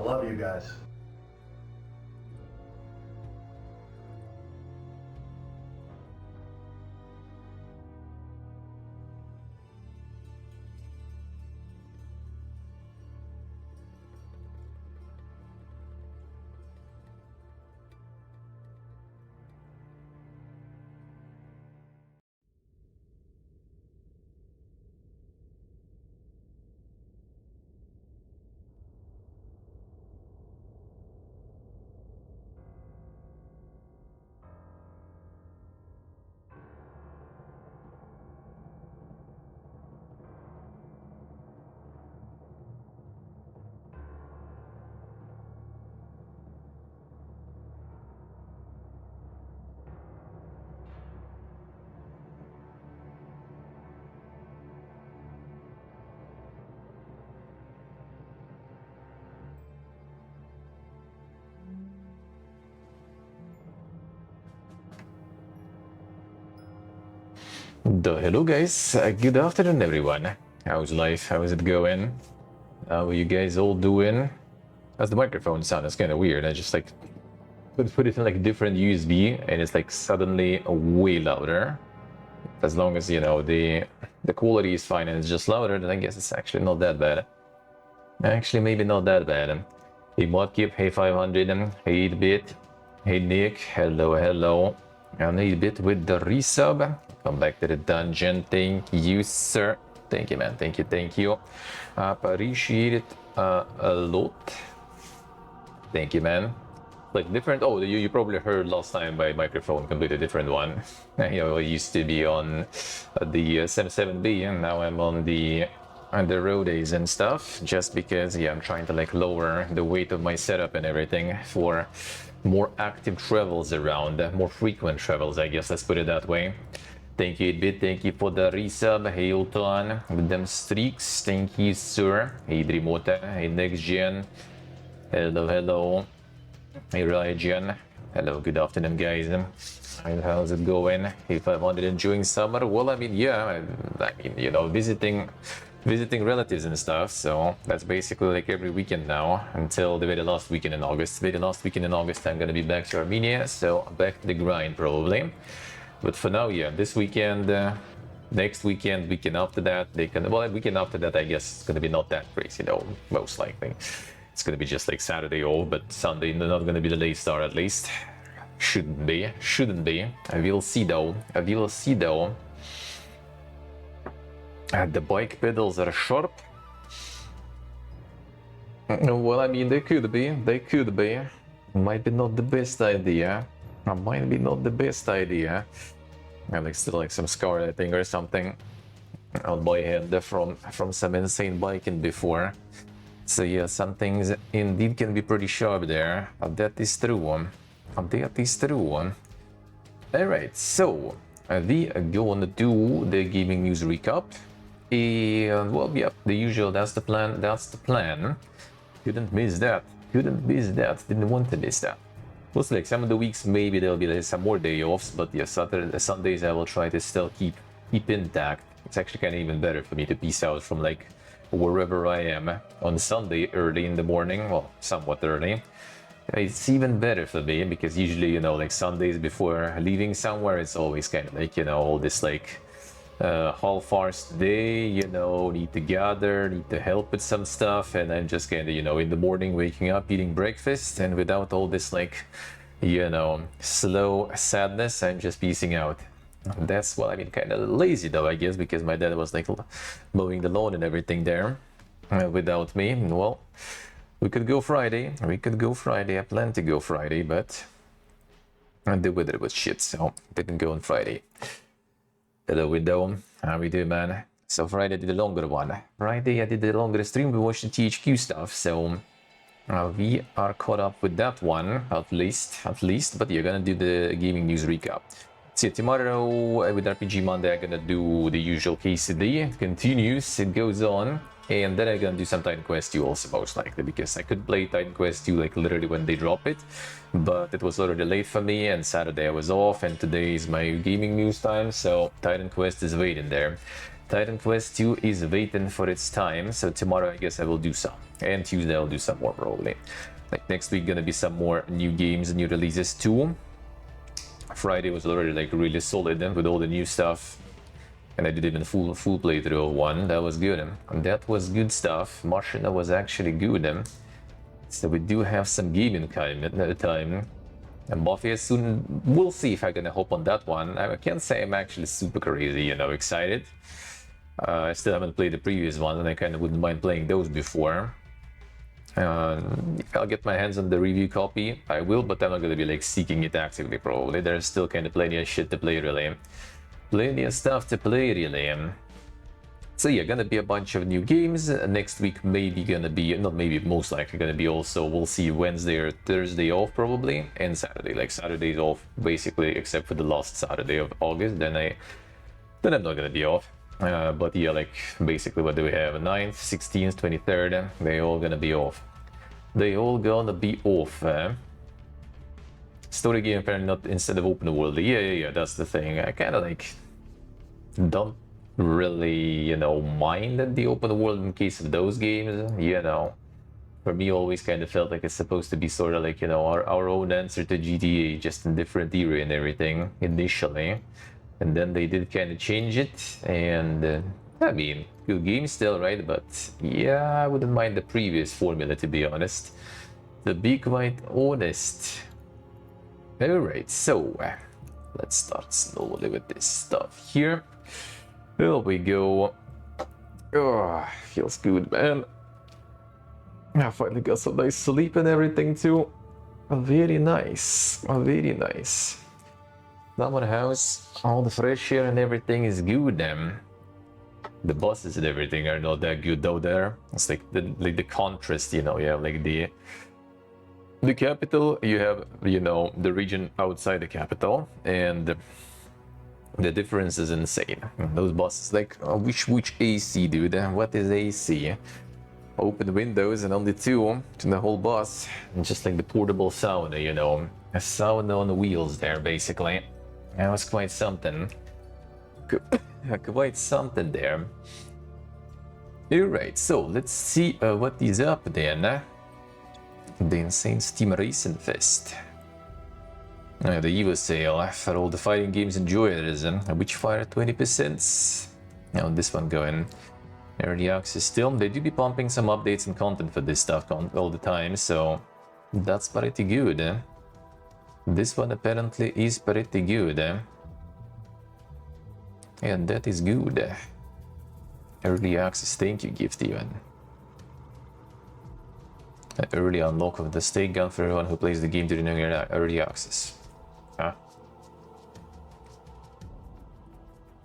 love you guys. Hello guys, good afternoon everyone. How's life? How is it going? How are you guys all doing? As the microphone sound is kind of weird. I just like put it in like a different USB and it's like suddenly way louder. As long as you know the quality is fine and it's just louder, then I guess it's actually not that bad. Actually, maybe not that bad. Hey Modkip, hey 500, hey 8-bit, hey Nick, hello. And 8-bit with the resub. Come back to the dungeon. Thank you, sir. Thank you, man. Thank you. Appreciate it a lot. Thank you, man. Like different. Oh, you probably heard last time my microphone, completely different one. You know, I used to be on the SM7B, and now I'm on the Rhodes and stuff. Just because, yeah, I'm trying to like lower the weight of my setup and everything for more active travels around, more frequent travels, I guess. Let's put it that way. Thank you, 8-bit. Thank you for the resub. Hey, Ulton, with them streaks. Thank you, sir. Hey, Dreamota. Hey, Next Gen. Hello. Hey, Ryan. Hello, good afternoon, guys. How's it going? Hey, 500, enjoying summer? Well, I mean, yeah, I mean, you know, visiting relatives and stuff. So that's basically like every weekend now until the very last weekend in August. Very last weekend in August, I'm gonna be back to Armenia. So back to the grind, probably. But for now, yeah, this weekend, next weekend, weekend after that, weekend after that, I guess it's gonna be not that crazy though, most likely. It's gonna be just like Saturday off, but Sunday not gonna be the late start at least. Shouldn't be. I will see though. The bike pedals are sharp. Well, I mean, they could be. Might be not the best idea. I like still like some scar, I think, or something on my head from some insane biking before. So yeah, some things indeed can be pretty sharp there. That is true. Alright, so we are going to do the gaming news recap. And well, yeah, the usual, that's the plan. Couldn't miss that. Didn't want to miss that. Looks like some of the weeks maybe there'll be like some more day offs, but yeah, Sundays I will try to still keep intact. It's actually kind of even better for me to peace out from like wherever I am on Sunday early in the morning, well, somewhat early. It's even better for me because usually, you know, like Sundays before leaving somewhere, it's always kind of like, you know, all this like half-arsed day, you know, need to gather, need to help with some stuff, and I'm just kind of, you know, in the morning waking up, eating breakfast, and without all this like, you know, slow sadness, I'm just peacing out. That's, well, I mean, kind of lazy though, I guess, because my dad was like mowing the lawn and everything there without me. Well, we could go Friday. I plan to go Friday, but the weather was shit, so didn't go on Friday. Hello, Window. How we do, man? So Friday I did a longer one. Friday I did a longer stream. We watched the THQ stuff, so we are caught up with that one, at least. But you're gonna do the gaming news recap. See, tomorrow with RPG Monday, I'm gonna do the usual KCD. It continues, it goes on. And then I'm gonna do some Titan Quest 2 also, most likely, because I could play Titan Quest 2 like literally when they drop it, but it was already late for me, and Saturday I was off, and today is my gaming news time, so Titan Quest is waiting there. Titan Quest 2 is waiting for its time, so tomorrow I guess I will do some. And Tuesday I'll do some more probably. Like next week gonna be some more new games, new releases too. Friday was already like really solid with all the new stuff. And I did even full playthrough of one. That was good. And that was good stuff. Martian was actually good. So we do have some gaming time at the time. And Buffy soon, we'll see if I'm gonna hop on that one. I can't say I'm actually super crazy, you know, excited. I still haven't played the previous one, and I kind of wouldn't mind playing those before. If I'll get my hands on the review copy, I will, but I'm not gonna be like seeking it actively probably. There's still kind of plenty of shit to play really. Plenty of stuff to play really. So yeah, gonna be a bunch of new games. Next week maybe gonna be, not maybe, most likely gonna be also, we'll see, Wednesday or Thursday off probably, and Saturday. Like Saturday's off basically, except for the last Saturday of August, then I'm not gonna be off. But yeah, like basically what do we have? 9th, 16th, 23rd, they all gonna be off. They all gonna be off. Story game apparently not instead of open world. Yeah, that's the thing. I kinda like don't really, you know, mind the open world in case of those games, you know. For me, always kind of felt like it's supposed to be sort of like, you know, our own answer to GTA, just in different era and everything, initially. And then they did kind of change it, and I mean, good game still, right? But yeah, I wouldn't mind the previous formula, to be honest. To be quite honest. Alright, so let's start slowly with this stuff here. There we go. Oh, feels good, man. I finally got some nice sleep and everything too. Very nice, very nice. Summer house, all the fresh air and everything is good. The buses and everything are not that good though. There, it's like the contrast, you know. You have like the capital, you have, you know, the region outside the capital, and the difference is insane. Those buses, like, which AC, dude? What is AC? Open windows and only two to the whole bus, and just like the portable sauna, you know, a sauna on the wheels there, basically. That was quite something. Quite something there. Alright, so let's see what is up then. The Insane Steam Racing Fest. The Evo sale for all the fighting games enjoyers. Witchfire 20%. Now this one going early access still. They do be pumping some updates and content for this stuff all the time, so that's pretty good. This one apparently is pretty good. And that is good. Early access, thank you, Gift even. Early unlock of the stake gun for everyone who plays the game during early access. Huh?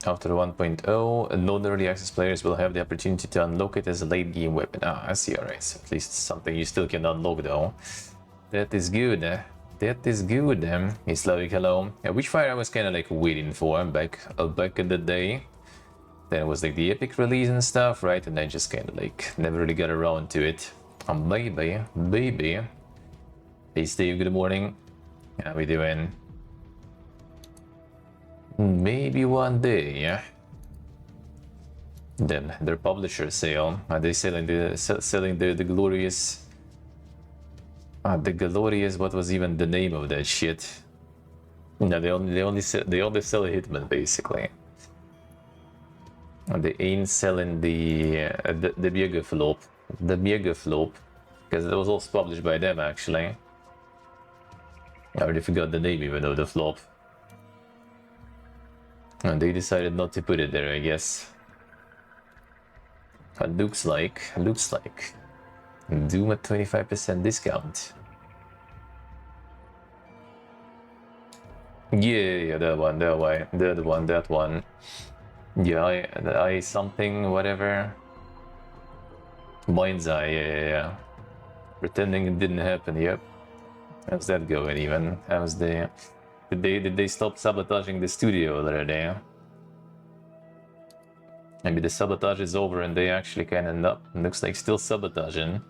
After 1.0, non-early access players will have the opportunity to unlock it as a late game weapon. Ah, I see, alright, so at least something you still can unlock though. That is good. That is good. Islavic hello. Yeah, Witchfire I was kind of like waiting for back in the day. Then it was like the epic release and stuff, right? And I just kind of like never really got around to it. Baby. Hey Steve, good morning. How we doing? Maybe one day, yeah. Then their publisher sale. Are they selling the glorious? The glorious. What was even the name of that shit? No, they only sell a Hitman basically. They ain't selling the Mega Flop. The Mega Flop, because it was also published by them actually. I already forgot the name even of the flop. And they decided not to put it there, I guess. It looks like Doom at 25% discount. Yeah, that one. Yeah, I something, whatever. Mind's Eye, yeah. Pretending it didn't happen, yep. How's that going even? How's the... Did they stop sabotaging the studio already? Maybe the sabotage is over and they actually kind of not... Looks like still sabotaging.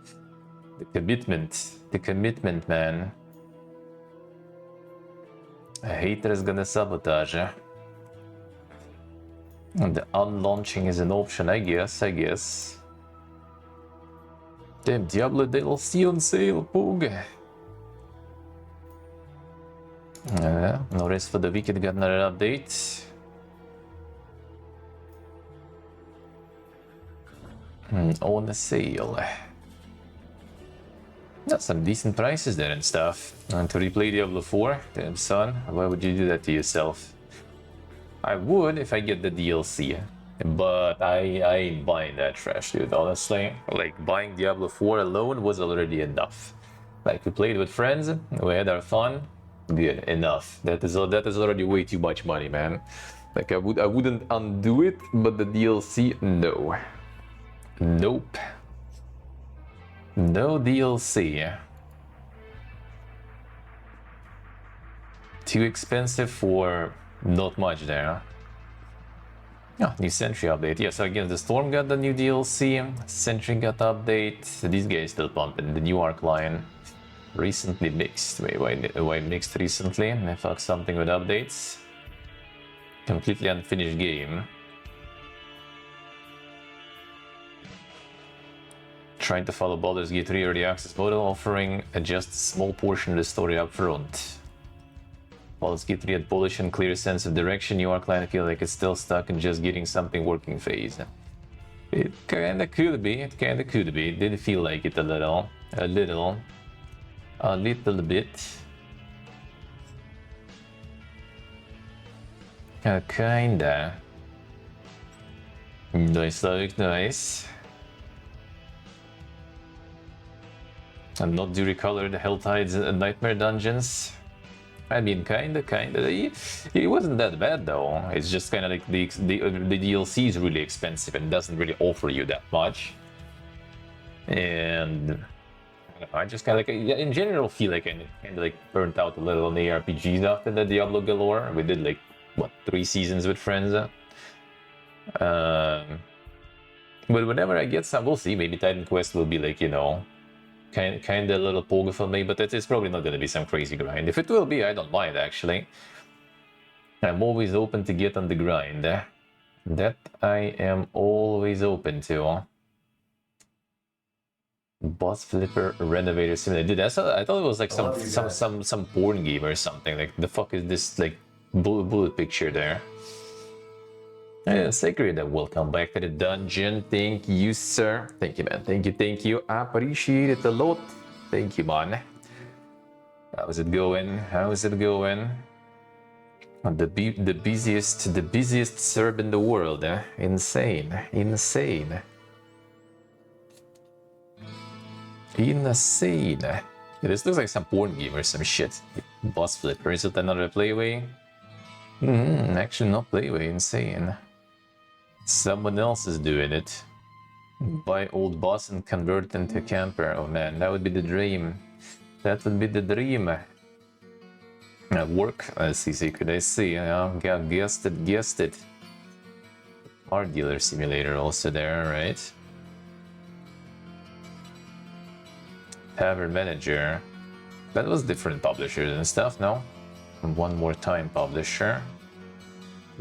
The commitment, man. A hater is gonna sabotage. And the unlaunching is an option, I guess. Damn, Diablo DLC on sale, Pog. No Rest for the Wicked got another update. On the sale. That's some decent prices there and stuff. And to replay Diablo 4, damn son, why would you do that to yourself? I would if I get the DLC, but I ain't buying that trash, dude, honestly. Like, buying Diablo 4 alone was already enough. Like, we played with friends, we had our fun, good, enough. That is already way too much money, man. Like, I wouldn't undo it, but the DLC, no. Nope. No DLC. Too expensive for not much there. Oh, new Sentry update. Yeah, so again, the Storm got the new DLC, Sentry got the update, these guys still pumping. The new Arc line recently mixed. Wait, why mixed recently? I fucked something with updates. Completely unfinished game. Trying to follow Baldur's Gate 3 early access model, offering just a small portion of the story up front. Baldur's Gate 3 had polish and clear sense of direction. New Arc line, I feel like it's still stuck in just getting something working phase. It kinda could be, it did feel like it a little bit. Kinda. Nice. And not do recolored Helltide's Nightmare Dungeons. I mean, kinda. It wasn't that bad though. It's just kind of like the DLC is really expensive and doesn't really offer you that much. And I just kind of like, in general, feel like I kind of like burnt out a little on the RPGs after the Diablo Galore. We did like what 3 seasons with friends. But whenever I get some, we'll see. Maybe Titan Quest will be like, you know, kind of a little pogo for me, but it's probably not going to be some crazy grind. If it will be, I don't mind actually. I'm always open to get on the grind. That I am always open to. Boss Flipper Renovator Simulator. Dude, I thought it was like some porn game or something. Like, the fuck is this like bullet picture there? Yeah, Sacred, welcome back to the dungeon. Thank you, sir. Thank you, man. Thank you. I appreciate it a lot. Thank you, man. How's it going? The busiest serb in the world, eh? Insane. Yeah, this looks like some porn game or some shit. Boss Flipper, is it another playway? Actually not playway, insane. Someone else is doing it. Buy old boss and convert into camper. Oh man, that would be the dream. Work. Let's see, could I see? Guessed it. Art dealer simulator also there, right? Tavern manager. That was different publishers and stuff, no? One more time publisher.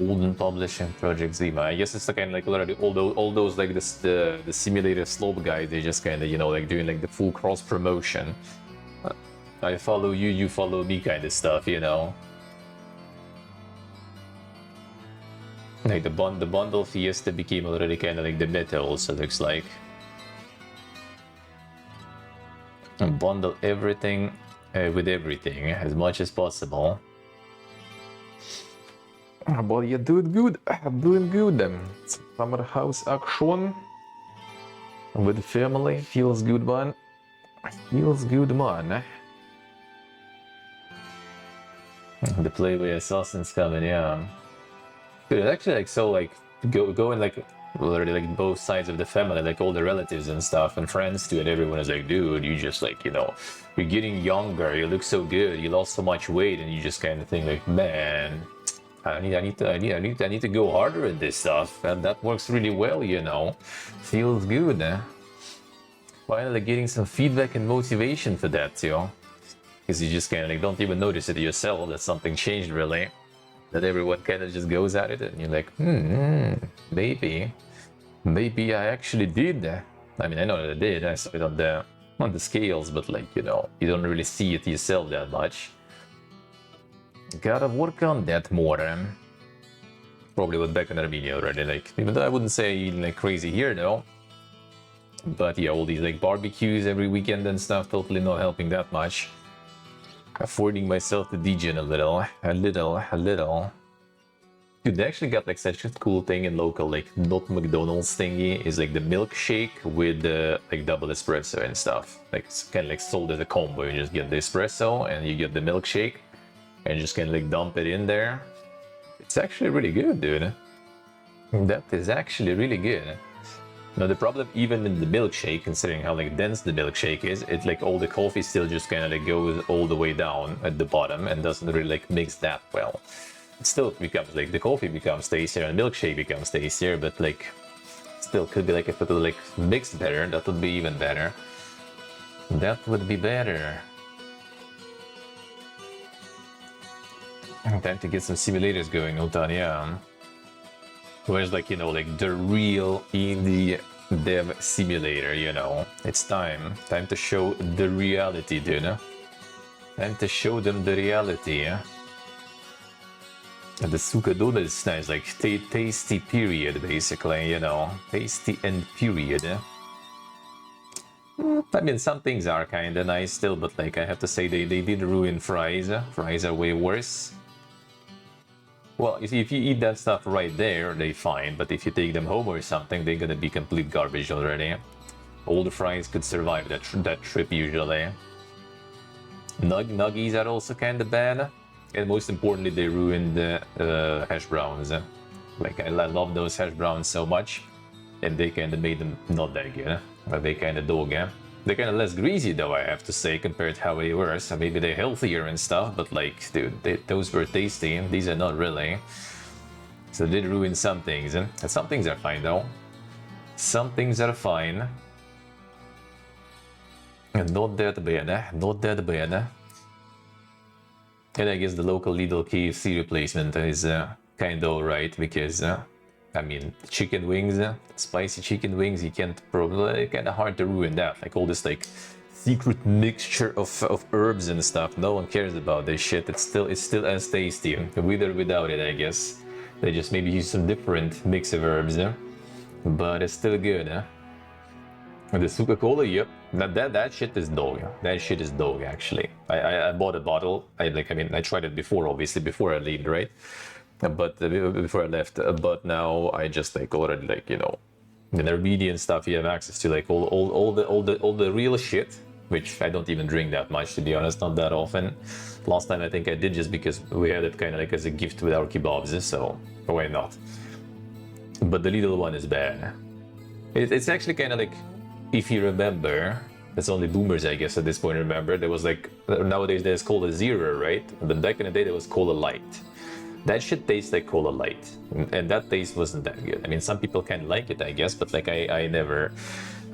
Olden Publishing, Project Zima. I guess it's the kind of like literally all those like this the simulator slope guys. They just kind of, you know, like doing like the full cross promotion. I follow you, you follow me kind of stuff, you know. Like the bundle fiesta became already kind of like the meta. Also looks like. And bundle everything with everything as much as possible. But you're doing good. Summer house action with family feels good, man. The Playway Assassin's coming, yeah. Dude, it's actually like so like going like literally like both sides of the family, like all the relatives and stuff and friends too, and everyone is like, dude, you just like, you know, you're getting younger, you look so good, you lost so much weight, and you just kind of think like, man, I need to go harder at this stuff, and that works really well, you know. Feels good, eh? Finally getting some feedback and motivation for that too, because you just kind of like don't even notice it yourself that something changed really. that everyone kind of just goes at it, and you're like, maybe I actually did. I mean, I know that I did. I saw it on the scales, but like, you know, you don't really see it yourself that much. Gotta work on that more. Probably went back in Armenia already. Like, even though I wouldn't say like crazy here though. But yeah, all these like barbecues every weekend and stuff, totally not helping that much. Affording myself to degen a little. Dude, they actually got like such a cool thing in local, like not McDonald's thingy, is like the milkshake with the like double espresso and stuff. Like it's kind of like sold as a combo. You just get the espresso and you get the milkshake, and just kind of like dump it in there. It's actually really good, dude. That is actually really good. Now the problem even in the milkshake, considering how like dense the milkshake is, it's like all the coffee still just kind of like goes all the way down at the bottom and doesn't really like mix that well. It still becomes like the coffee becomes tastier and milkshake becomes tastier, but like still could be like if it would like mixed better, that would be even better. That would be better. Time to get some simulators going, Ultan, yeah. Where's like, you know, like the real indie dev simulator, you know. It's time to show the reality, dude. Time to show them the reality. And the sukadona is nice, like tasty period, basically, you know. Tasty and period. I mean, some things are kinda nice still, but like I have to say they did ruin fries. Fries are way worse. Well, you see, if you eat that stuff right there, they're fine, but if you take them home or something, they're gonna be complete garbage already. All the fries could survive that trip usually. Nuggies are also kinda bad, and most importantly, they ruined the hash browns. Like, I love those hash browns so much, and they kinda made them not that good, but they kinda dog. They're kind of less greasy though, I have to say, compared to how they were. So maybe they're healthier and stuff, but like, dude, those were tasty. These are not really. So they did ruin some things. And some things are fine though. Some things are fine. And not that bad, not that bad. And I guess the local Lidl KFC replacement is kind of alright, because I mean, chicken wings, spicy chicken wings, you can't probably, kind of hard to ruin that. Like all this like secret mixture of herbs and stuff, no one cares about this shit. It's still as tasty, with or without it, I guess. They just maybe use some different mix of herbs, but it's still good. And the Coca-Cola, yep, that shit is dog. That shit is dog, actually. I bought a bottle. I tried it before, obviously, before I left, right? But before I left, but now I just like already, like, you know, in Armenian stuff, you have access to like all the real shit, which I don't even drink that much, to be honest, not that often. Last time I think I did, just because we had it kind of like as a gift with our kebabs, so why not? But the Lidl one is bad. It's actually kind of like, if you remember, it's only boomers, I guess, at this point remember, there was like, nowadays there's Cola Zero, right? But back in the day there was Cola Light. That shit tastes like Cola Light, and that taste wasn't that good. I mean, some people kind of like it, I guess, but like I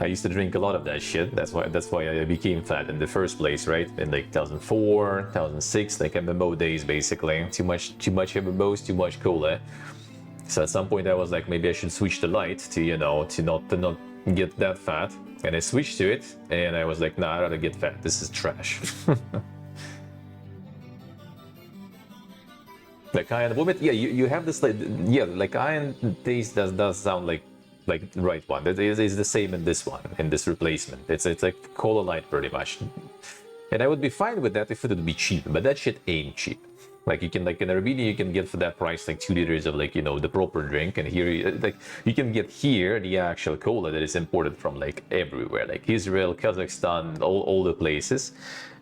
used to drink a lot of that shit. That's why I became fat in the first place, right? In like 2004, 2006, like MMO days, basically. Too much MMOs, too much cola. So at some point I was like, maybe I should switch to light to, you know, to not get that fat. And I switched to it, and I was like, nah, I'd rather get fat. This is trash. Like iron, well, but yeah, you have this like, yeah, like iron taste does sound like the right one. That is the same in this one, in this replacement. It's like Cola Light pretty much, and I would be fine with that if it would be cheap. But that shit ain't cheap. Like you can, like in Armenia, you can get for that price like 2 liters of, like, you know, the proper drink, and here like you can get here the actual cola that is imported from like everywhere, like Israel, Kazakhstan, all the places,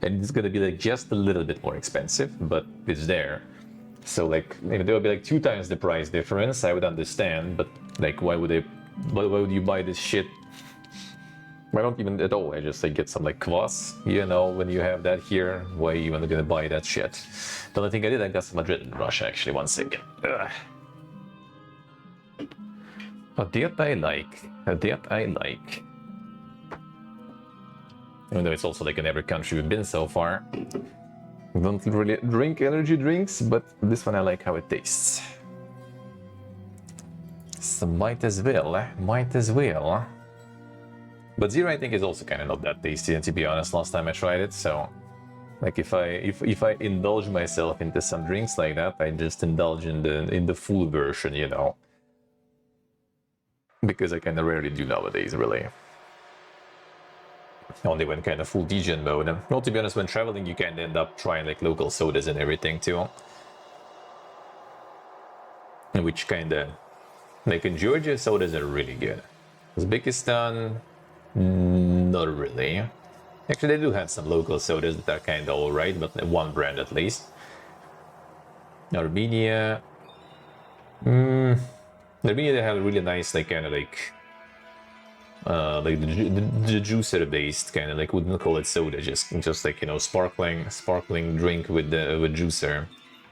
and it's gonna be like just a little bit more expensive, but it's there. So like, if there would be like 2 times the price difference, I would understand, but like why would you buy this shit? I don't even at all. I just like get some like kvass, you know, when you have that here, why are you even gonna buy that shit? The only thing I did, I got some adrenaline rush actually, one second. Oh, that I like. That I like. Even though it's also like in every country we've been so far. Don't really drink energy drinks, but this one I like how it tastes. So might as well, might as well. But Zero I think is also kind of not that tasty, and to be honest, last time I tried it, so like if I indulge myself into some drinks like that, I just indulge in the full version, you know. Because I kind of rarely do nowadays, really. Only when kind of full degen mode. And well, to be honest, when traveling, you can end up trying like local sodas and everything too. Which kind of, like in Georgia, sodas are really good. Uzbekistan, not really. Actually, they do have some local sodas that are kind of alright, but one brand at least. Armenia, Armenia, they have a really nice, like kind of like the juicer based kind of like, wouldn't call it soda, just like, you know, sparkling drink with juicer.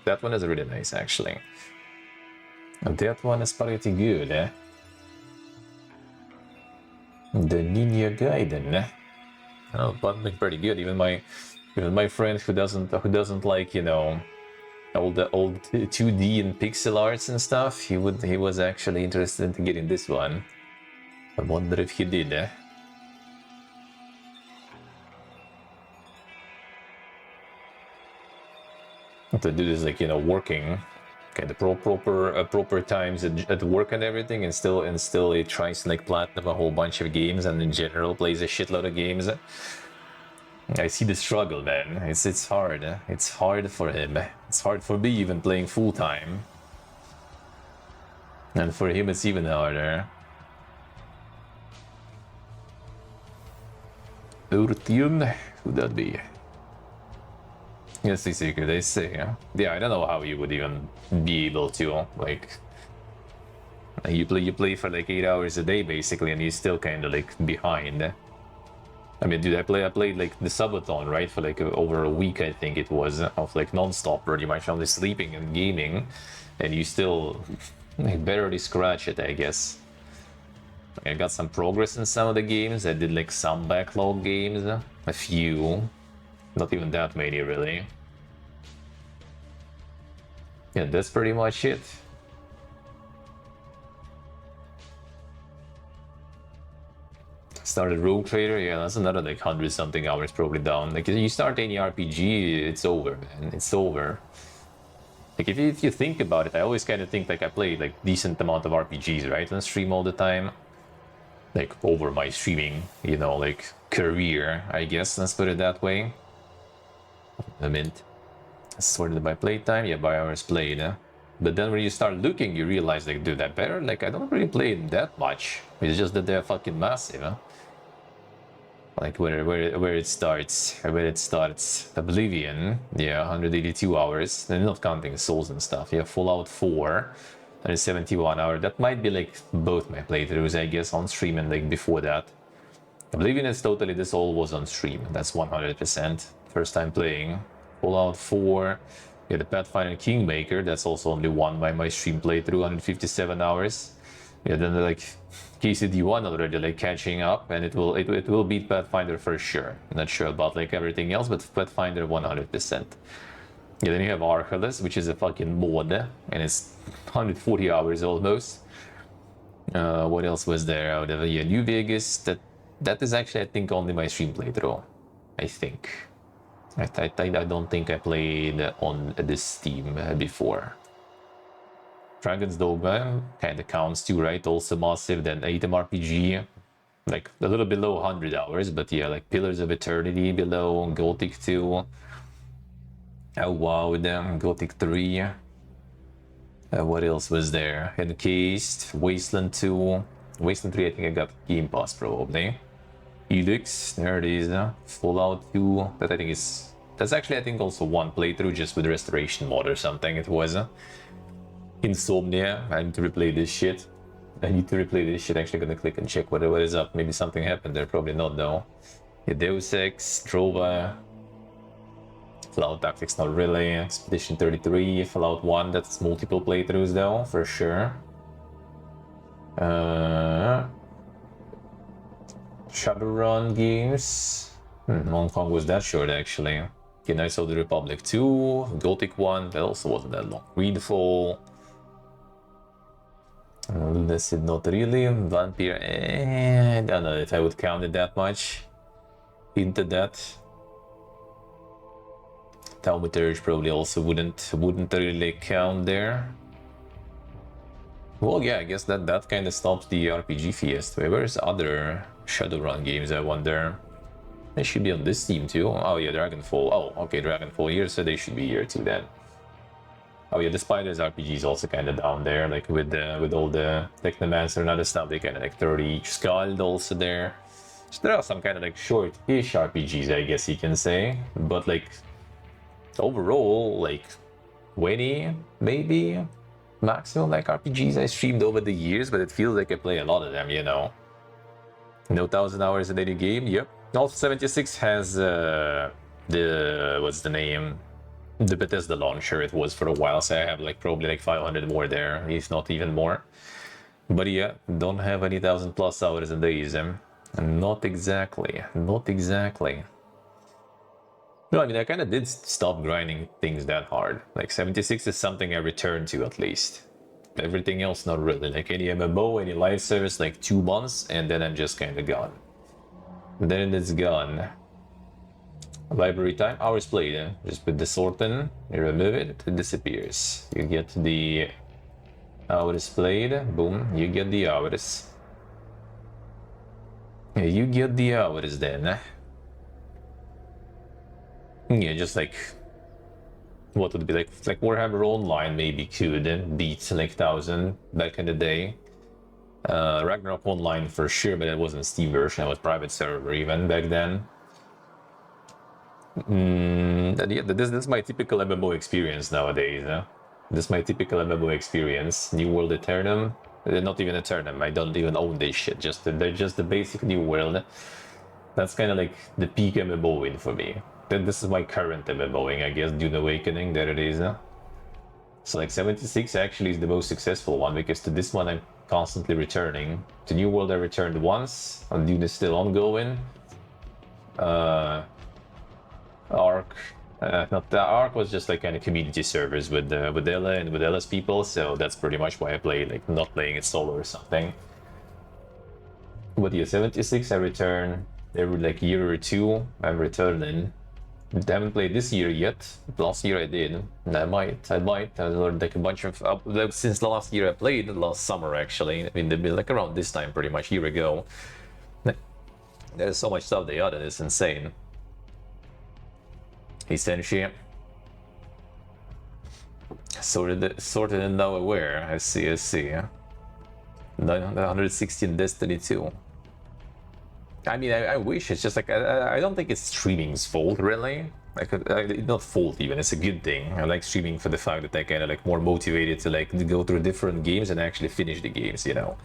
That one is really nice actually. And that one is pretty good, eh? The Ninja Gaiden, eh? Oh, but pretty good. Even my friend who doesn't like, you know, all the old 2D and pixel arts and stuff, he was actually interested in getting this one. I wonder if he did, eh? To do this, like, you know, working kind of proper times at work and everything, and still he tries to like platinum a whole bunch of games, and in general plays a shitload of games. I see the struggle, man. It's hard. It's hard for him. It's hard for me even playing full time, and for him it's even harder. Urtium, who'd that be? Yes, the secret, they say. Yeah, I don't know how you would even be able to, like, you play for like 8 hours a day basically, and you're still kind of like behind. I mean, dude, I played like the subathon, right, for like over a week, I think it was, of like non-stop pretty much, only sleeping and gaming, and you still like barely scratch it, I guess. I got some progress in some of the games. I did like some backlog games, a few. Not even that many, really. Yeah, that's pretty much it. Started Rogue Trader, yeah, that's another like 100-something hours probably down. Like, if you start any RPG, it's over, man. It's over. Like, if you think about it, I always kind of think like I play like decent amount of RPGs, right, and stream all the time. Like, over my streaming, you know, like career, I guess, let's put it that way. A mint. Sorted by playtime, yeah, by hours played. But then when you start looking, you realize, like, dude, I better, like, I don't really play that much. It's just that they're fucking massive, huh? Like, where it starts, Oblivion, yeah, 182 hours. And not counting Souls and stuff. Yeah, Fallout 4, 171 hours. That might be like both my playthroughs, I guess, on stream and like before that. Oblivion is totally, this all was on stream. That's 100%. First time playing. Fallout 4, yeah, the Pathfinder Kingmaker, that's also only one by my stream playthrough, 157 hours. Yeah, then like KCD1 already like catching up, and it will beat Pathfinder for sure. I'm not sure about like everything else, but Pathfinder 100%. Yeah, then you have Archelaus, which is a fucking mod, and it's 140 hours almost. What else was there out of yeah, New Vegas? That is actually, I think, only my stream playthrough. I think. I don't think I played on this Steam before. Dragon's Dogma kinda counts too, right? Also massive. Then Atom RPG, like a little below 100 hours, but yeah, like Pillars of Eternity below, Gothic 2. Oh wow, then Gothic 3. What else was there? Encased, Wasteland 2. Wasteland 3, I think I got Game Pass probably. Helix, there it is. Fallout 2, that I think is... That's actually, I think, also one playthrough just with restoration mod or something, it was. Insomnia, I need to replay this shit. Actually gonna click and check what is up. Maybe something happened there, probably not though. Yeah, Deus Ex, Drova, Fallout Tactics, not really. Expedition 33, Fallout 1, that's multiple playthroughs though, for sure. Shadowrun games. Hong Kong was that short actually. Okay, Knights of the Republic 2, Gothic 1, that also wasn't that long. Greedfall. Lucid, not really. Vampire, I don't know if I would count it that much. Into that. Thaumaturge probably also wouldn't really count there. Well, yeah, I guess that kind of stops the RPG Fiesta. Where's other Shadowrun games, I wonder? They should be on this team too. Oh yeah, Dragonfall. Oh, okay, Dragonfall here, so they should be here too then. Oh yeah, the Spiders RPG is also kind of down there, like with all the Technomancer and other stuff. They kind of like 30 each. Scald also there. So there are some kind of like short-ish RPGs, I guess you can say. But like overall, like 20 maybe maximum like RPGs I streamed over the years, but it feels like I play a lot of them, you know. No 1,000 hours in any game. Yep. Also 76 has the what's the name? The Bethesda launcher. It was for a while, so I have like probably like 500 more there, if not even more. But yeah, don't have any 1,000+ hours in these. Not exactly. Not exactly. No, I mean, I kind of did stop grinding things that hard. Like 76 is something I return to at least. Everything else, not really. Like any MMO, any live service, like 2 months, and then I'm just kind of gone. Then it's gone. Library time, hours played. Just put the sort in, you remove it, it disappears. You get the hours played, boom, you get the hours. You get the hours then. Yeah, just like what would be like Warhammer Online maybe could beat like 1,000 back in the day. Ragnarok Online for sure, but it wasn't Steam version, it was private server even back then. Yeah, this is my typical MMO experience nowadays. This is my typical MMO experience. New World Eternum. Not even Eternum, I don't even own this shit. They're just the basic New World. That's kind of like the peak MMOing for me. This is my current MMOing, I guess. Dune Awakening, there it is. So like 76 actually is the most successful one, because to this one I'm constantly returning. To New World I returned once, and Dune is still ongoing. Arc, not the Arc was just like kind of community servers with Ella and with Ella's people, so that's pretty much why I play, like not playing it solo or something. But yeah, 76 I return every like year or two. I'm returning. I haven't played this year yet. Last year I did. And I might. I learned like a bunch of since the last year I played, last summer actually. I mean, like around this time, pretty much a year ago. There's so much stuff they added. It's insane. Essentially, sorted and now aware. I see. 116 Destiny 2. I mean, I wish. It's just like I don't think it's streaming's fault, really. Not fault even. It's a good thing. I like streaming for the fact that I kind of like more motivated to like go through different games and actually finish the games, you know.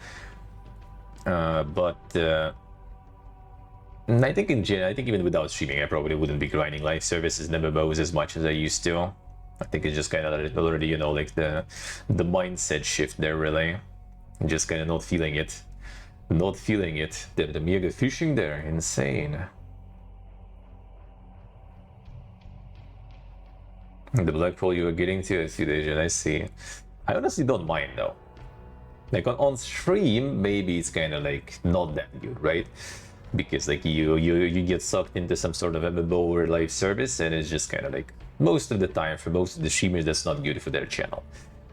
I think in general, I think even without streaming, I probably wouldn't be grinding live services and MMOs as much as I used to. I think it's just kind of already, you know, like the mindset shift there, really. Just kind of not feeling it. Not feeling it. The mega fishing there, insane. The black hole you were getting to, I see, Asian, I see. I honestly don't mind though. Like on stream, maybe it's kind of like not that good, right? Because like you get sucked into some sort of MMO or live service, and it's just kind of like most of the time for most of the streamers that's not good for their channel,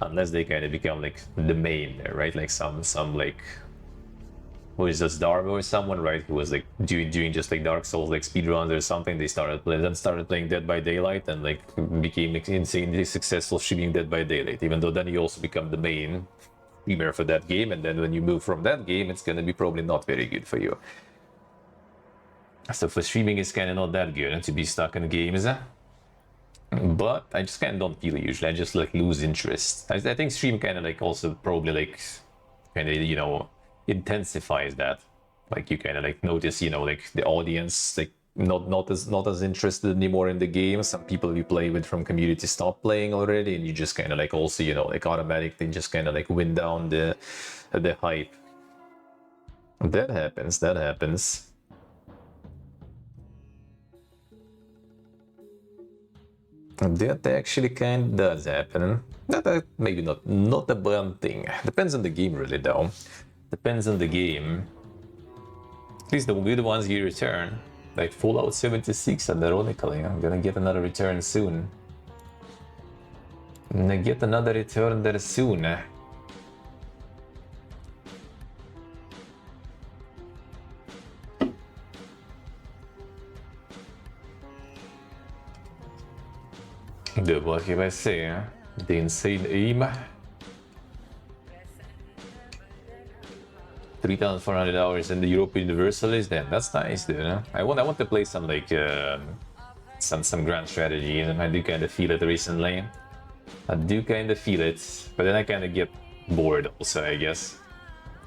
unless they kind of become like the main there, right? Like some like who is just Darvo or someone, right? Who was like doing just like Dark Souls like speedruns or something. They started playing Dead by Daylight and like became like insanely successful streaming Dead by Daylight. Even though then you also become the main streamer for that game, and then when you move from that game, it's gonna be probably not very good for you. So for streaming, it's kind of not that good to be stuck in games. But I just kind of don't feel it usually. I just like lose interest. I think stream kind of like also probably like kind of, you know, intensifies that. Like you kind of like notice, you know, like the audience like not as interested anymore in the game. Some people you play with from community stop playing already, and you just kind of like also, you know, like automatically just kind of like win down the hype. That happens. That happens. That actually kind of does happen. Maybe not a bad thing. Depends on the game, really, though. Depends on the game. At least the good ones you return. Like Fallout 76, and ironically, I'm gonna get another return soon. I'm gonna get another return there soon. What can I say? The insane aim. 3,400 hours in the European Universalist. Then that's nice, dude. I want to play some like some grand strategy, and I do kind of feel it recently. I do kind of feel it, but then I kind of get bored also, I guess,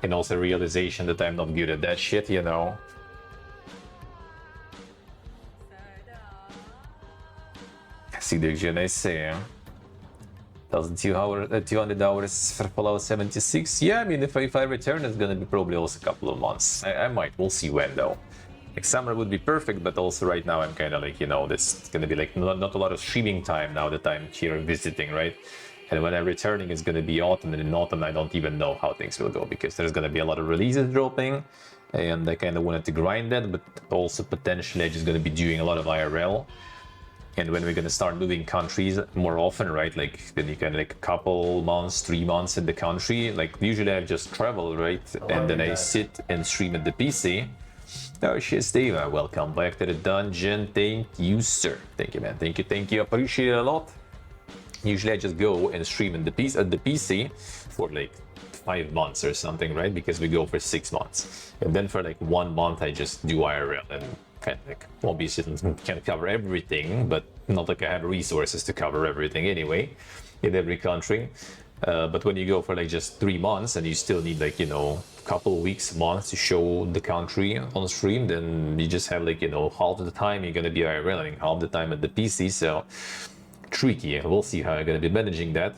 and also realization that I'm not good at that shit, you know. See the I say. 200 hours for Fallout 76. Yeah, I mean, if I return, it's gonna be probably also a couple of months. I might. We'll see when, though. Like, summer would be perfect, but also right now I'm kind of like, you know, this is gonna be like not a lot of streaming time now that I'm here visiting, right? And when I'm returning, it's gonna be autumn, and in autumn I don't even know how things will go, because there's gonna be a lot of releases dropping, and I kind of wanted to grind that, but also potentially I'm just gonna be doing a lot of IRL. And when we're gonna start moving countries more often, right? Like then you can like a couple months, 3 months in the country. Like usually I just travel, right? And then I sit and stream at the PC. Oh shit, Steve, welcome back to the dungeon. Thank you, sir. Thank you, man. Thank you. Appreciate it a lot. Usually I just go and stream at the PC for like 5 months or something, right? Because we go for 6 months. And then for like 1 month I just do IRL, and kind of like obviously can't cover everything, but not like I have resources to cover everything anyway in every country. But when you go for like just 3 months and you still need like, you know, a couple of weeks, months to show the country on stream, then you just have like, you know, half of the time you're gonna be IRL and half the time at the PC. So tricky. We'll see how I'm gonna be managing that.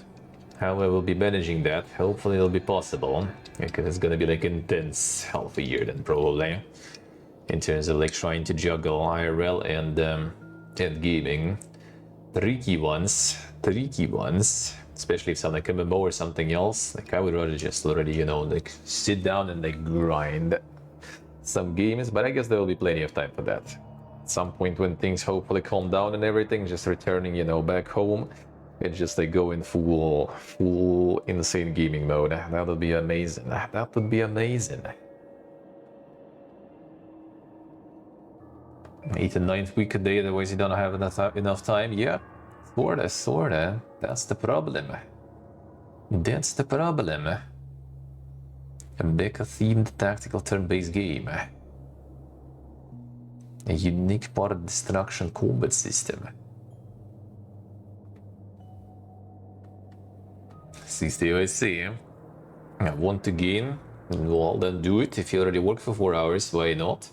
How I will be managing that. Hopefully it'll be possible, because it's gonna be like intense half a year then probably, in terms of like trying to juggle IRL and gaming. Tricky ones, especially if it's like MMO or something else. Like I would rather just already, you know, like sit down and like grind some games, but I guess there will be plenty of time for that. At some point when things hopefully calm down and everything, just returning, you know, back home and just like go in full insane gaming mode. That would be amazing. That would be amazing. 8th and 9th week a day, otherwise you don't have enough time. Yeah, sorta. That's the problem. That's the problem. A mecha-themed tactical turn-based game. A unique part destruction combat system. I see. I want to gain? Well, then do it. If you already work for 4 hours, why not?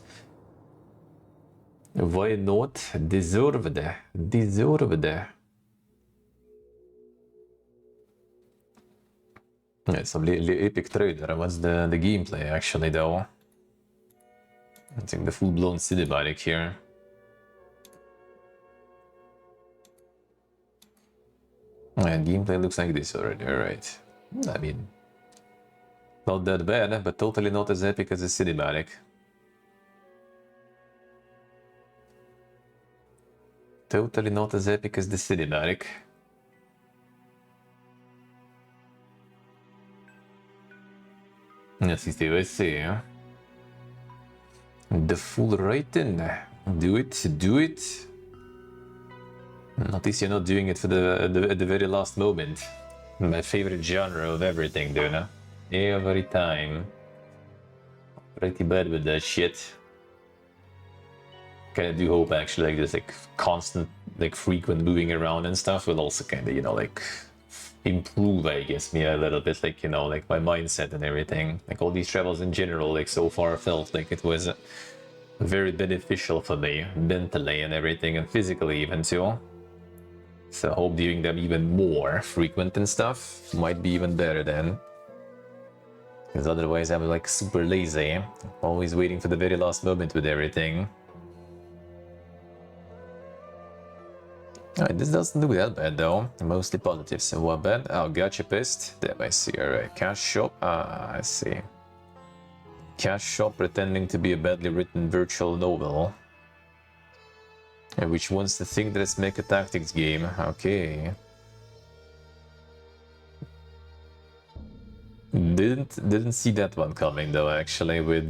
Why not? Deserved. Yeah, some epic trailer. What's the gameplay actually though? I think the full-blown cinematic here. And gameplay looks like this already, alright. I mean, not that bad, but totally not as epic as the cinematic. Totally not as epic as the cinematic. Let's see. The full rating. Do it. At least you're not doing it for the very last moment. My favorite genre of everything, dude. Every time. Pretty bad with that shit. Kinda do hope actually like this like constant, like frequent moving around and stuff will also kinda, you know, like improve, I guess, me a little bit, like, you know, like my mindset and everything. Like all these travels in general, like so far felt like it was very beneficial for me, mentally and everything, and physically even too. So I hope doing them even more frequent and stuff might be even better then. Because otherwise I'm like super lazy, always waiting for the very last moment with everything. Alright, this doesn't do that bad though. Mostly positive. So what bad? Oh, gotcha pissed. Damn, I see. Alright, cash shop. I see. Cash shop pretending to be a badly written virtual novel. Which wants to think that it's Mecha Tactics game. Okay. Didn't see that one coming though. Actually, with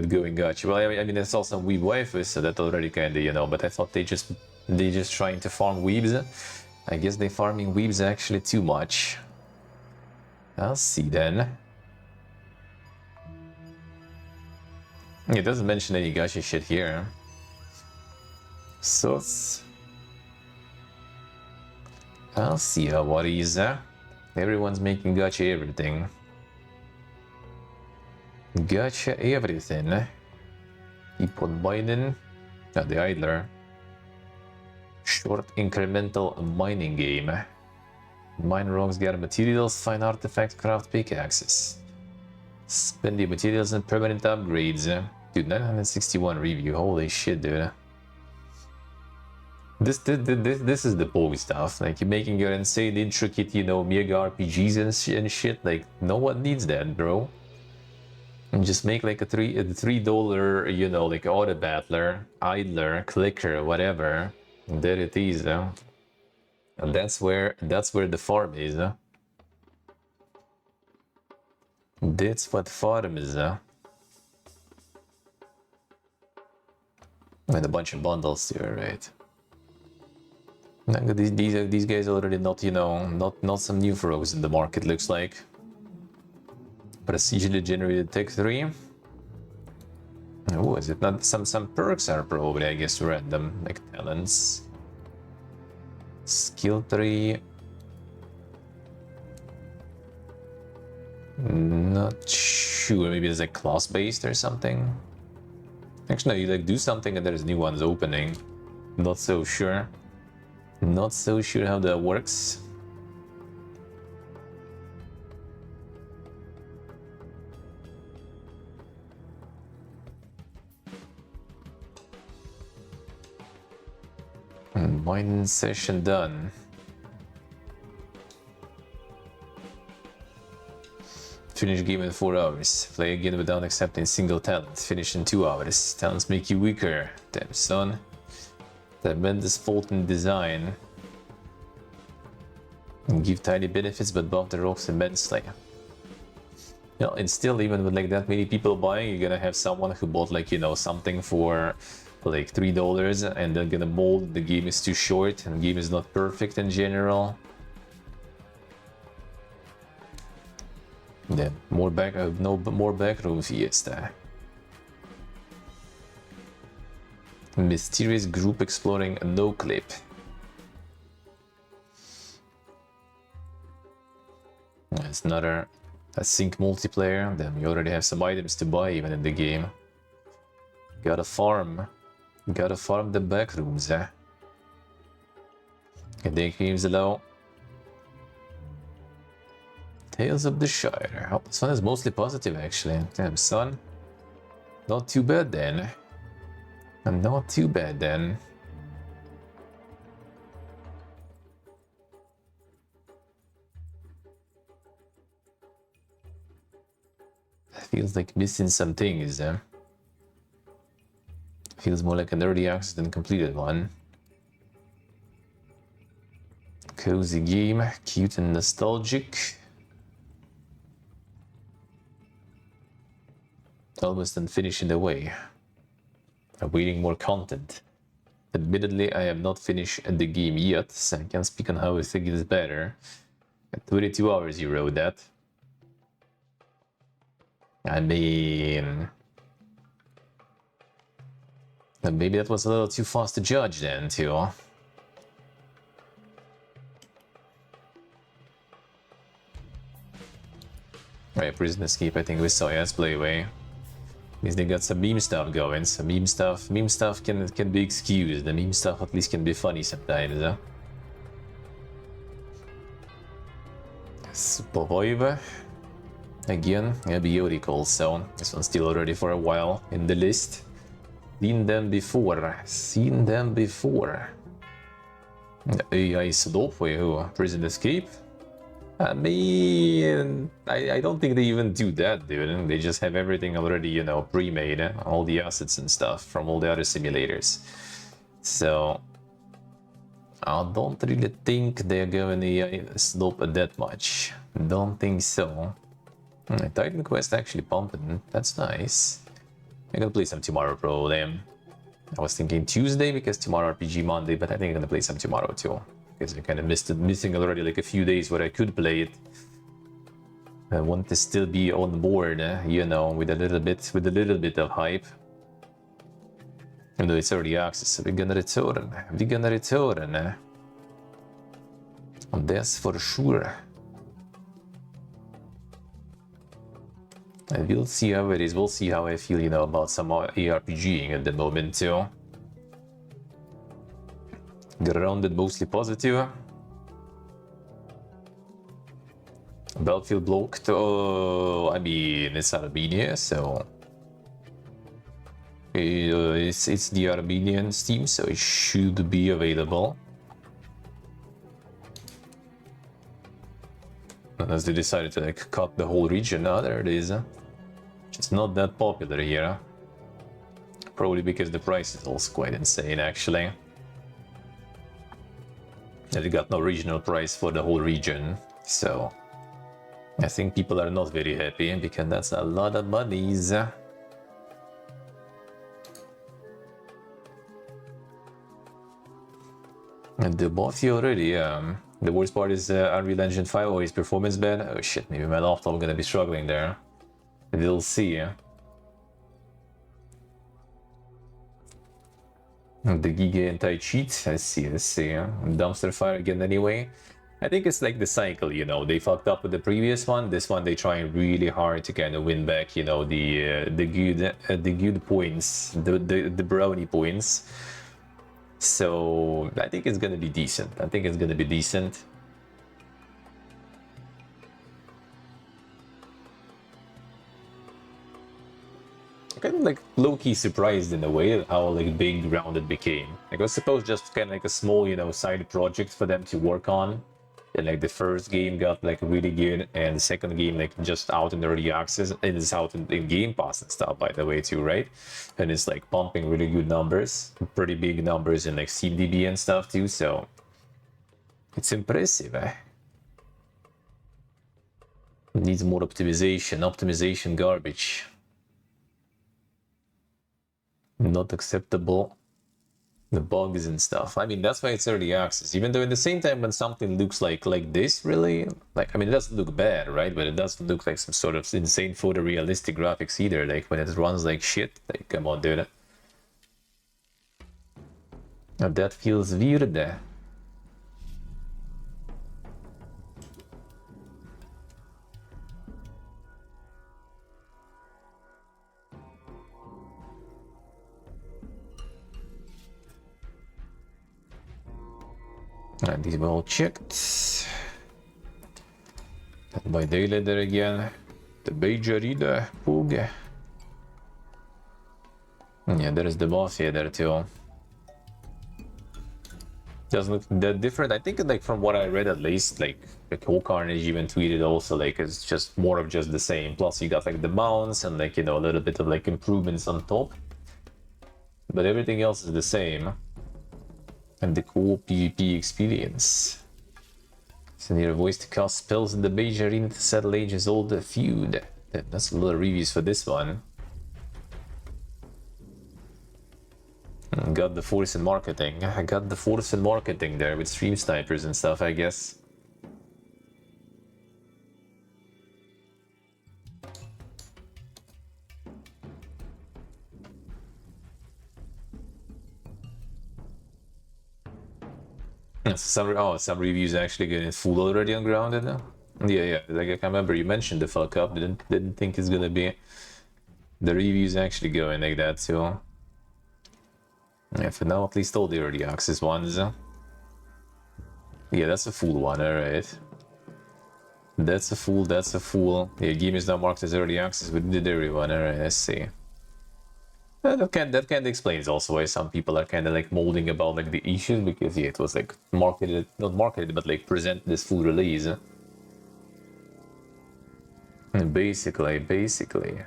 going gotcha. Well, I mean, I saw some weeb waifus, so that already kind of, you know. But I thought they just trying to farm weebs. I guess they farming weebs actually too much. I'll see then. It doesn't mention any gotcha shit here. So I'll see what is. Everyone's making gotcha everything. Gotcha everything. Keep on mining. The idler. Short incremental mining game. Mine rocks, gather materials, find artifacts, craft pickaxes. Spend the materials and permanent upgrades. Dude, 961 review. Holy shit, dude. This is the Pogue stuff. Like, you're making your insane, intricate, you know, mega RPGs and shit. Like, no one needs that, bro. And just make like a $3, you know, like auto battler, idler, clicker, whatever. And there it is. And that's where the farm is. That's what farm is. And a bunch of bundles here, right? These guys already not, you know, not some new frogs in the market, looks like. Procedurally generated tech 3. Oh, is it not? Some perks are probably, I guess, random, like talents. Skill 3. Not sure, maybe it's like class based or something. Actually, no, you like do something and there's new ones opening. Not so sure. Not so sure how that works. Mining session done. Finish game in 4 hours. Play again without accepting single talent. Finish in 2 hours. Talents make you weaker. Damn son. Tremendous fault in design. And give tiny benefits but buff the rocks immensely. You know, and still, even with like that many people buying, you're gonna have someone who bought like, you know, something for like $3 and then gonna mold the game is too short and the game is not perfect in general. Then more backroom fiesta. Mysterious group exploring a no clip. It's another sync multiplayer. Then you already have some items to buy even in the game. Gotta farm the back rooms, eh? And then games allow. Tales of the Shire. Oh, this one is mostly positive actually. Damn son. Not too bad then. Not too bad then. Feels like missing some things, eh? Feels more like an early access than completed one. Cozy game, cute and nostalgic. Almost unfinished in a way. Awaiting more content. Admittedly, I have not finished the game yet, so I can't speak on how I think it is better. At 22 hours you wrote that. I mean... maybe that was a little too fast to judge then, too. Right, Prison Escape, I think we saw, yes, Playway. At least they got some meme stuff going, so meme stuff can be excused. The meme stuff at least can be funny sometimes, huh? Spovoiva. Again, a beautiful, so this one's still already for a while in the list. Seen them before. AI slope for you. Prison escape? I mean, I don't think they even do that, dude. They just have everything already, you know, pre-made, all the assets and stuff from all the other simulators. So I don't really think they're going to slope that much. Don't think so. Titan Quest actually pumping. That's nice. I'm gonna play some tomorrow, bro. Damn. I was thinking Tuesday because tomorrow RPG Monday, but I think I'm gonna play some tomorrow too. Because I kind of missing already like a few days where I could play it. I want to still be on board, you know, with a little bit of hype. Even though it's early access, we're gonna return. We're gonna return. That's for sure. We'll see how it is. We'll see how I feel, you know, about some ARPGing at the moment too. Grounded, mostly positive. Battlefield blocked. Oh, I mean, it's Armenia, so it's the Armenian Steam, so it should be available. Unless they decided to like cut the whole region. Now there it is. It's not that popular here. Probably because the price is also quite insane, actually. And they got no regional price for the whole region, so I think people are not very happy because that's a lot of monies. And the buff already. The worst part is Unreal Engine 5 always performance bad. Oh shit, maybe my laptop gonna be struggling there. We'll see. The Giga anti-cheat. Let's see. Dumpster fire again anyway. I think it's like the cycle, you know. They fucked up with the previous one. This one they trying really hard to kind of win back, you know, the good points, the brownie points. So I think it's gonna be decent. Kind of like low-key surprised in a way at how like big Grounded became. Like I was supposed just kind of like a small, you know, side project for them to work on. And like the first game got like really good, and the second game like just out in early access, and it's out in Game Pass and stuff, by the way, too, right? And it's like pumping really good numbers, pretty big numbers in like CDB and stuff too. So it's impressive. Needs more optimization garbage. Not acceptable. The bugs and stuff. I mean, that's why it's early access. Even though at the same time, when something looks like this, really, like, I mean, it doesn't look bad, right? But it doesn't look like some sort of insane photorealistic graphics either. Like when it runs like shit, like come on, dude. Now that feels weird. And these were all checked. By daylight there again. The Bejarida Pug. Yeah, there's the Mafia there too. Doesn't look that different. I think like from what I read at least, like whole Carnage even tweeted also like it's just more of just the same. Plus you got like the mounts and like, you know, a little bit of like improvements on top. But everything else is the same. And the cool PvP experience. Send your voice to cast spells in the Beige Arena to settle ages-old feud. That's a lot of reviews for this one. Got the force in marketing. I got the force in marketing there with stream snipers and stuff, I guess. Some reviews actually getting full already on Grounded now. Yeah, like I remember you mentioned the fuck up. Didn't think it's gonna be the reviews actually going like that too. Yeah, for now at least all the early access ones. Yeah, that's a full one, alright. That's a full. Yeah, game is now marked as early access, but we did everyone, alright, let's see. That kind of explains also why some people are kind of like molding about like the issues, because yeah, it was like marketed, not marketed, but like present this full release. Basically.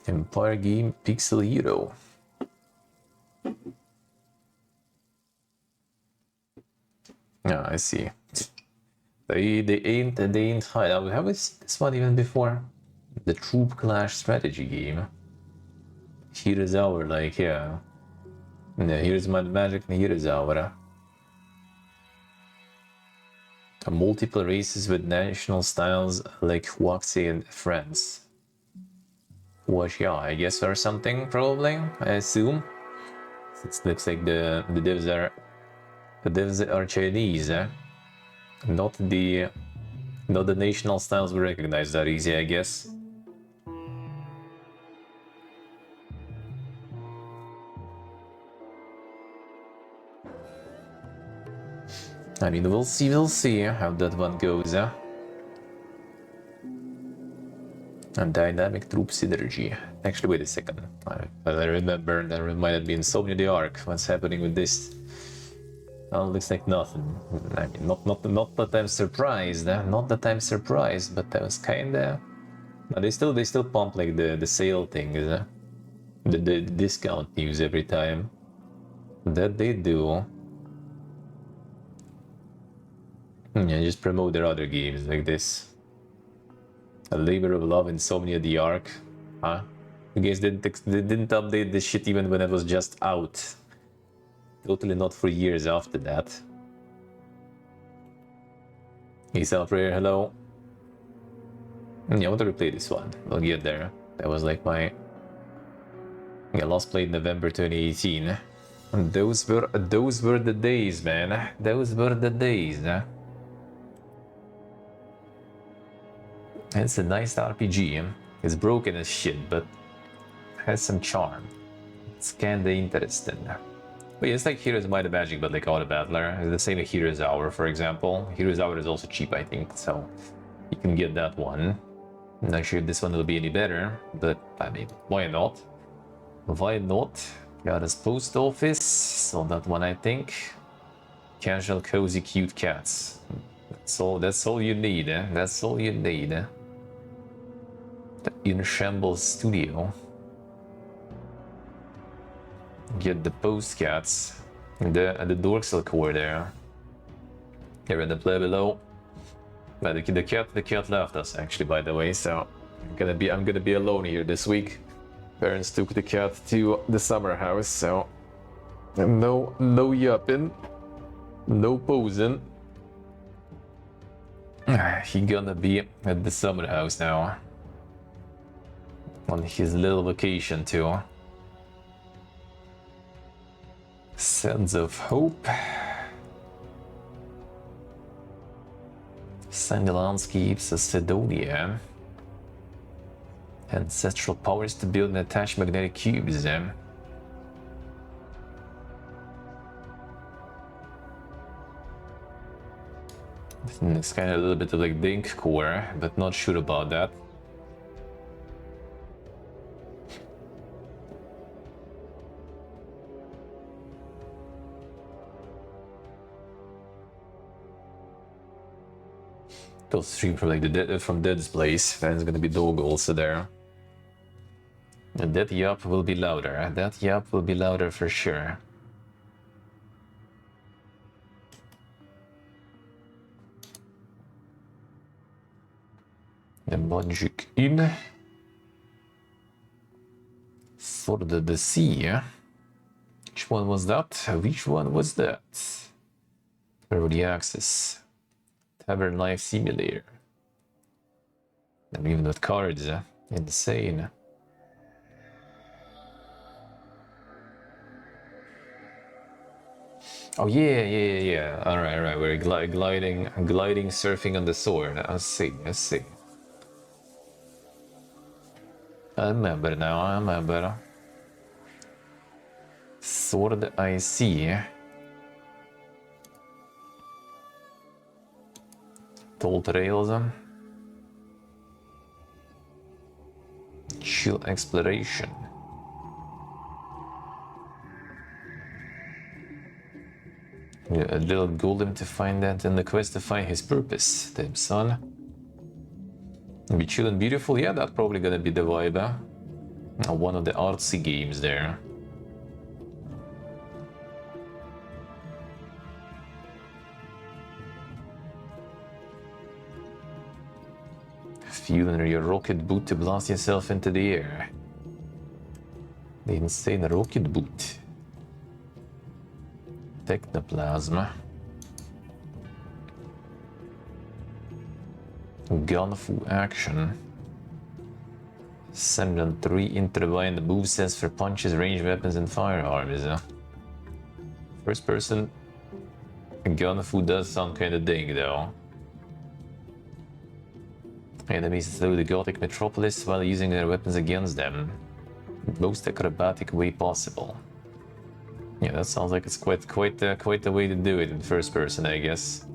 Empire game Pixel Hero. Yeah, I see. They ain't hide. How was this one even before? The Troop Clash strategy game. Here is our like yeah. Yeah, here's my magic and here is our multiple races with national styles like Huaxi and France. Huaxia, I guess, or something, probably, I assume. It looks like the devs are Chinese, eh? Not the national styles we recognize that easy, I guess. I mean, we'll see how that one goes, eh? And dynamic troop synergy. Actually, wait a second. I remember there might have been so many the arc. What's happening with this? Oh, looks like nothing. I mean, not that I'm surprised. Not that I'm surprised, but that was kinda. No, they still pump like the sale things, the discount news every time. That they do. Yeah, just promote their other games like this. A labor of love, Insomnia the Ark. Huh? You guys didn't update this shit even when it was just out. Totally not for years after that. Isa Prayer, hello. Yeah, I want to replay this one. I'll get there. That was like my... Yeah, last played November 2018. And those were the days, man. Those were the days. It's a nice RPG. It's broken as shit, but has some charm. It's kinda interesting. But yeah, it's like Heroes Might and Magic, but like Auto Battler. It's the same as Heroes Hour, for example. Heroes Hour is also cheap, I think, so you can get that one. I'm not sure if this one will be any better, but I mean, why not? Why not? Got his post office, so that one I think. Casual, cozy, cute cats. That's all you need, eh? That's all you need. The In Shambles Studio. Get the post cats. The dorsal core there. Here in the play below. But the cat left us actually, by the way, so I'm gonna be alone here this week. Parents took the cat to the summer house, so no yapping, no posing. He gonna be at the summer house now. On his little vacation too. Sense of hope. Sandy landscapes of Sidonia. Ancestral powers to build and attach magnetic cubes. It's kind of a little bit of like Dink core, but not sure about that. They'll stream from like from Dead's place. Then it's gonna be Dog also there. And that yap will be louder. That yap will be louder for sure. The magic in for the sea. Which one was that? Which one was that? Early access. Tavern Life Simulator. And even with cards, insane. Oh yeah. All right. We're gliding, surfing on the sword. I see. I remember now. I remember. Sword, I see. Toll trails. Chill exploration. Yeah, a little golem to find that in the quest to find his purpose. Damn son. Be chill and beautiful, yeah, that's probably gonna be the vibe. One of the artsy games there. Fueling your rocket boot to blast yourself into the air. The insane rocket boot. Technoplasm. Gunfu action. 7-3 intertwined movesets for punches, ranged weapons, and firearms. First person Gunfu does sound kinda ding though. Enemies through the Gothic metropolis while using their weapons against them. Most acrobatic way possible. Yeah, that sounds like it's quite the way to do it in first person, I guess.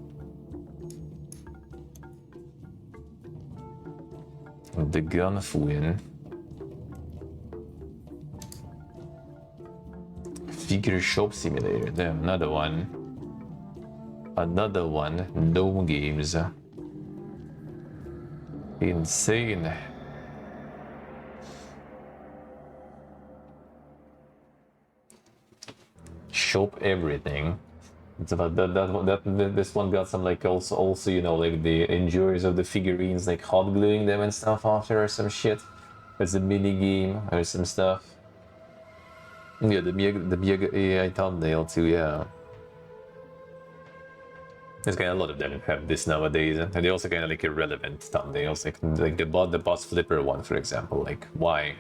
The Gunfu. Figure shop simulator. Damn, another one. Another one. No games. Insane. Shop everything. It's about this one got some like also you know like the injuries of the figurines like hot gluing them and stuff after or some shit. It's a mini game or some stuff. Yeah, the Miyaga AI thumbnail too. Yeah. There's kind of a lot of them have this nowadays, and they also kind of like irrelevant thumbnails, like the bus flipper one, for example. Like, why?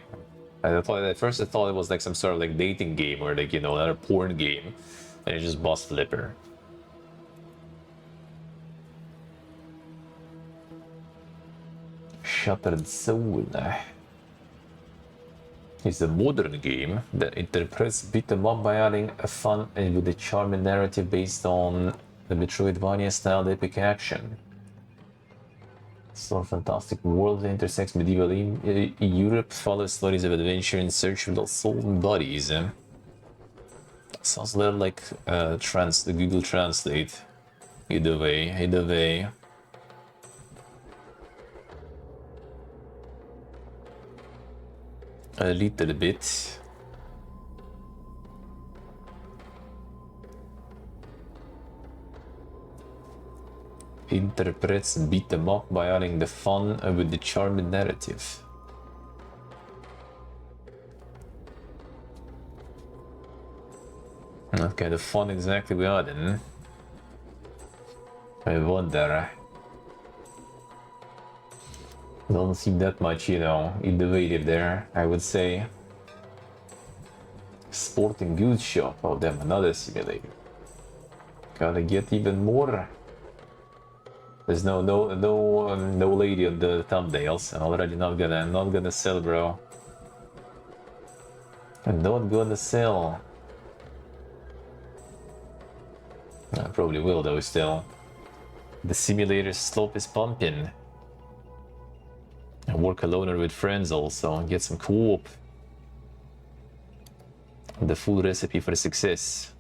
At first I thought it was like some sort of like dating game or like, you know, another porn game, and it's just bus flipper. Shattered Soul is a modern game that interprets beat 'em up by adding a fun and with a charming narrative based on the Metroidvania-styled epic action. So fantastic world that intersects medieval Europe, follows stories of adventure in search of lost souls and bodies. Sounds a little like the Google Translate. Either way, either way. A little bit. Interprets beat 'em up by adding the fun with the charming narrative. Not kind of fun exactly we are then. I wonder. Doesn't seem that much, you know, innovative there, I would say. Sporting goods shop. Oh damn, another simulator. Gotta get even more. There's no lady on the thumbnails. I'm already not gonna sell, bro. I'm not gonna sell. I probably will though still. The simulator slope is pumping. I work alone or with friends also and get some co-op. The full recipe for success.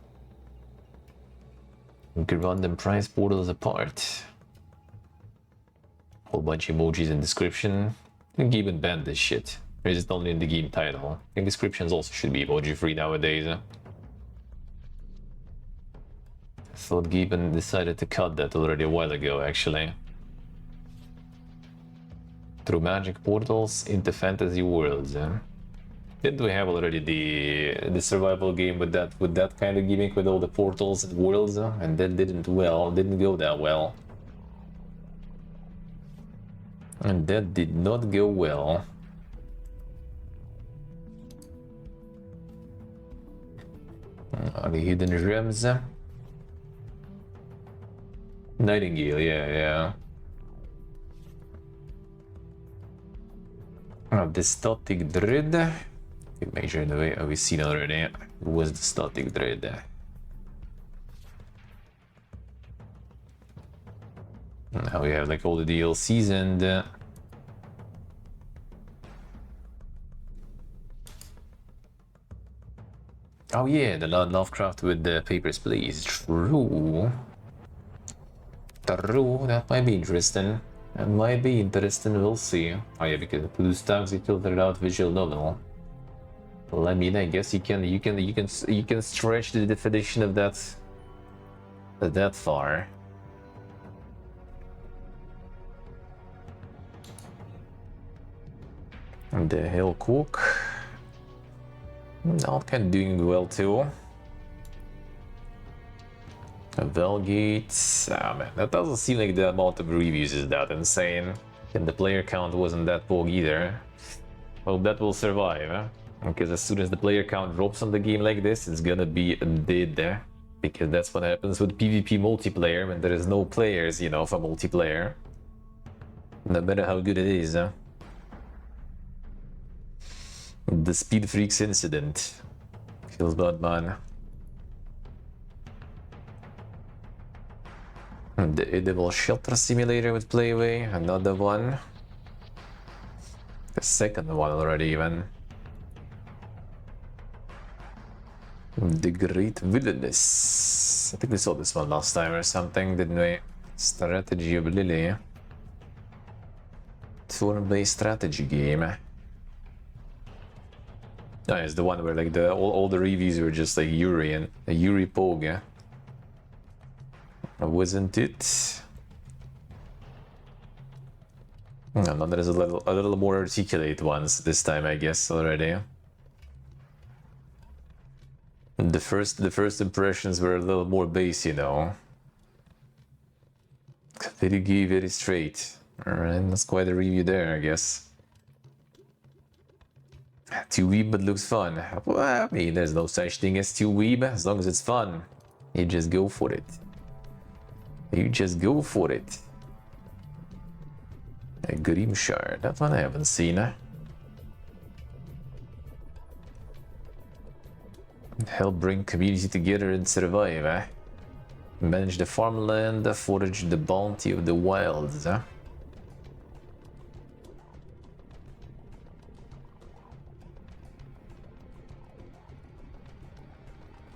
You can run them prize portals apart. Whole bunch of emojis in description. I think even banned this shit. Or is it only in the game title? I think descriptions also should be emoji free nowadays. I thought Gibbon decided to cut that already a while ago, actually. Through magic portals into fantasy worlds. Didn't we have already the survival game with that kind of gimmick with all the portals and worlds? And that didn't go that well. And that did not go well. The hidden gems. Nightingale, yeah. The static dread. Make sure the way we've seen already. Who was the static dread? Now we have like all the DLCs and oh yeah, the Lovecraft with the Papers, Please. True. True, that might be interesting. That might be interesting, we'll see. Oh yeah, because the blue stocks, you filtered out visual novel. Well, I mean, I guess you can stretch the definition of that far. And the Hill Cook. Not kind of doing well too. Velgate. Ah man, that doesn't seem like the amount of reviews is that insane. And the player count wasn't that big either. Well, that will survive, huh? Because as soon as the player count drops on the game like this, it's gonna be dead. Because that's what happens with PvP multiplayer when there is no players, you know, for multiplayer. No matter how good it is, huh? The Speed Freaks incident. Feels bad, man. The Edible Shelter Simulator with Playway, another one. The second one already, even. The Great Wilderness. I think we saw this one last time or something, didn't we? Strategy of Lily. Turn-based strategy game. Oh, it's the one where like all the reviews were just like Yuri and Yuri Pogue. Wasn't it? No, there's a little more articulate ones this time, I guess, already. The first impressions were a little more base, you know. Very gay, very straight. Alright, that's quite a review there, I guess. Too weeb but looks fun. Well, I mean, there's no such thing as too weeb, as long as it's fun. You just go for it. You just go for it. A Grimshire, that one I haven't seen. Help bring community together and survive. Manage the farmland, forage the bounty of the wilds.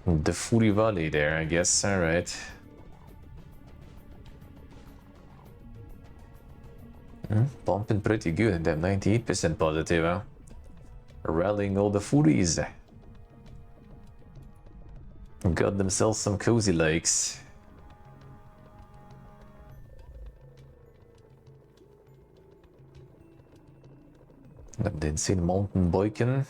The Fury Valley there, I guess, alright. Bumping pretty good, they're 98% positive. Rallying all the Furies. Got themselves some cozy lakes. The insane mountain biking.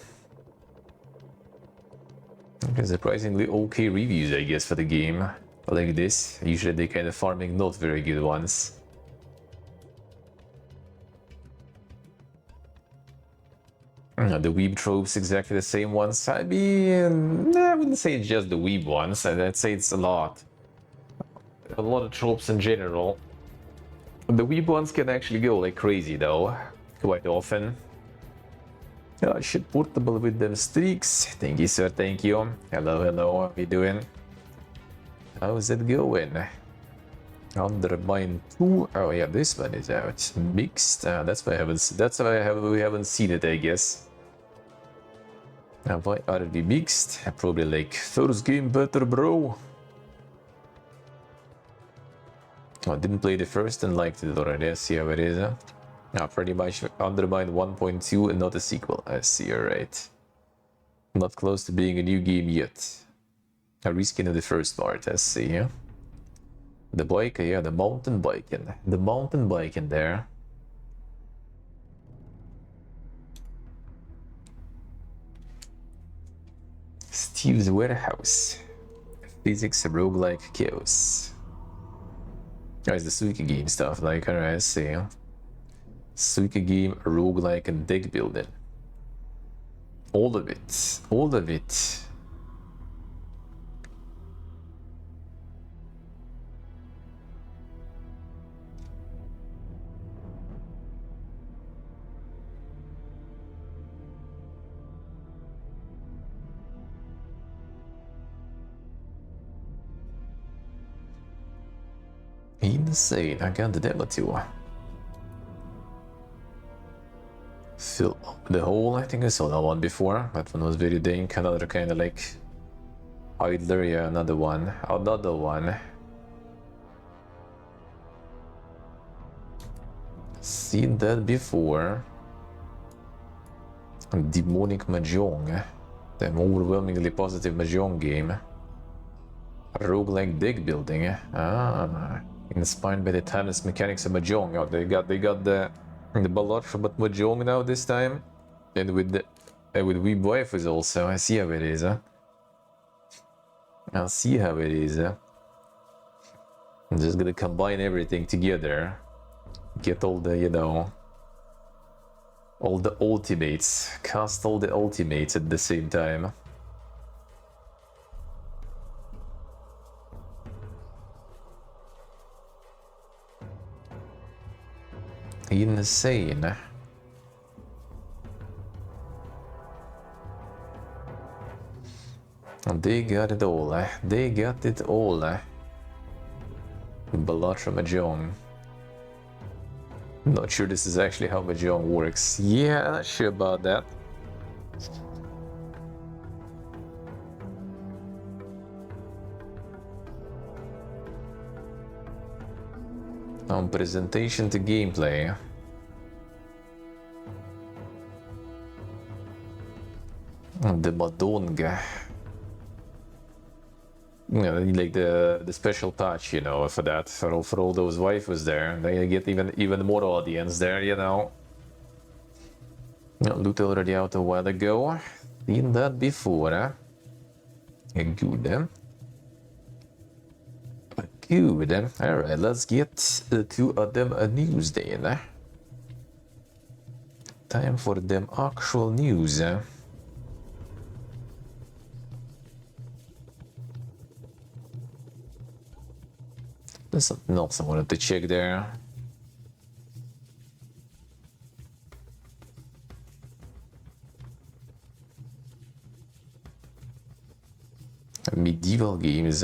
Okay, surprisingly okay reviews, I guess, for the game. Like this. Usually they kind of farming not very good ones. The weeb tropes, exactly the same ones. I mean, I wouldn't say it's just the weeb ones. I'd say it's a lot. A lot of tropes in general. The weeb ones can actually go like crazy though, quite often. Shit portable with them streaks. Thank you, sir, thank you. Hello, hello, how you doing? How's it going? Undermine 2. Oh yeah, this one is out. Mixed. That's why we haven't seen it, I guess. Why are we mixed? Probably like first game better, bro. I didn't play the first and liked it already. I see how it is. Pretty much Undermine 1.2 and not a sequel. I see, alright. Not close to being a new game yet. A reskin of the first part, I see. Yeah? The bike, yeah, the mountain biking. The mountain biking there. Steve's Warehouse. Physics roguelike chaos. Oh, it's the Suika game stuff, like, alright, I see. Suika game, roguelike, and deck building. All of it. All of it. Insane, I got the demo too. Fill up the hole, I think I saw that one before. That one was very dank. Another kind of like idler, yeah, another one. Another one. Seen that before. Demonic Mahjong. The overwhelmingly positive Mahjong game. Roguelike deck building. Ah, inspired by the timeless mechanics of Mahjong. Oh, they got the Balatro but Mahjong now this time, and with Weeb Waifus also. I see how it is. Huh? I see how it is. Huh? I'm just gonna combine everything together. Get all the, you know, all the ultimates. Cast all the ultimates at the same time. Insane. They got it all. They got it all. Balatra Mahjong. Not sure this is actually how Mahjong works. Yeah, not sure about that. On presentation to gameplay. The Madonga. You know, like the special patch, you know, for that, for all those waifus there. They get even more audience there, you know. Loot already out a while ago. Seen that before, huh? Good. Good. Alright, let's get to them news then. Time for them actual news. There's something else I wanted to check there. Medieval games.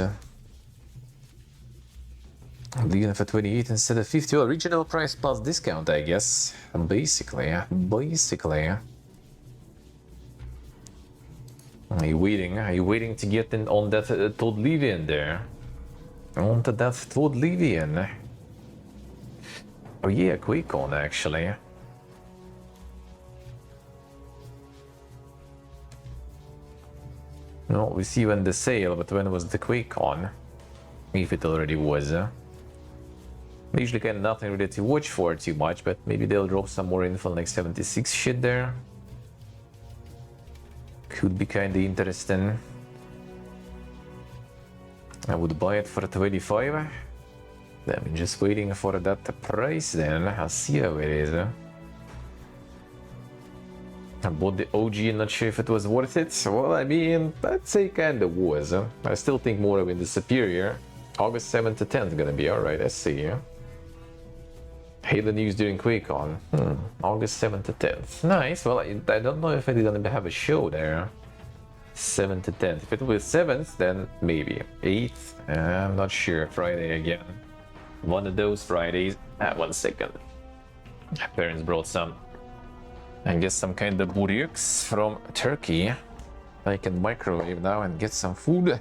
Leaving for 28 instead of 50. Well, regional price plus discount, I guess. Basically. Are you waiting? Are you waiting to get in on that Todd Levian there? On to that Todd Levian. Oh yeah, QuakeCon actually. No, we see when the sale, but when was the QuakeCon? If it already was. Usually kind of nothing really to watch for too much, but maybe they'll drop some more info like 76 shit there. Could be kind of interesting. I would buy it for 25. I'm just waiting for that price then. I'll see how it is. I bought the OG and not sure if it was worth it. Well, I mean, I'd say kinda was. I still think more of the Superior. August 7th to 10th gonna be alright, let's see. Halo news during QuakeCon. August 7th to 10th. Nice, well, I don't know if I didn't have a show there. 7th to 10th. If it was 7th, then maybe. 8th? I'm not sure. Friday again. One of those Fridays. 1 second. Parents brought some. I guess some kind of burriks from Turkey. I can microwave now and get some food.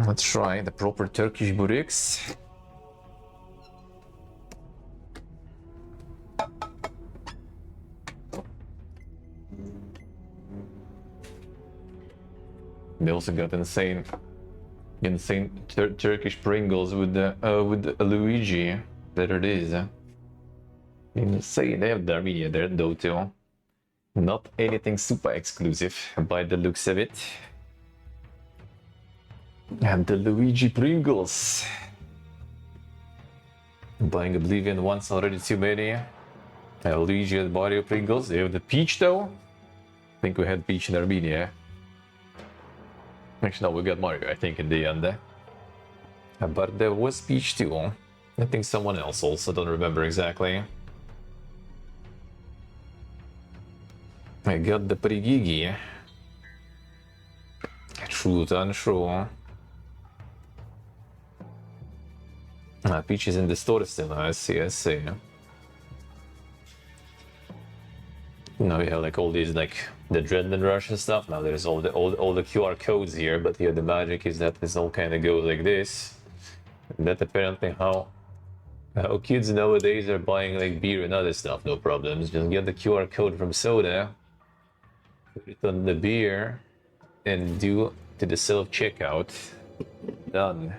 Let's try the proper Turkish burriks. They also got insane Turkish Pringles with the Luigi. There it is. Insane. They have the Armenia there though too. Not anything super exclusive by the looks of it. And the Luigi Pringles. Buying Oblivion once already too many. Luigi and Mario Pringles. They have the Peach though. I think we had Peach in Armenia. Actually, no, we got Mario, I think, in the end. But there was Peach too. I think someone else also, don't remember exactly. I got the Prigigi. True, untrue. Peach is in the store still. I see, I see. Now we have like all these like the adrenaline rush and stuff. Now there's all the QR codes here, but here the magic is that this all kind of goes like this. And that apparently how kids nowadays are buying like beer and other stuff, no problems. Just get the QR code from soda, put it on the beer, and do to the self-checkout. Done.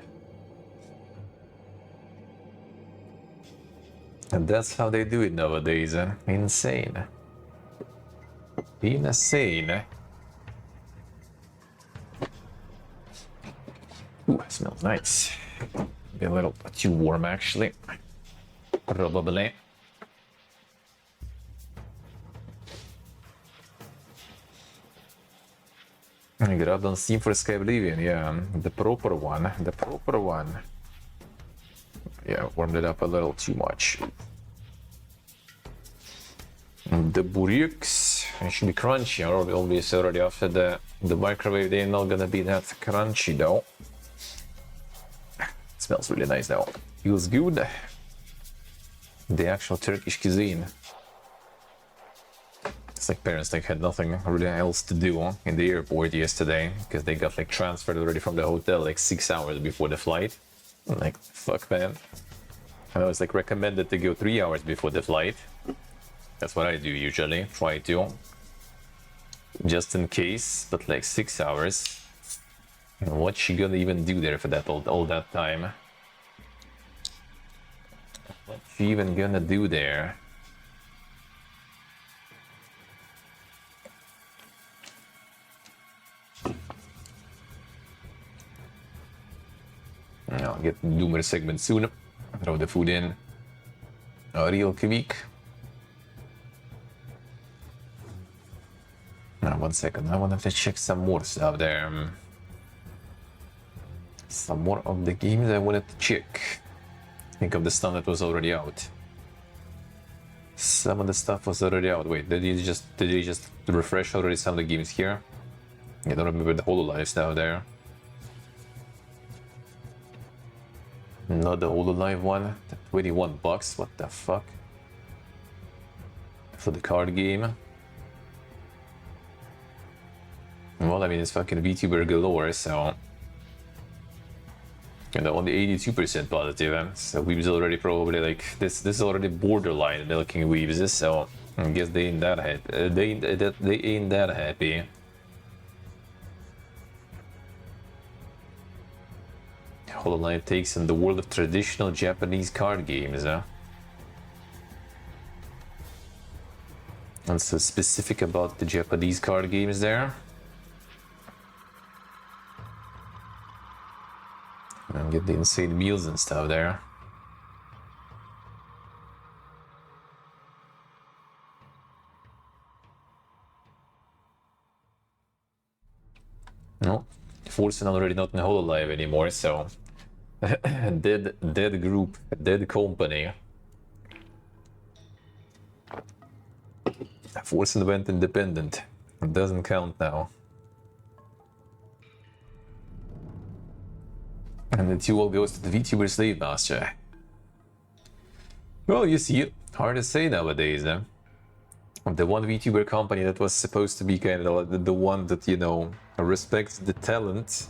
And that's how they do it nowadays. Insane. Insane. Ooh, it smells nice. Be a little too warm actually. Probably. I grabbed on Steam for Sky Oblivion, yeah, the proper one, Yeah, warmed it up a little too much. The burritos, it should be crunchy, obviously already after the microwave, they're not gonna be that crunchy though. It smells really nice though, feels good. The actual Turkish cuisine. It's like parents like had nothing really else to do in the airport yesterday because they got like transferred already from the hotel like 6 hours before the flight. I'm like, fuck man. I was like recommended to go 3 hours before the flight. That's what I do usually, try to. Just in case, but like 6 hours. And what's she gonna even do there for that all that time? What's she even gonna do there? I'll get the Doomer segment soon. Throw the food in. Real quick. Now, 1 second. I wanted to check some more stuff there. Some more of the games I wanted to check. Think of the stuff that was already out. Some of the stuff was already out. Wait, did you just refresh already some of the games here? I don't remember the HoloLive stuff there. Not the HoloLive one. 21 bucks. What the fuck? For the card game. Well, I mean, it's fucking VTuber galore, so. And only 82% positive, so Weeb's already probably like this is already borderline milking Weebs, so I guess they ain't that happy. They ain't that happy. HoloLive takes in the world of traditional Japanese card games, huh? And so specific about the Japanese card games there. And get the insane meals and stuff there. No, Forsen already not in HoloLive anymore, so dead group, dead company. Forsen went independent. It doesn't count now. And the 2 all goes to the VTuber Slave Master. Well, you see, hard to say nowadays, eh? The one VTuber company that was supposed to be kind of the one that, you know, respects the talent,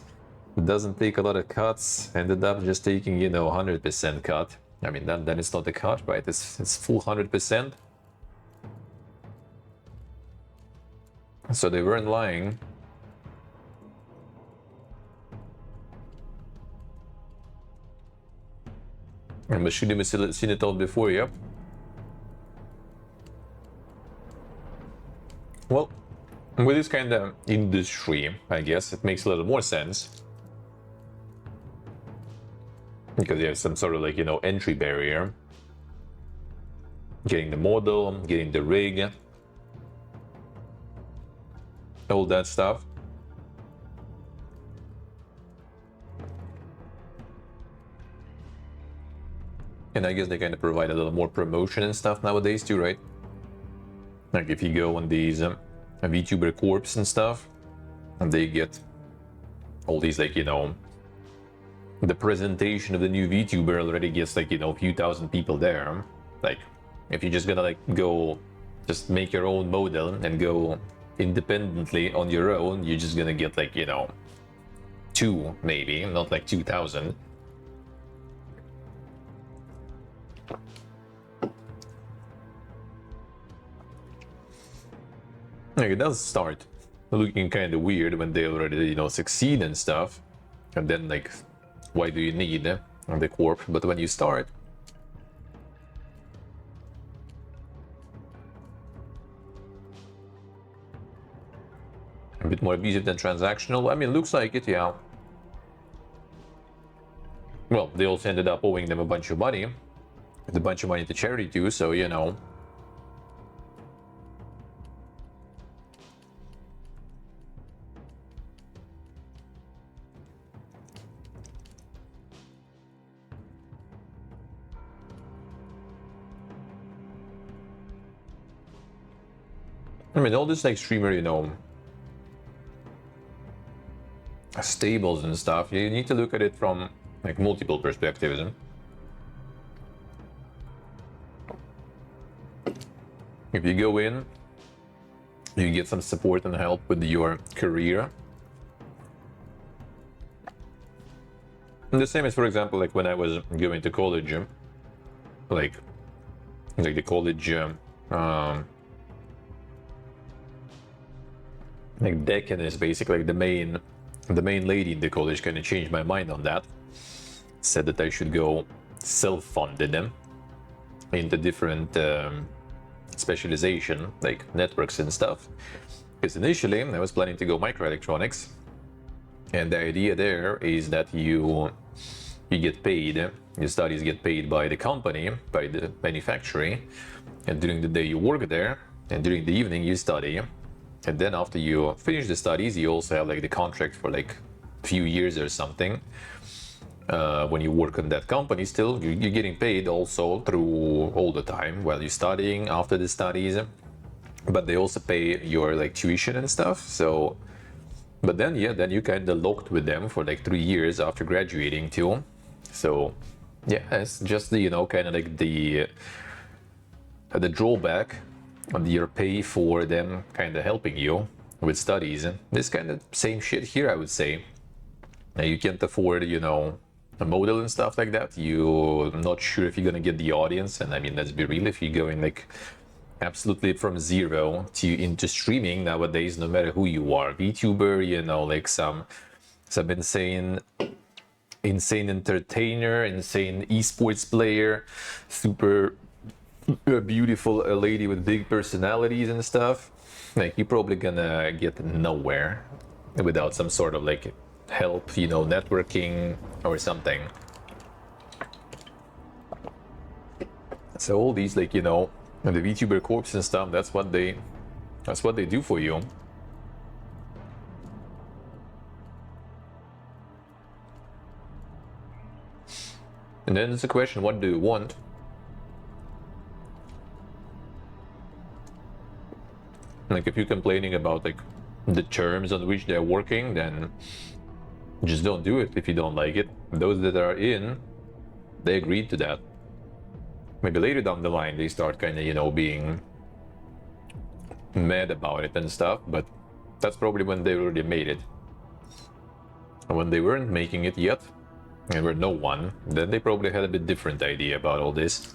doesn't take a lot of cuts, ended up just taking, you know, 100% cut. I mean, then it's not a cut, right? It's full 100%. So they weren't lying. And Machine has seen it all before, yep. Well, with this kind of industry, I guess, it makes a little more sense. Because you have some sort of like, you know, entry barrier. Getting the model, getting the rig. All that stuff. And I guess they kind of provide a little more promotion and stuff nowadays too, right? Like if you go on these VTuber Corps and stuff, and they get all these like, you know, the presentation of the new VTuber already gets like, you know, a few thousand people there. Like, if you're just gonna like go just make your own model and go independently on your own, you're just gonna get like, you know, 2 maybe, not like 2,000. Like, it does start looking kind of weird when they already, you know, succeed and stuff, and then like, why do you need the corp? But when you start, a bit more abusive than transactional. I mean, looks like it, yeah. Well, they also ended up owing them a bunch of money, to charity too, so, you know. I mean, all this like streamer, you know, stables and stuff, you need to look at it from like multiple perspectives. If you go in, you get some support and help with your career. And the same as, for example, like when I was going to college, like the college, like decan is basically like the main lady in the college kind of changed my mind on that. Said that I should go self-funded them into different specialization, like networks and stuff. Because initially I was planning to go microelectronics, and the idea there is that you get paid, your studies get paid by the company, by the manufacturer, and during the day you work there, and during the evening you study. And then after you finish the studies, you also have like the contract for like a few years or something. When you work on that company, still you're getting paid also through all the time while you're studying, after the studies. But they also pay your like tuition and stuff. So, but then yeah, then you kind of locked with them for like 3 years after graduating too. So yeah, it's just the, you know, kind of like the drawback on your pay for them kind of helping you with studies. And this kind of same shit here, I would say. Now, you can't afford, you know, a model and stuff like that. You're not sure if you're gonna get the audience. And I mean, let's be real, if you're going like absolutely from zero to into streaming nowadays, no matter who you are, VTuber, you know, like some insane entertainer, insane esports player, super beautiful lady with big personalities and stuff, like you're probably gonna get nowhere without some sort of like help, you know, networking or something. So all these, like, you know, the VTuber corps and stuff, that's what they do for you. And then it's a question, what do you want? Like, if you're complaining about like the terms on which they're working, then just don't do it if you don't like it. Those that are in, they agreed to that. Maybe later down the line they start kind of, you know, being mad about it and stuff, but that's probably when they already made it. And when they weren't making it yet, and were no one, then they probably had a bit different idea about all this.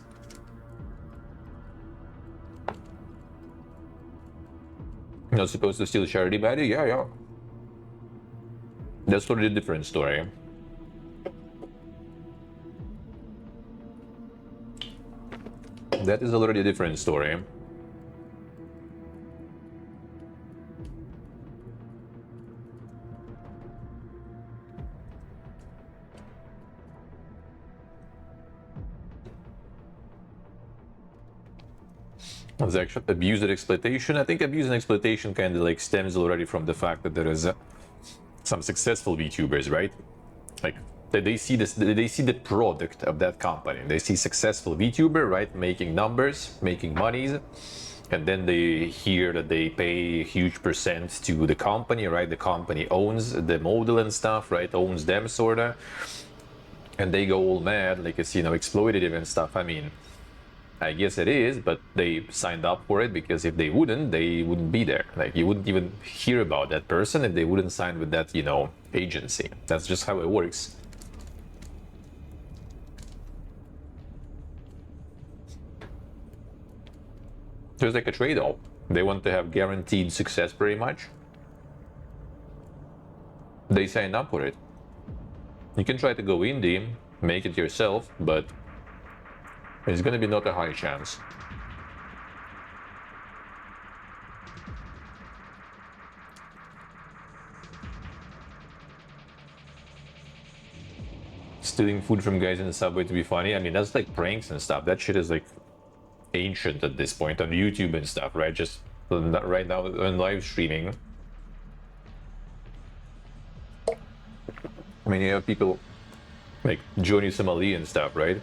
Not supposed to steal charity money? Yeah. That's totally a different story. That is already a different story. It's actually abuse and exploitation. I think abuse and exploitation kind of like stems already from the fact that there is some successful VTubers, right? Like they see this, they see the product of that company. They see successful VTuber, right, making numbers, making monies, and then they hear that they pay a huge percent to the company, right? The company owns the model and stuff, right? Owns them, sorta. and they go all mad, like it's, you know, exploitative and stuff. I mean, I guess it is, but they signed up for it, because if they wouldn't be there. Like, you wouldn't even hear about that person if they wouldn't sign with that, you know, agency. That's just how it works. There's like a trade-off. They want to have guaranteed success pretty much. They signed up for it. You can try to go indie, make it yourself, but it's gonna be not a high chance. Stealing food from guys in the subway to be funny. I mean, that's like pranks and stuff. That shit is like ancient at this point on YouTube and stuff, right? Just right now on live streaming. I mean, you have people like Johnny Somali and stuff, right?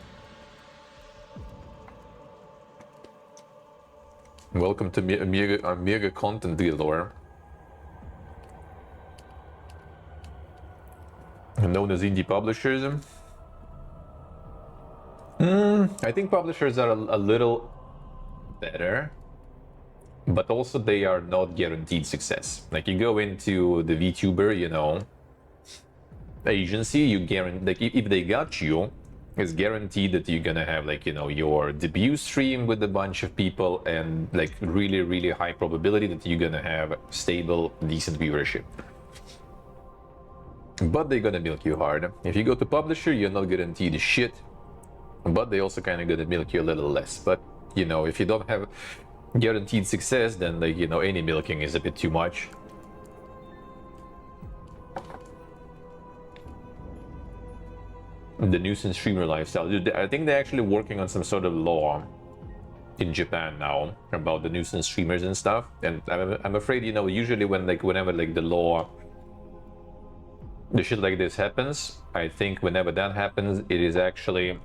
Welcome to mega content dealer. Known as indie publishers. I think publishers are a little better, but also they are not guaranteed success. Like, you go into the VTuber, you know, agency, you guarantee, like, if they got you, it's guaranteed that you're gonna have, like, you know, your debut stream with a bunch of people, and like really high probability that you're gonna have stable, decent viewership. But they're gonna milk you hard. If you go to publisher, you're not guaranteed shit, but they also kind of gonna milk you a little less. But, you know, if you don't have guaranteed success, then, like, you know, any milking is a bit too much. The nuisance streamer lifestyle. I think they're actually working on some sort of law in Japan now about the nuisance streamers and stuff. And I'm afraid, you know, usually whenever the law, the shit like this happens, I think whenever that happens, it is actually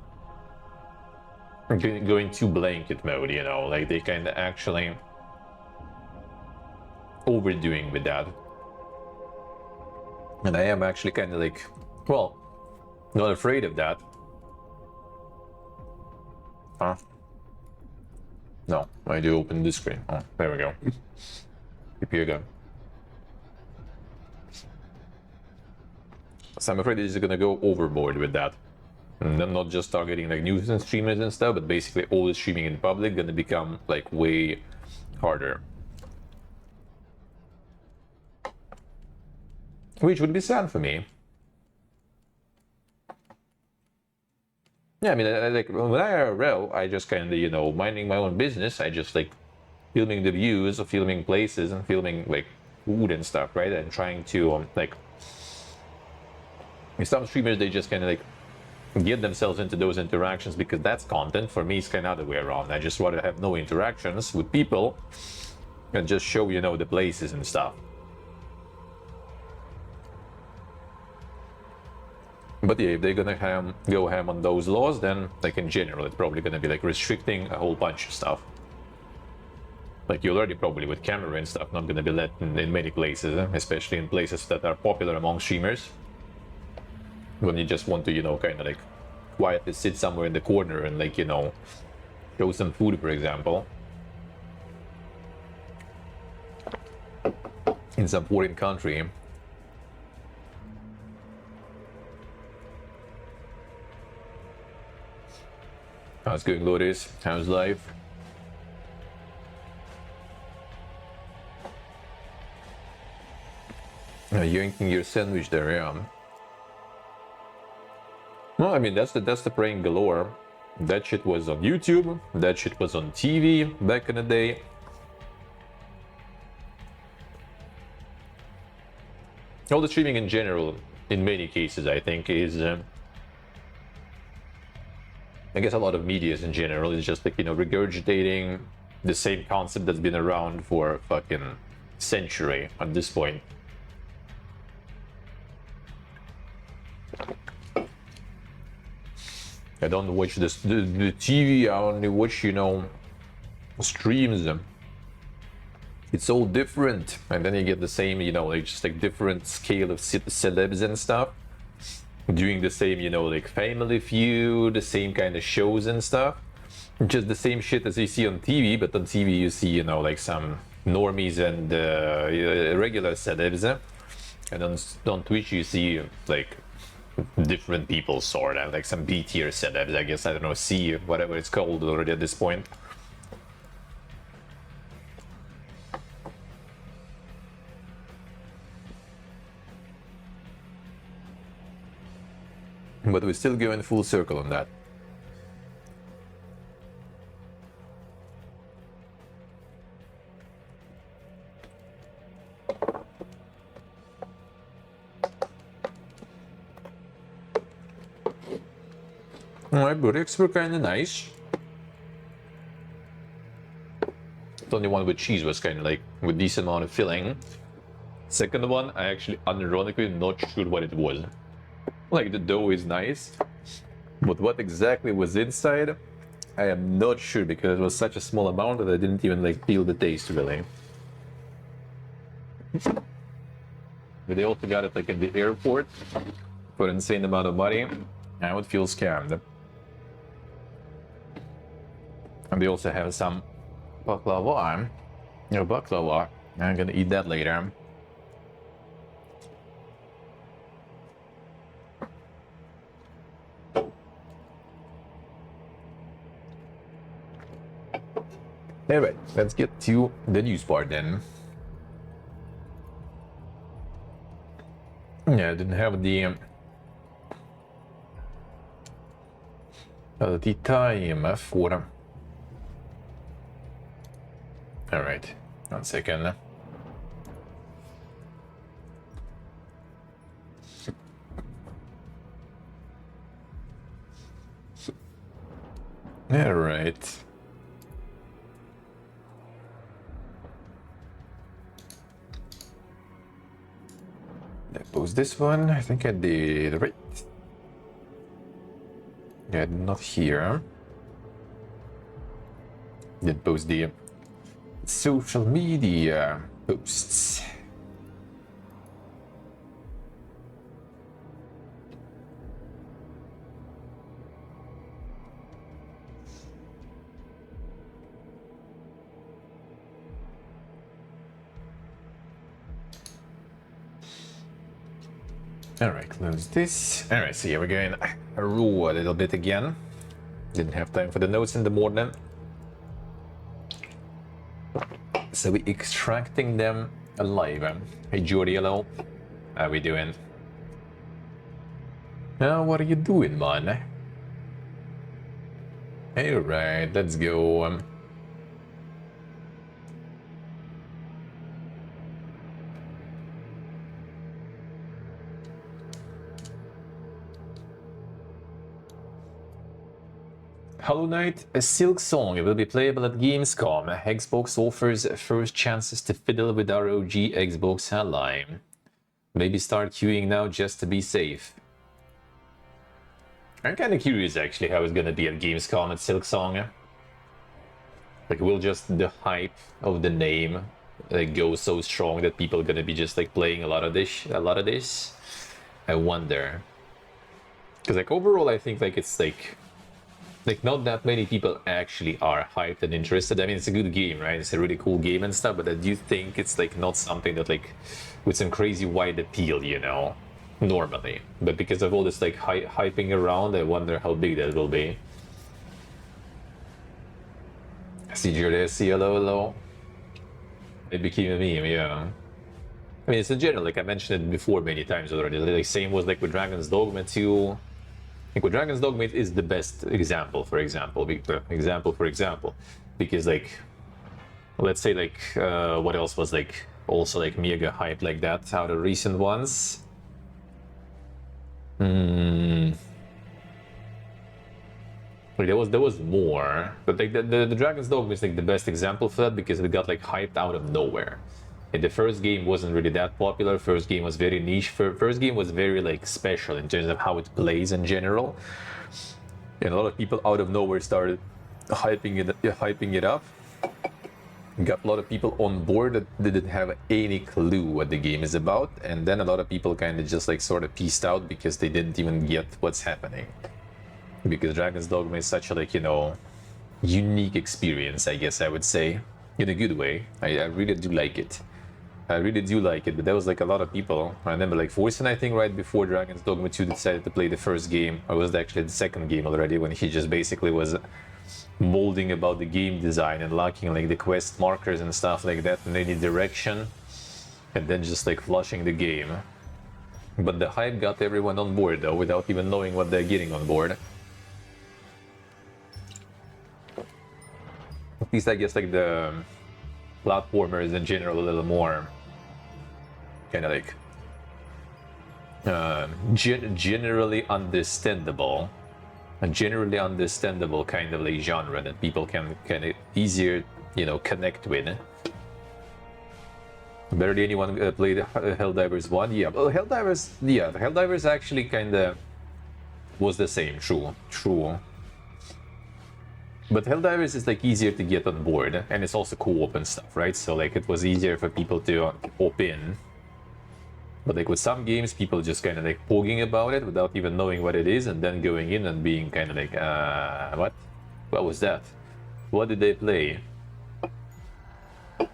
going to blanket mode, you know, like they kind of actually overdoing with that. And I am actually kind of like, well, not afraid of that. Huh? No, I do open the screen. Oh, there we go. Keep you again. So I'm afraid this is gonna go overboard with that. And then not just targeting like nuisance streamers and stuff, but basically all the streaming in public gonna become like way harder. Which would be sad for me. Yeah, I mean, like when I IRL, I just kind of, you know, minding my own business. I just like filming the views, filming places, and filming like food and stuff, right? And trying to like, some streamers, they just kind of like get themselves into those interactions because that's content. For me, it's kind of the other way around. I just want to have no interactions with people and just show, you know, the places and stuff. But yeah, if they're gonna go ham on those laws, then like in general, it's probably gonna be like restricting a whole bunch of stuff. Like you already probably with camera and stuff, not gonna be let in many places, especially in places that are popular among streamers. When you just want to, you know, kind of like quietly sit somewhere in the corner and like, you know, show some food, for example. In some foreign country. How's going, Lotus? How's life? Yanking your sandwich there, yeah. Well, I mean, that's the prank galore. That shit was on YouTube. That shit was on TV back in the day. All the streaming in general, in many cases, I think, is... I guess a lot of medias in general is just like, you know, regurgitating the same concept that's been around for a fucking century at this point. I don't watch the TV, I only watch, you know, streams. It's all different. And then you get the same, you know, like just like different scale of celebs and stuff. doing the same, you know, like Family Feud, the same kind of shows and stuff. Just the same shit as you see on TV, but on TV you see, you know, like some normies and regular celebs. And on Twitch you see like different people, sort of like some B tier celebs, I guess. I don't know, C, whatever it's called already at this point. But we still go in full circle on that. Alright, burritos were kinda nice. The only one with cheese was kinda like with decent amount of filling. Second one, I actually unironically not sure what it was. Like the dough is nice, but what exactly was inside, I am not sure because it was such a small amount that I didn't even like feel the taste really. But they also got it like in the airport for an insane amount of money. I would feel scammed. And they also have some baklava. No, baklava. I'm gonna eat that later. Alright, let's get to the news part then. Yeah, I didn't have the time for... Alright, 1 second. Alright. Post this one. I think I did right. Yeah, not here. Did post the social media posts. Alright, close this. Alright, so yeah, we're going raw a little bit again. Didn't have time for the notes in the morning. So we extracting them alive. Hey Jordy, hello. How we doing? Now, what are you doing, man? Alright, let's go. Hollow Knight, a Silk Song. It will be playable at Gamescom. Xbox offers first chances to fiddle with our OG Xbox ally. Maybe start queuing now just to be safe. I'm kind of curious actually how it's gonna be at Gamescom at Silk Song. Like, will just the hype of the name go so strong that people are gonna be just like playing a lot of this? I wonder. Because like overall, I think like it's like not that many people actually are hyped and interested. I mean, it's a good game, right? It's a really cool game and stuff, but I do think it's like not something that like with some crazy wide appeal, you know, normally. But because of all this like hyping around, I wonder how big that will be. See hello, hello. It became a meme, yeah. I mean, it's in general, like I mentioned it before many times already. Like same was like with Dragon's Dogma 2. Like with Dragon's Dogma is the best example, for example, because like, let's say like, what else was like also like mega hype like that out of recent ones? Like there was more, but like the Dragon's Dogma is like the best example for that because it got like hyped out of nowhere. And the first game wasn't really that popular. First game was very niche. First game was very like special in terms of how it plays in general. And a lot of people out of nowhere started hyping it up. got a lot of people on board that didn't have any clue what the game is about, and then a lot of people kind of just like sort of pieced out because they didn't even get what's happening. Because Dragon's Dogma is such a, like, you know, unique experience, I guess I would say, in a good way. I really do like it. I really do like it, but there was like a lot of people. I remember like Forsen, I think, right before Dragon's Dogma 2 decided to play the first game, or was it actually the second game already, when he just basically was molding about the game design and locking like the quest markers and stuff like that in any direction, and then just like flushing the game. But the hype got everyone on board though, without even knowing what they're getting on board. At least I guess like the platformers in general a little more kind of like generally understandable, a generally understandable kind of like genre that people can kind of easier, you know, connect with. Barely anyone played Helldivers 1. Yeah, well, Helldivers actually kind of was the same. True. But Helldivers is like easier to get on board, and it's also co-op and stuff, right? So like it was easier for people to hop in. But like with some games, people just kind of like pogging about it without even knowing what it is, and then going in and being kind of like, what? What was that? What did they play? But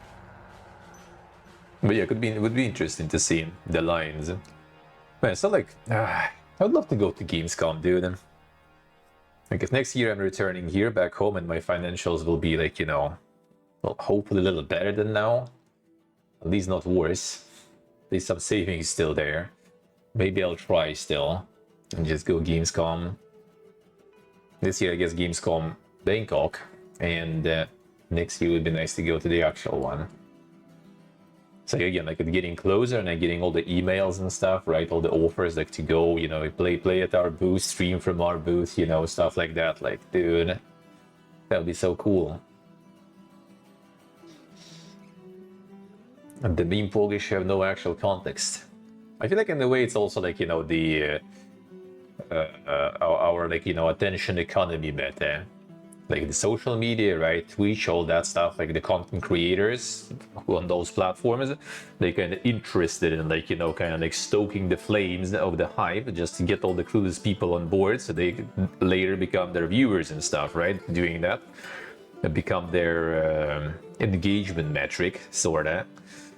yeah, it would be interesting to see the lines. Man, so like, I would love to go to Gamescom, dude. Because next year I'm returning here back home, and my financials will be like, you know, well, hopefully a little better than now. At least not worse. There's some savings still there. Maybe I'll try still and just go Gamescom. This year I guess Gamescom Bangkok, and next year would be nice to go to the actual one. So again, like getting closer and getting all the emails and stuff, right? All the offers, like to go, you know, play at our booth, stream from our booth, you know, stuff like that. Like, dude, that would be so cool. And the meme Polish have no actual context. I feel like in a way it's also like, you know, the our like, you know, attention economy better. Like the social media, right? Twitch, all that stuff, like the content creators who on those platforms, they kind of interested in like, you know, kind of like stoking the flames of the hype just to get all the clueless people on board so they later become their viewers and stuff, right? Doing that, become their engagement metric, sorta.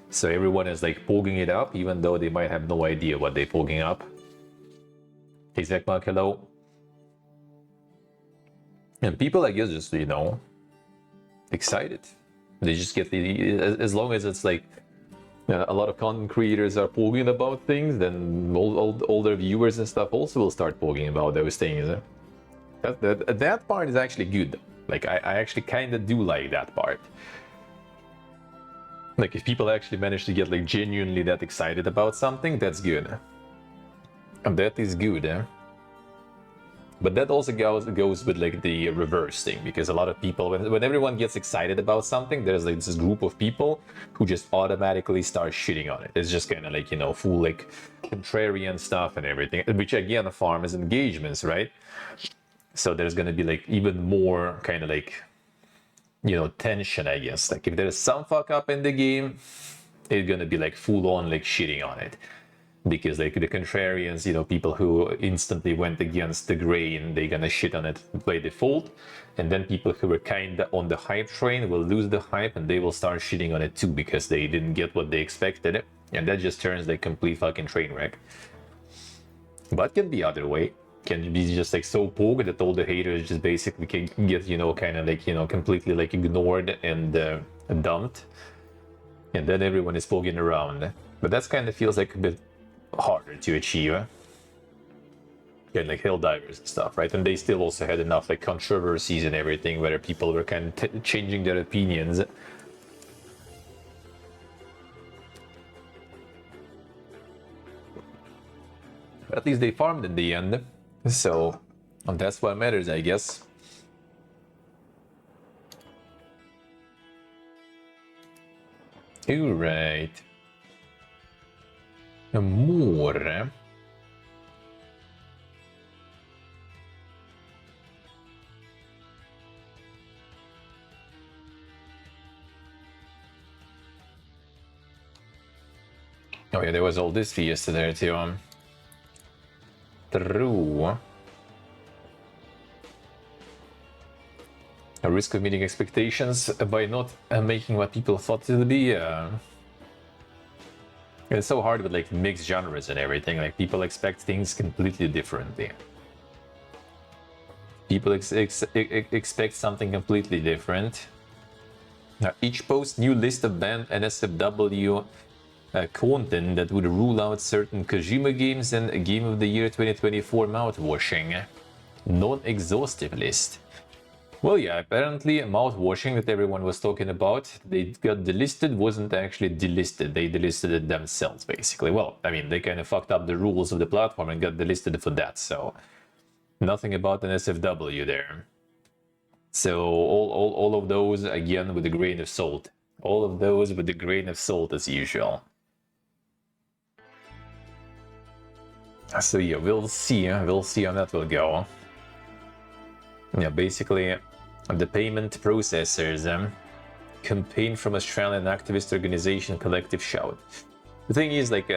So everyone is like pogging it up, even though they might have no idea what they're pogging up. Hey, Zekmark, hello. And people, I guess, just, you know, excited. They just get as long as it's like a lot of content creators are pogging about things, then all their viewers and stuff also will start pogging about those things. That part is actually good. Like, I actually kind of do like that part. Like, if people actually manage to get like genuinely that excited about something, that's good. And that is good, eh? But that also goes with like the reverse thing, because a lot of people, when everyone gets excited about something, there's like this group of people who just automatically start shitting on it. It's just kind of like, you know, full like contrarian stuff and everything, which again farms engagements, right? So there's gonna be like even more kind of like, you know, tension, I guess. Like if there's some fuck up in the game, it's gonna be like full on like shitting on it. Because like the contrarians, you know, people who instantly went against the grain, they're gonna shit on it by default, and then people who were kinda on the hype train will lose the hype and they will start shitting on it too because they didn't get what they expected, and that just turns like complete fucking train wreck. But can be other way. Can be just like so pogged that all the haters just basically can get, you know, kind of like, you know, completely like ignored and dumped, and then everyone is pogging around. But that's kind of feels like a bit harder to achieve. Yeah, like Helldivers and stuff, right? And they still also had enough like controversies and everything where people were kind of changing their opinions. But at least they farmed in the end, so that's what matters, I guess. Alright. More. Oh yeah, there was all this fiesta there too. True. A risk of meeting expectations by not making what people thought it would be. It's so hard with like mixed genres and everything. Like people expect things completely differently. People expect something completely different. Now, each post new list of banned NSFW content that would rule out certain Kojima games and Game of the Year 2024 mouthwashing. Non-exhaustive list. Well, yeah, apparently mouthwashing that everyone was talking about, they got delisted, wasn't actually delisted. They delisted it themselves, basically. Well, I mean, they kind of fucked up the rules of the platform and got delisted for that, so nothing about an SFW there. So all of those, again, with a grain of salt. All of those with a grain of salt, as usual. So yeah, we'll see how that will go. Yeah, basically, the payment processors campaign from Australian activist organization Collective Shout. The thing is, like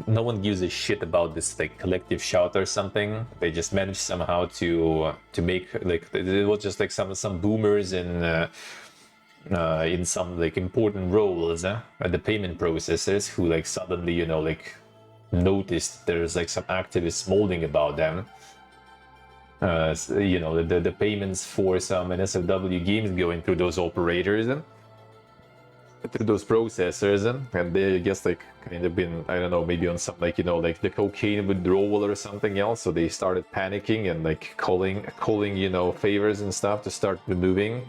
no one gives a shit about this like Collective Shout or something. They just managed somehow to make like it was just like some boomers in some like important roles at the payment processors who like suddenly like noticed there's like some activists molding about them. The payments for some NSFW games going through those operators and through those processors, and they just like kind of been, I don't know, maybe on some like like the cocaine withdrawal or something else. So they started panicking and like calling favors and stuff to start removing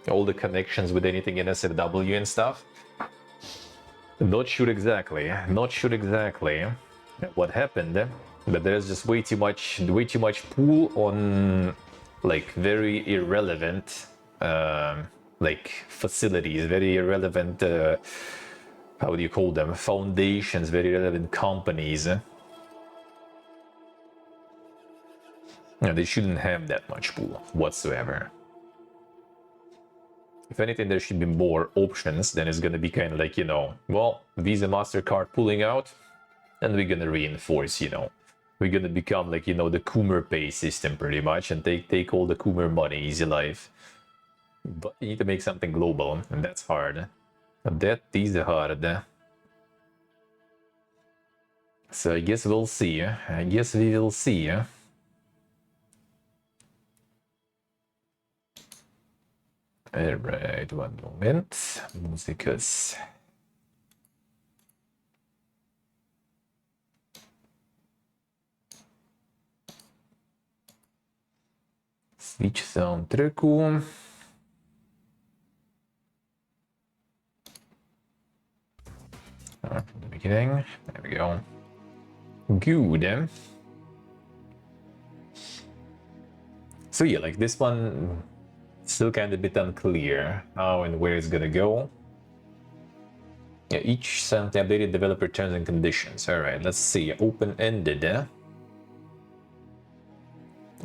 all the connections with anything NSFW and stuff. Not sure exactly what happened. But there's just way too much pool on like very irrelevant like facilities, very irrelevant how do you call them, foundations, very irrelevant companies. They shouldn't have that much pool whatsoever. If anything, there should be more options. Then it's gonna be kind of like well, Visa, MasterCard pulling out, and we're gonna reinforce we're gonna become like the Coomer Pay system pretty much, and take all the Coomer money, easy life. But you need to make something global, and that's hard. That is hard. So I guess we'll see. I guess we will see. Alright, one moment. Musicus. Switch soundtracku. From the beginning. There we go. Good. So yeah, like this one, still kind of a bit unclear how and where it's gonna go. Yeah, each sent the updated developer terms and conditions. Alright, let's see. Open-ended.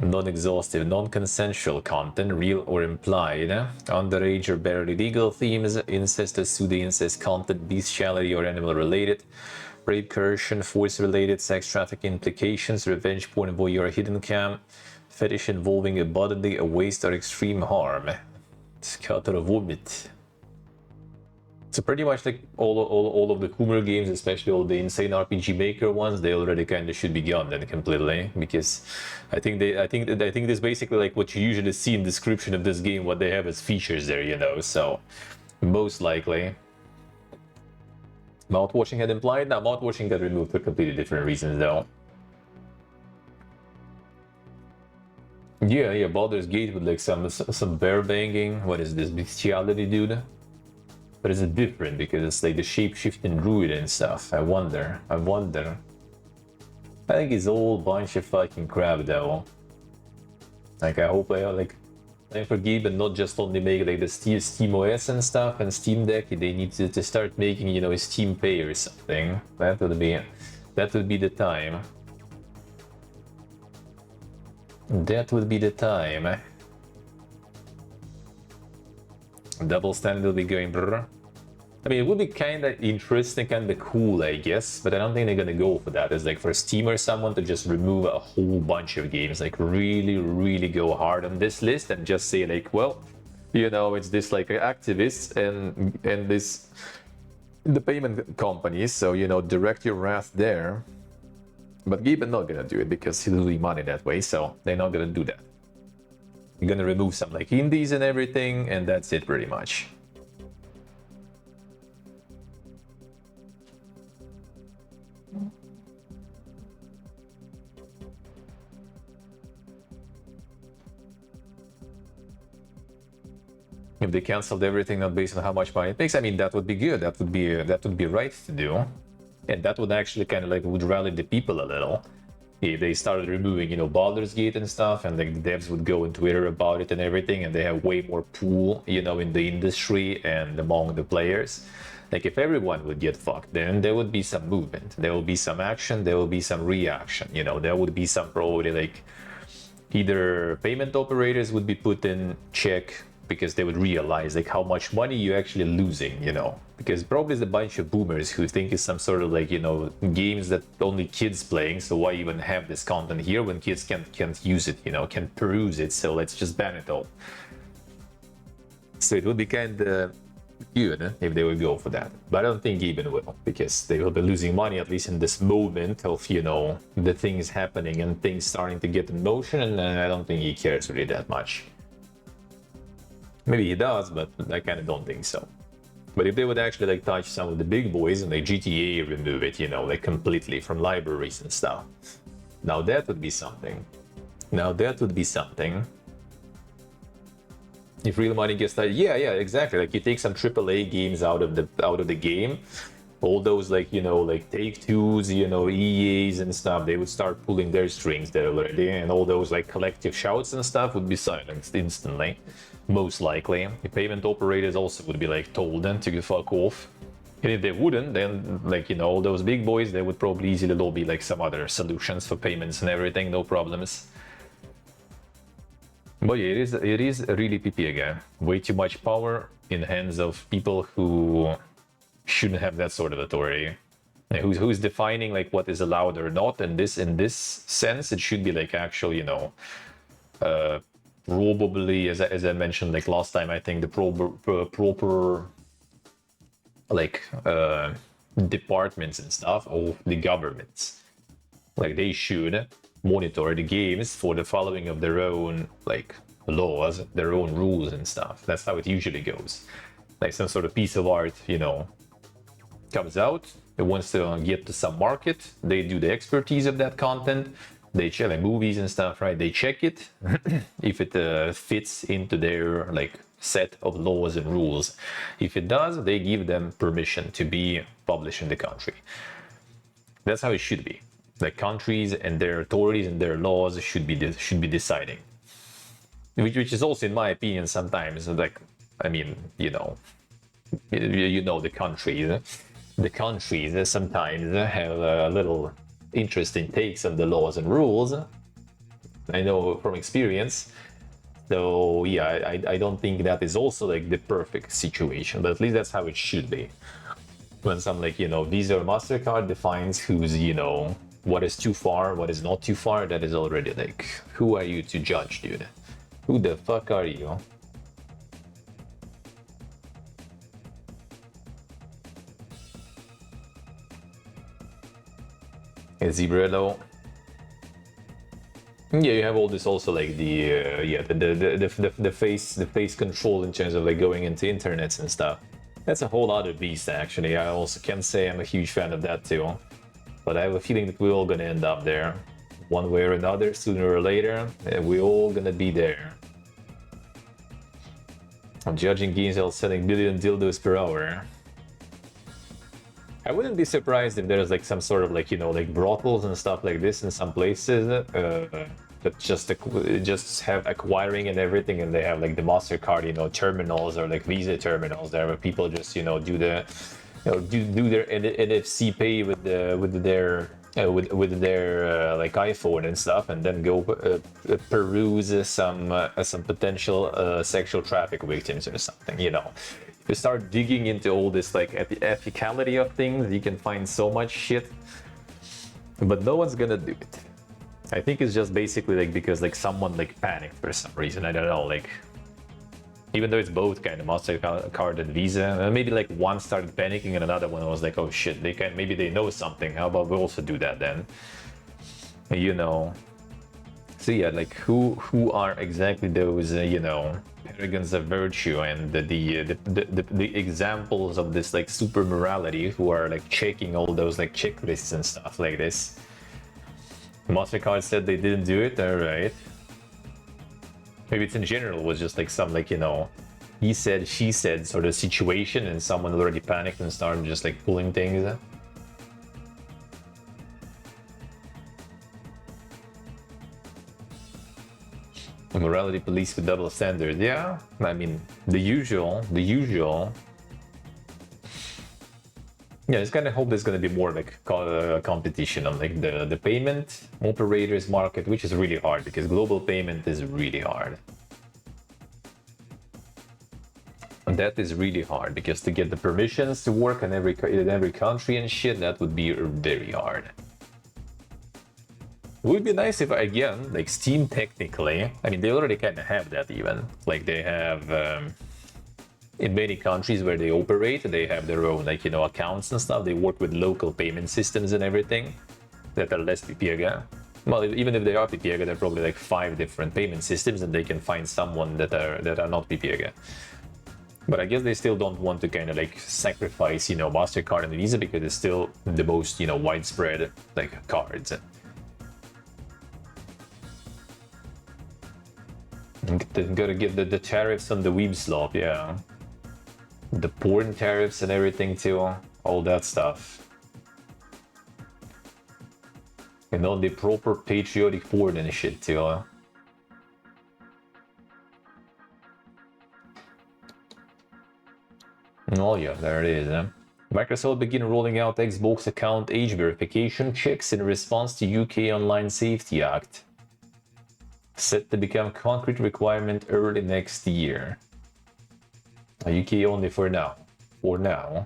Non-exhaustive, non-consensual content, real or implied, underage or barely legal themes, incest or pseudo-incest content, bestiality or animal-related, rape, coercion, force-related, sex trafficking implications, revenge porn, voyeur, hidden cam, fetish involving a bodily, a waste, or extreme harm. Scatter of vomit. So pretty much like all of the Coomer games, especially all the Insane RPG Maker ones, they already kind of should be gone then completely, because I think this basically like what you usually see in description of this game, what they have as features there, so most likely. Mouthwashing had implied. Now mouthwashing got removed for completely different reasons though. Yeah, Baldur's Gate with like some bear banging. What is this, bestiality, dude? But is it different because it's like the shape-shifting druid and stuff? I wonder. I think it's all bunch of fucking crap though. Like I hope I forgive and not just only make like the Steam OS and stuff and Steam Deck. They need to start making a Steam Pay or something. That would be the time. That would be the time. Double stand will be going brr. I mean, it would be kind of interesting, kind of cool, I guess, but I don't think they're gonna go for that. It's like for Steam or someone to just remove a whole bunch of games, like really, really go hard on this list and just say like, well, you know, it's this like activists and this the payment companies, so you know, direct your wrath there. But Gibbon not gonna do it because he's losing money that way, so they're not gonna do that. You're gonna remove some like indies and everything, and that's it pretty much. If they canceled everything not based on how much money it makes, I mean that would be good. That would be right to do, and that would actually kind of like would rally the people a little. If they started removing, you know, Baldur's Gate and stuff, and like the devs would go on Twitter about it and everything, and they have way more pool, you know, in the industry and among the players. Like if everyone would get fucked, then there would be some movement, there will be some action, there will be some reaction, you know, there would be some probably like either payment operators would be put in check because they would realize like how much money you're actually losing, you know, because probably there's a bunch of boomers who think it's some sort of like, you know, games that only kids playing, so why even have this content here when kids can't use it, you know, can't peruse it, so let's just ban it all. So it would be kind of good if they would go for that, but I don't think Gibbon will, because they will be losing money at least in this moment of, you know, the things happening and things starting to get in motion, and I don't think he cares really that much. Maybe he does, but I kind of don't think so. But if they would actually like touch some of the big boys and like GTA remove it, you know, like completely from libraries and stuff, now that would be something. Now that would be something. If real money gets that, yeah, exactly. Like you take some AAA games out of the game, all those like, you know, like Take-Two's, you know, EA's and stuff, they would start pulling their strings there already, and all those like collective shouts and stuff would be silenced instantly. Most likely. The payment operators also would be like told then to fuck off. And if they wouldn't, then like, you know, all those big boys, they would probably easily lobby like some other solutions for payments and everything, no problems. But yeah, it is really PP again. Way too much power in the hands of people who shouldn't have that sort of authority. Who's defining like what is allowed or not, and in this sense it should be like actual, you know, probably as I mentioned like last time, I think the proper like departments and stuff of the governments, like they should monitor the games for the following of their own like laws, their own rules and stuff. That's how it usually goes. Like some sort of piece of art, you know, comes out, it wants to get to some market, they do the expertise of that content, they check like movies and stuff, right? They check it if it fits into their like set of laws and rules. If it does, they give them permission to be published in the country. That's how it should be. Like countries and their authorities and their laws should be deciding. Which is also, in my opinion, sometimes like, I mean, you know the countries sometimes have a little interesting takes on the laws and rules. I know from experience. So yeah, I don't think that is also like the perfect situation, but at least that's how it should be. When some like, you know, Visa or MasterCard defines who's, you know, what is too far, what is not too far, that is already like, who are you to judge, dude? Who the fuck are you? Zebrello. Yeah, you have all this also like the face control in terms of like going into internets and stuff. That's a whole other beast actually. I also can say I'm a huge fan of that too. But I have a feeling that we're all gonna end up there. One way or another, sooner or later, we're all gonna be there. I'm judging games selling billion dildos per hour. I wouldn't be surprised if there's like some sort of like, you know, like brothels and stuff like this in some places that just have acquiring and everything, and they have like the MasterCard, you know, terminals or like Visa terminals there where people just, you know, do the, you know, do their NFC pay with their like iPhone and stuff, and then go peruse some potential sexual traffic victims or something, you know. you start digging into all this like ethicality of things, you can find so much shit, but no one's gonna do it. I think it's just basically like because like someone like panicked for some reason. I don't know, like even though it's both kind of MasterCard and Visa, maybe like one started panicking and another one was like, oh shit, they can, maybe they know something. How about we also do that then? You know. So yeah, like who are exactly those you know, paragons of virtue and the examples of this like super morality who are like checking all those like checklists and stuff like this? MasterCard said they didn't do it. All right. Maybe it's in general was just like some like, you know, he said she said sort of situation and someone already panicked and started just like pulling things. Morality police with double standards. Yeah, I mean the usual. Yeah, I just kind of hope there's going to be more like competition on like the payment operators market, which is really hard because global payment is really hard. And that is really hard because to get the permissions to work in every country and shit, that would be very hard. It would be nice if, again, like Steam technically, I mean, they already kind of have that even. Like they have, in many countries where they operate, they have their own, like, you know, accounts and stuff. They work with local payment systems and everything that are less PPEGA. Well, even if they are PPEGA, they're probably like 5 different payment systems and they can find someone that are not PPEGA. But I guess they still don't want to kind of like sacrifice, you know, MasterCard and Visa because it's still the most, you know, widespread like cards. Gotta get the tariffs on the weeb slop, yeah. The porn tariffs and everything too, all that stuff. And all the proper patriotic porn and shit too. Oh yeah, there it is. Microsoft begin rolling out Xbox account age verification checks in response to UK Online Safety Act. Set to become concrete requirement early next year. UK only for now. For now.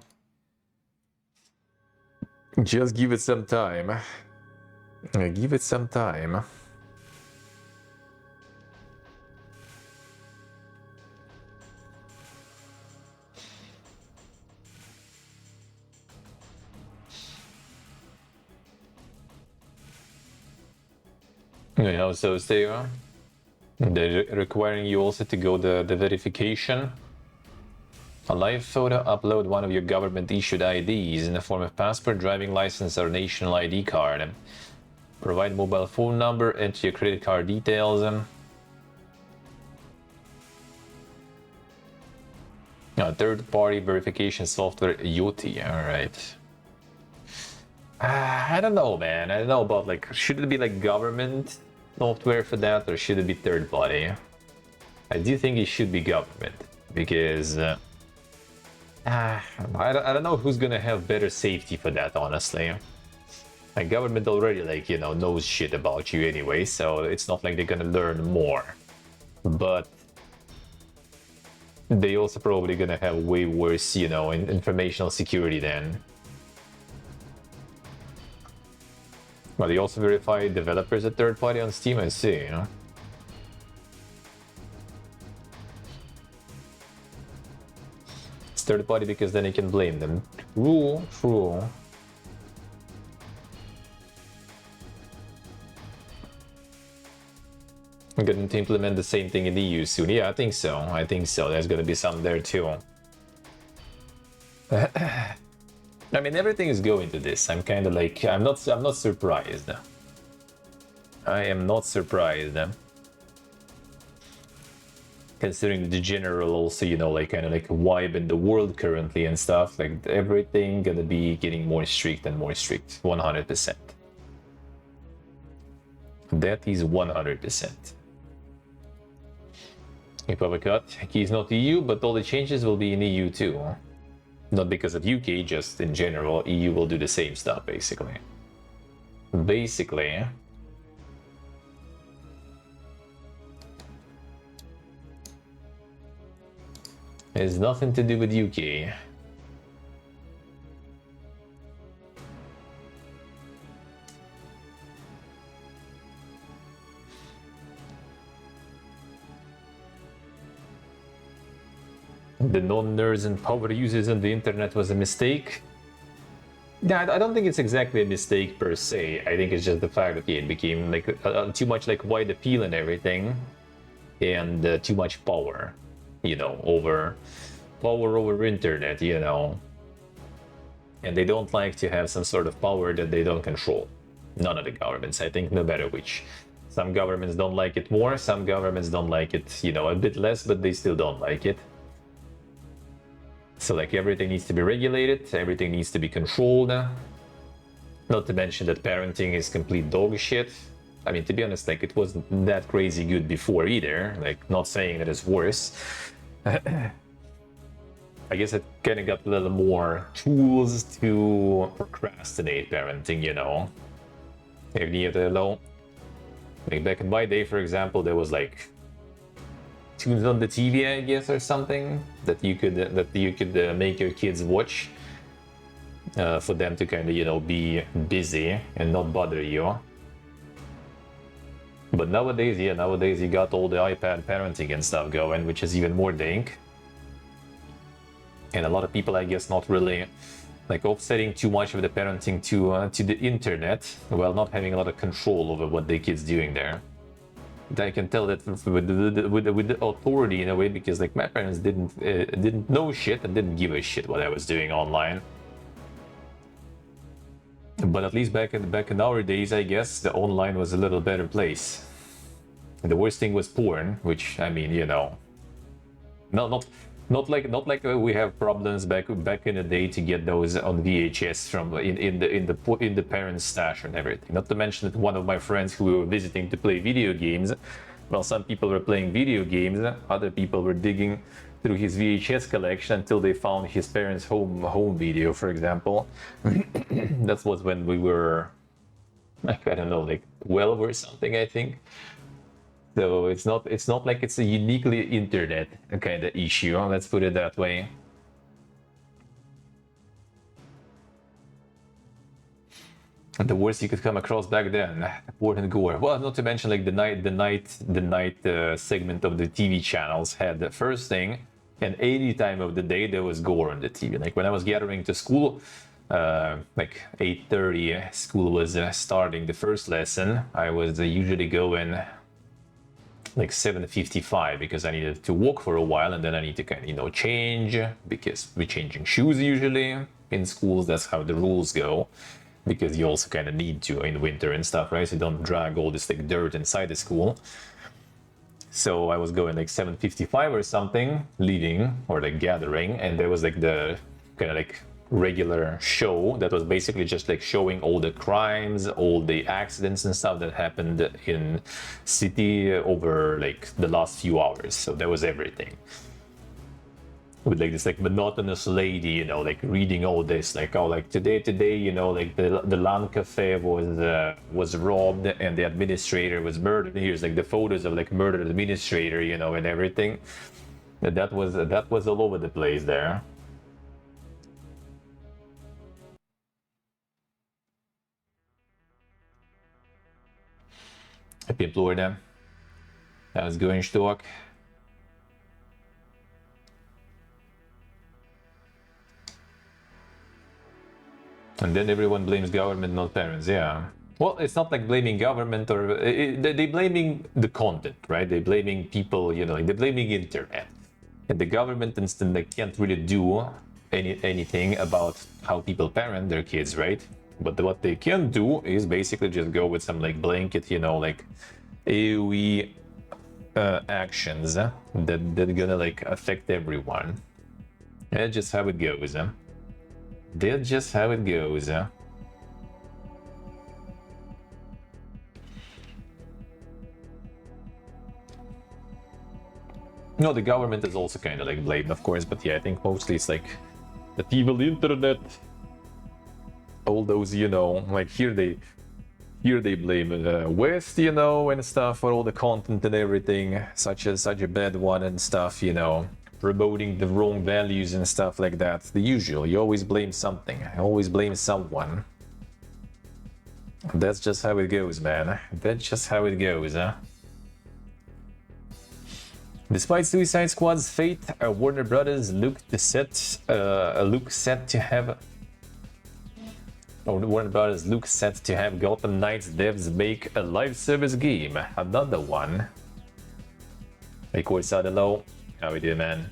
Just give it some time. Give it some time. You know, so they're requiring you also to go the verification. A live photo, upload one of your government issued IDs in the form of passport, driving license, or national ID card. Provide mobile phone number, enter your credit card details. Third-party verification software, Yoti. All right. I don't know, man. I don't know about like, should it be like government software for that, or should it be third-party? I do think it should be government because I don't know who's gonna have better safety for that, honestly. Like government already, like, you know, knows shit about you anyway, so it's not like they're gonna learn more. But they also probably gonna have way worse, you know, informational security then. Well, they also verify developers at third party on Steam, I see, you know. It's third party because then you can blame them. True. I'm going to implement the same thing in the EU soon. Yeah, I think so. There's going to be some there too. I mean, everything is going to this. I'm kind of like, I'm not surprised. I am not surprised. Considering the general also, you know, like kind of like vibe in the world currently and stuff, like everything gonna be getting more strict and more strict, 100%. That is 100%. Cut. Key is not EU, but all the changes will be in EU too. Not because of UK, just in general, EU will do the same stuff, basically. It has nothing to do with UK. The non-nerds and power users on the internet was a mistake. Yeah, I don't think it's exactly a mistake per se. I think it's just the fact that it became like too much like wide appeal and everything, and too much power, you know, over internet, you know. And they don't like to have some sort of power that they don't control. None of the governments, I think, no matter which. Some governments don't like it more, some governments don't like it, you know, a bit less, but they still don't like it. So like everything needs to be regulated, everything needs to be controlled. Not to mention that parenting is complete dog shit. I mean, to be honest, like it wasn't that crazy good before either. Like, not saying that it's worse. I guess it kind of got a little more tools to procrastinate parenting, you know. Like back in my day, for example, there was like tunes on the TV, I guess, or something that you could make your kids watch for them to kind of, you know, be busy and not bother you. But nowadays you got all the iPad parenting and stuff going, which is even more dank. And a lot of people, I guess, not really like offsetting too much of the parenting to the internet, while not having a lot of control over what their kids doing there. I can tell that with the authority in a way, because like my parents didn't know shit and didn't give a shit what I was doing online. But at least back in our days, I guess the online was a little better place. And the worst thing was porn, which, I mean, you know, not like we have problems back in the day to get those on VHS from in the parents' stash and everything. Not to mention that one of my friends who we were visiting to play video games, well, some people were playing video games, other people were digging through his VHS collection until they found his parents' home video, for example. That was when we were, like, I don't know, like 12 or something, I think. So it's not like it's a uniquely internet kind of issue, let's put it that way. And the worst you could come across back then, porn and gore. Well, not to mention like the night segment of the TV channels had the first thing, and any time of the day there was gore on the TV. Like when I was gathering to school, like 8:30, school was starting the first lesson. I was usually going like 7:55 because I needed to walk for a while, and then I need to kind of, you know, change, because we're changing shoes usually in schools. That's how the rules go, because you also kind of need to in winter and stuff, right? So you don't drag all this like dirt inside the school. So I was going like 7:55 or something, leaving or like gathering, and there was like the kind of like regular show that was basically just like showing all the crimes, all the accidents and stuff that happened in city over like the last few hours. So there was everything, with like this like monotonous lady, you know, like reading all this, like, oh, like today, you know, like the LAN cafe was robbed and the administrator was murdered. Here's like the photos of like murdered administrator, you know, and everything. That was all over the place there. Happy Florida. How's going, Stock? And then everyone blames government, not parents. Yeah. Well, it's not like blaming government, or they're blaming the content, right? They're blaming people, you know, like they're blaming internet. And the government instead, they can't really do anything about how people parent their kids, right? But what they can do is basically just go with some like blanket, you know, like AoE actions that gonna like affect everyone. That's just how it goes. That's just how it goes. No, the government is also kind of like blamed, of course, but yeah, I think mostly it's like the evil internet. All those, you know, like here they blame West, you know, and stuff for all the content and everything, such a bad one and stuff, you know. promoting the wrong values and stuff like that. The usual, you always blame something, I always blame someone. That's just how it goes, man. That's just how it goes, huh? Despite Suicide Squad's fate, Warner Brothers look set to have Gotham Knights devs make a live service game. Another one. Hey, Corsadelo, how we doing, man?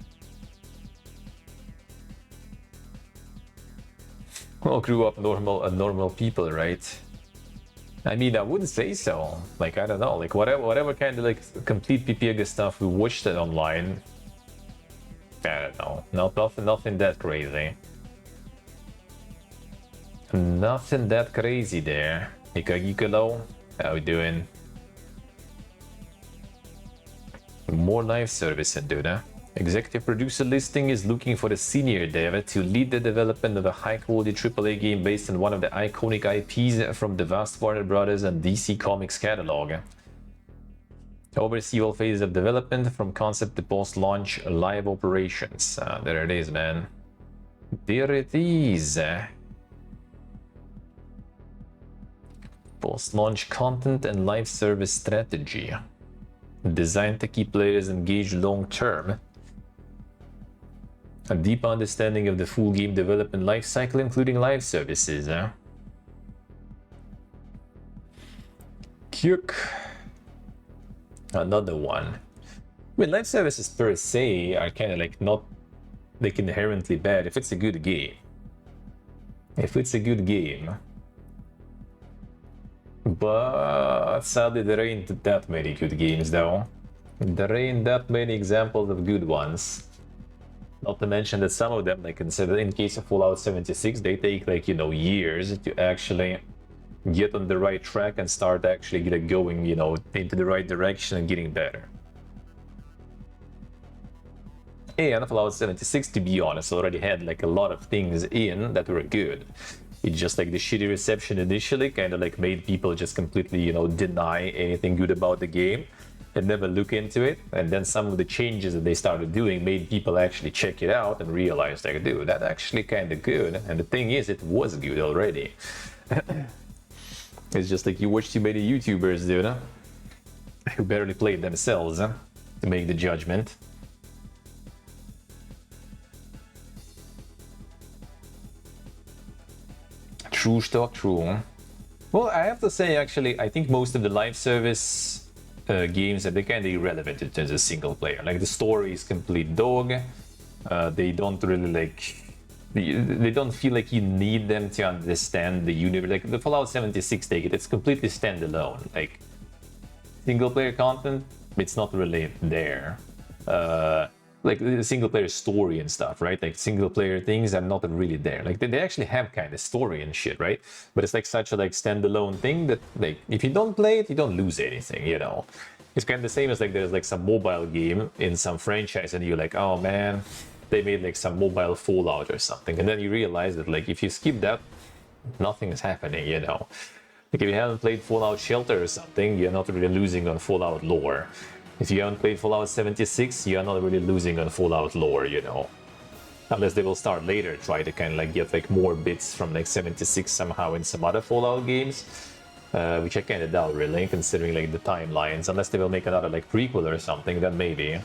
All grew up normal people, right? I mean, I wouldn't say so. Like, I don't know, like whatever kind of like complete PPG stuff we watched it online. I don't know, nothing that crazy. Nothing that crazy there. Ikagikolo, how we doing? More live service, dude, huh? Executive producer listing is looking for a senior dev to lead the development of a high-quality AAA game based on one of the iconic IPs from the vast Warner Brothers and DC Comics catalog. Oversee all phases of development from concept to post-launch live operations. There it is, man. There it is. Post-launch content and live service strategy. Designed to keep players engaged long-term. A deep understanding of the full game development lifecycle, including live services. Kyuk. Another one. I mean, live services per se are kind of like not like inherently bad if it's a good game. If it's a good game. But sadly there ain't that many good games though. There ain't that many examples of good ones. Not to mention that some of them, like in case of Fallout 76, they take like, you know, years to actually get on the right track and start actually get going, you know, into the right direction and getting better. And Fallout 76, to be honest, already had like a lot of things in that were good. It's just like the shitty reception initially kind of like made people just completely, you know, deny anything good about the game and never look into it. And then some of the changes that they started doing made people actually check it out and realize like, dude, that's actually kind of good. And the thing is, it was good already. It's just like you watch too many YouTubers, dude, huh? Who barely played themselves, huh? To make the judgment. True stock, true. Well, I have to say, actually, I think most of the live service games are kind of irrelevant in terms of single player. Like the story is complete dog. They don't really like. They don't feel like you need them to understand the universe. Like the Fallout 76, take it. It's completely standalone. Like single player content, it's not really there. Like the single player story and stuff, right? Like single player things are not really there. Like they actually have kind of story and shit, right? But it's like such a like standalone thing that like if you don't play it, you don't lose anything, you know? It's kind of the same as like there's like some mobile game in some franchise and you're like, oh man, they made like some mobile Fallout or something. And then you realize that like if you skip that, nothing is happening, you know? Like if you haven't played Fallout Shelter or something, you're not really losing on Fallout lore. If you haven't played Fallout 76, you're not really losing on Fallout lore, you know. Unless they will start later, try to kind of like get like more bits from like 76 somehow in some other Fallout games. Which I kind of doubt really, considering like the timelines. Unless they will make another like prequel or something, then maybe.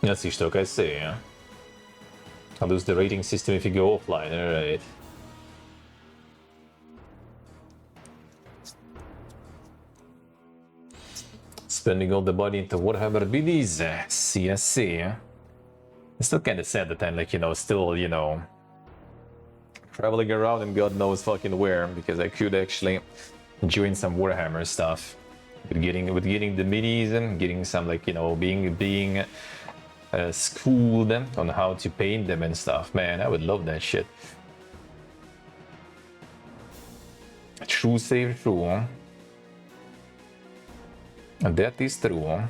That's Ishtok, I see, yeah. I'll lose the rating system if you go offline, alright. Spending all the money into Warhammer Minis, CSC. It's still kind of sad that I'm like, you know, still, you know, traveling around and God knows fucking where, because I could actually join some Warhammer stuff. With getting the minis and getting some like, you know, being schooled on how to paint them and stuff. Man, I would love that shit. True save true. That is true.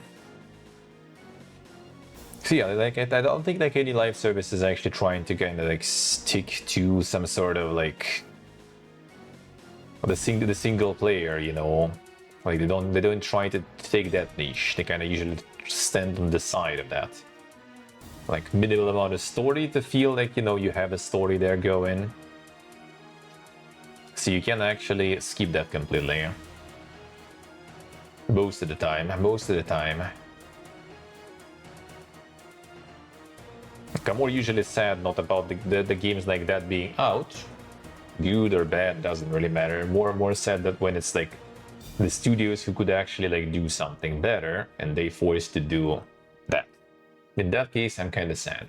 So yeah, like I don't think like any live service is actually trying to kind of like stick to some sort of like the single player, you know, Like they don't try to take that niche. They kind of usually stand on the side of that. Like minimal amount of story to feel like, you know, you have a story there going. So you can actually skip that completely. Most of the time. I'm more usually sad not about the games like that being out. Good or bad, doesn't really matter. More sad that when it's like the studios who could actually like do something better and they forced to do that. In that case, I'm kind of sad.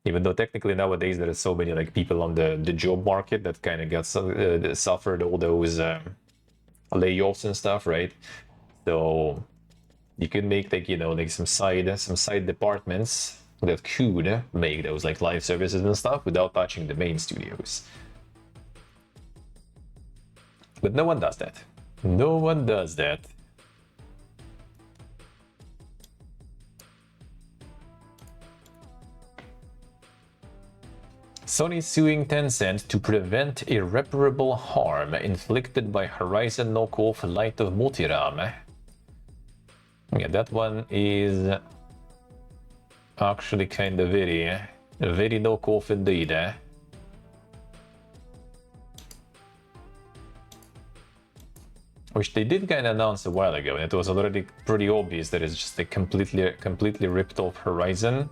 Even though technically nowadays there are so many like people on the job market that kind of got suffered all those layoffs and stuff, right? So you could make like, you know, like some side departments that could make those like live services and stuff without touching the main studios. But no one does that. No one does that. Sony suing Tencent to prevent irreparable harm inflicted by Horizon knockoff Light of Multiram. Yeah, that one is actually kind of very knockoff indeed. Which they did kind of announce a while ago, and it was already pretty obvious that it's just a completely ripped off Horizon.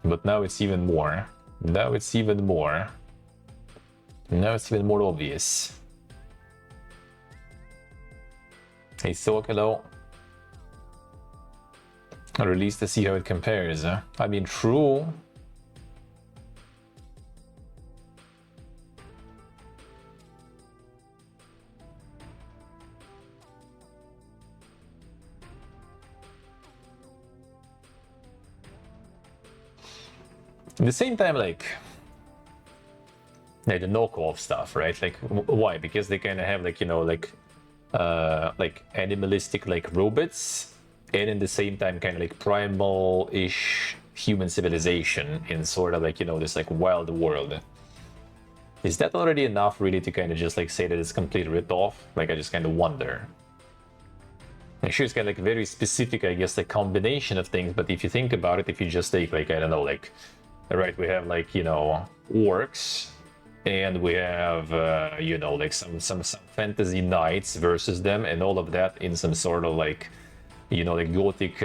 But now it's even more. Now it's even more obvious. Hey, Soak, hello. Or at least to see how it compares. I mean, true. At the same time, like the knockoff stuff, right? Like, why? Because they kind of have like, you know, like animalistic like robots, and in the same time kind of like primal-ish human civilization in sort of like, you know, this like wild world. Is that already enough really to kind of just like say that it's complete rip-off? Like, I just kind of wonder. I'm sure it's kind of like very specific, I guess, like combination of things, but if you think about it, if you just take like, I don't know, like, right, we have like, you know, orcs, and we have you know, like some fantasy knights versus them, and all of that in some sort of like, you know, like gothic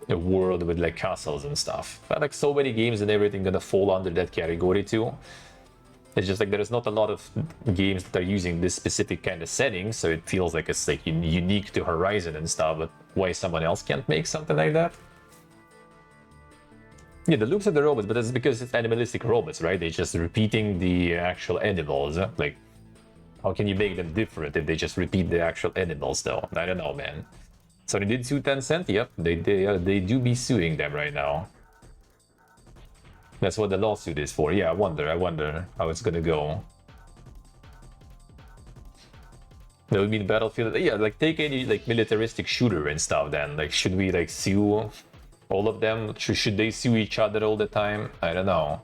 world with like castles and stuff. But like so many games and everything gonna fall under that category too. It's just like there's not a lot of games that are using this specific kind of setting, so it feels like it's like unique to Horizon and stuff. But why someone else can't make something like that? Yeah, the looks of the robots, but that's because it's animalistic robots, right? They're just repeating the actual animals. Like, how can you make them different if they just repeat the actual animals, though? I don't know, man. So they did sue Tencent? Yep, they do be suing them right now. That's what the lawsuit is for. Yeah, I wonder how it's gonna go. That would mean Battlefield. Yeah, like take any like militaristic shooter and stuff. Then, like, should we like sue all of them? Should they sue each other all the time? I don't know.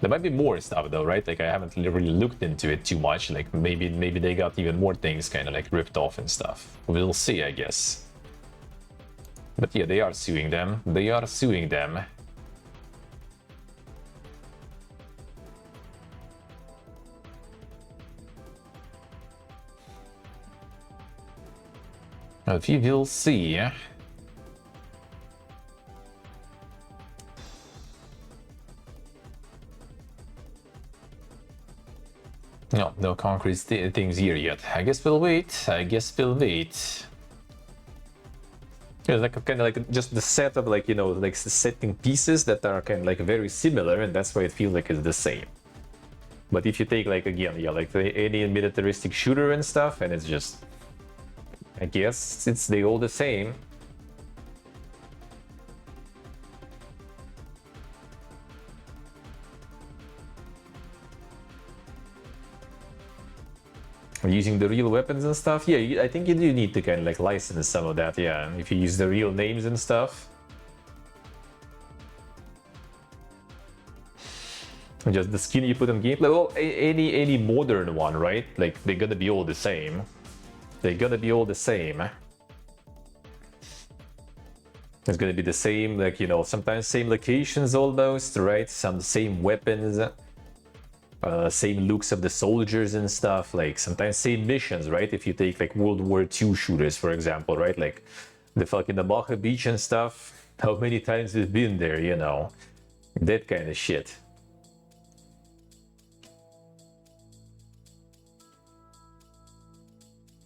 There might be more stuff though, right? Like, I haven't really looked into it too much. Like, maybe they got even more things kind of like ripped off and stuff. We'll see, I guess. But yeah, they are suing them. They are suing them. But we will see. No concrete things here yet. I guess we'll wait. It's like kind of like just the set of like, you know, like setting pieces that are kind of like very similar, and that's why it feels like it's the same. But if you take like, again, yeah, like any militaristic shooter and stuff, and it's just, I guess they all the same. Using the real weapons and stuff, yeah, I think you do need to kind of like license some of that, yeah, if you use the real names and stuff. Just the skin you put on gameplay. Well, any modern one, right? Like they're gonna be all the same. They're gonna be all the same. It's gonna be the same, like, you know, sometimes same locations almost, right? Some same weapons, same looks of the soldiers and stuff. Like sometimes same missions, right? If you take like World War II shooters, for example, right? Like the fucking Namaha Beach and stuff. How many times we've been there, you know? That kind of shit.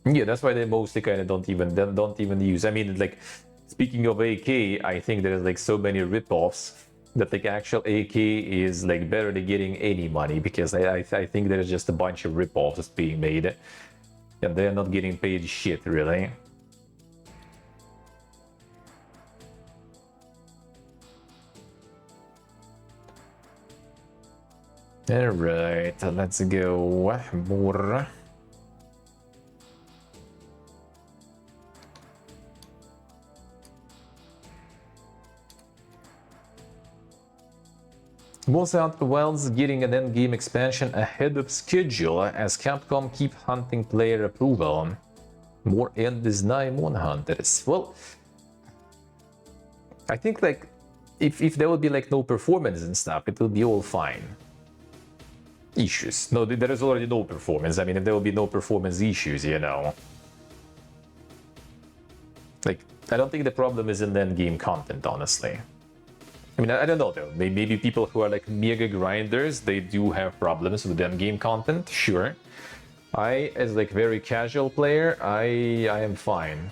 Yeah, that's why they mostly kind of don't even use. I mean, like, speaking of AK, I think there's like so many ripoffs that like actual AK is like barely getting any money, because I think there's just a bunch of ripoffs being made, and they're not getting paid shit really. All right, let's go more. Monster Hunter Wilds getting an endgame expansion ahead of schedule as Capcom keep hunting player approval. More endless Naimon hunters. Well, I think like if there would be like no performance and stuff, it will be all fine. Issues. No, there is already no performance. I mean, if there will be no performance issues, you know. Like, I don't think the problem is in the endgame content, honestly. I mean, I don't know though. Maybe people who are like mega grinders, they do have problems with them game content. Sure. I, as like very casual player, I am fine.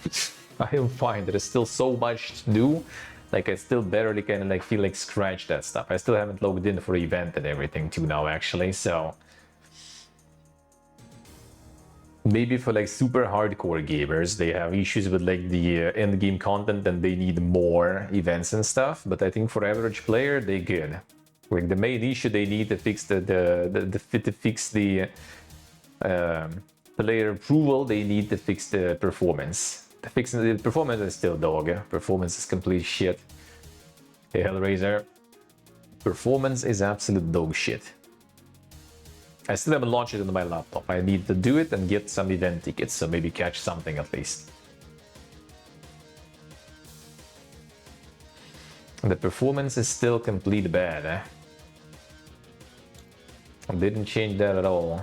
I am fine. There is still so much to do. Like I still barely kind of like feel like scratch that stuff. I still haven't logged in for event and everything too now actually. So maybe for like super hardcore gamers, they have issues with like the end game content and they need more events and stuff. But I think for average player, they good. Like the main issue they need to fix to fix the player approval, they need to fix the performance. The performance is still dog. Performance is complete shit. Hey, Hellraiser. Performance is absolute dog shit. I still haven't launched it on my laptop. I need to do it and get some event tickets, so maybe catch something at least. The performance is still complete bad, eh? I didn't change that at all.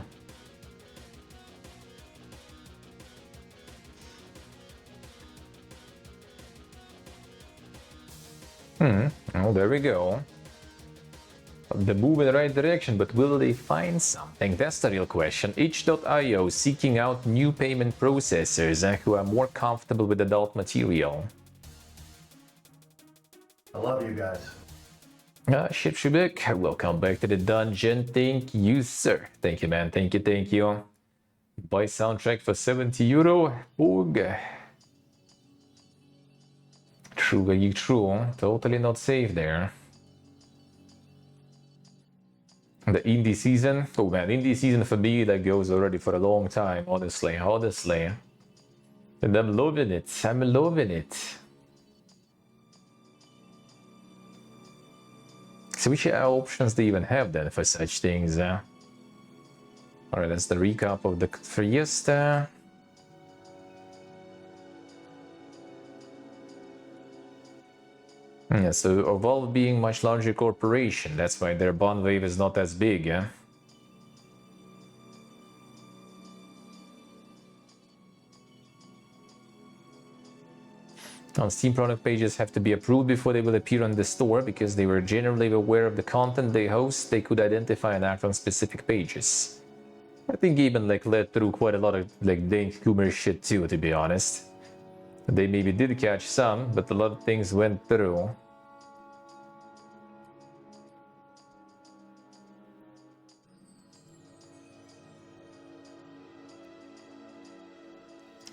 Oh, there we go. The move in the right direction, but will they find something? That's the real question. Itch.io seeking out new payment processors who are more comfortable with adult material. I love you guys. Ship Shubik, welcome back to the dungeon. Thank you, sir. Thank you, man. Thank you, thank you. Buy soundtrack for 70 euro. Boog. True, true. Totally not safe there. The indie season, oh man, indie season for me that goes already for a long time, honestly. And I'm loving it. So which options do you even have then for such things? Alright, that's the recap of the Fiesta. Yeah, so Valve being much larger corporation, that's why their bond wave is not as big, yeah? On Steam product pages have to be approved before they will appear on the store, because they were generally aware of the content they host, they could identify and act on specific pages. I think even like led through quite a lot of like dank humor shit too, to be honest. They maybe did catch some, but a lot of things went through.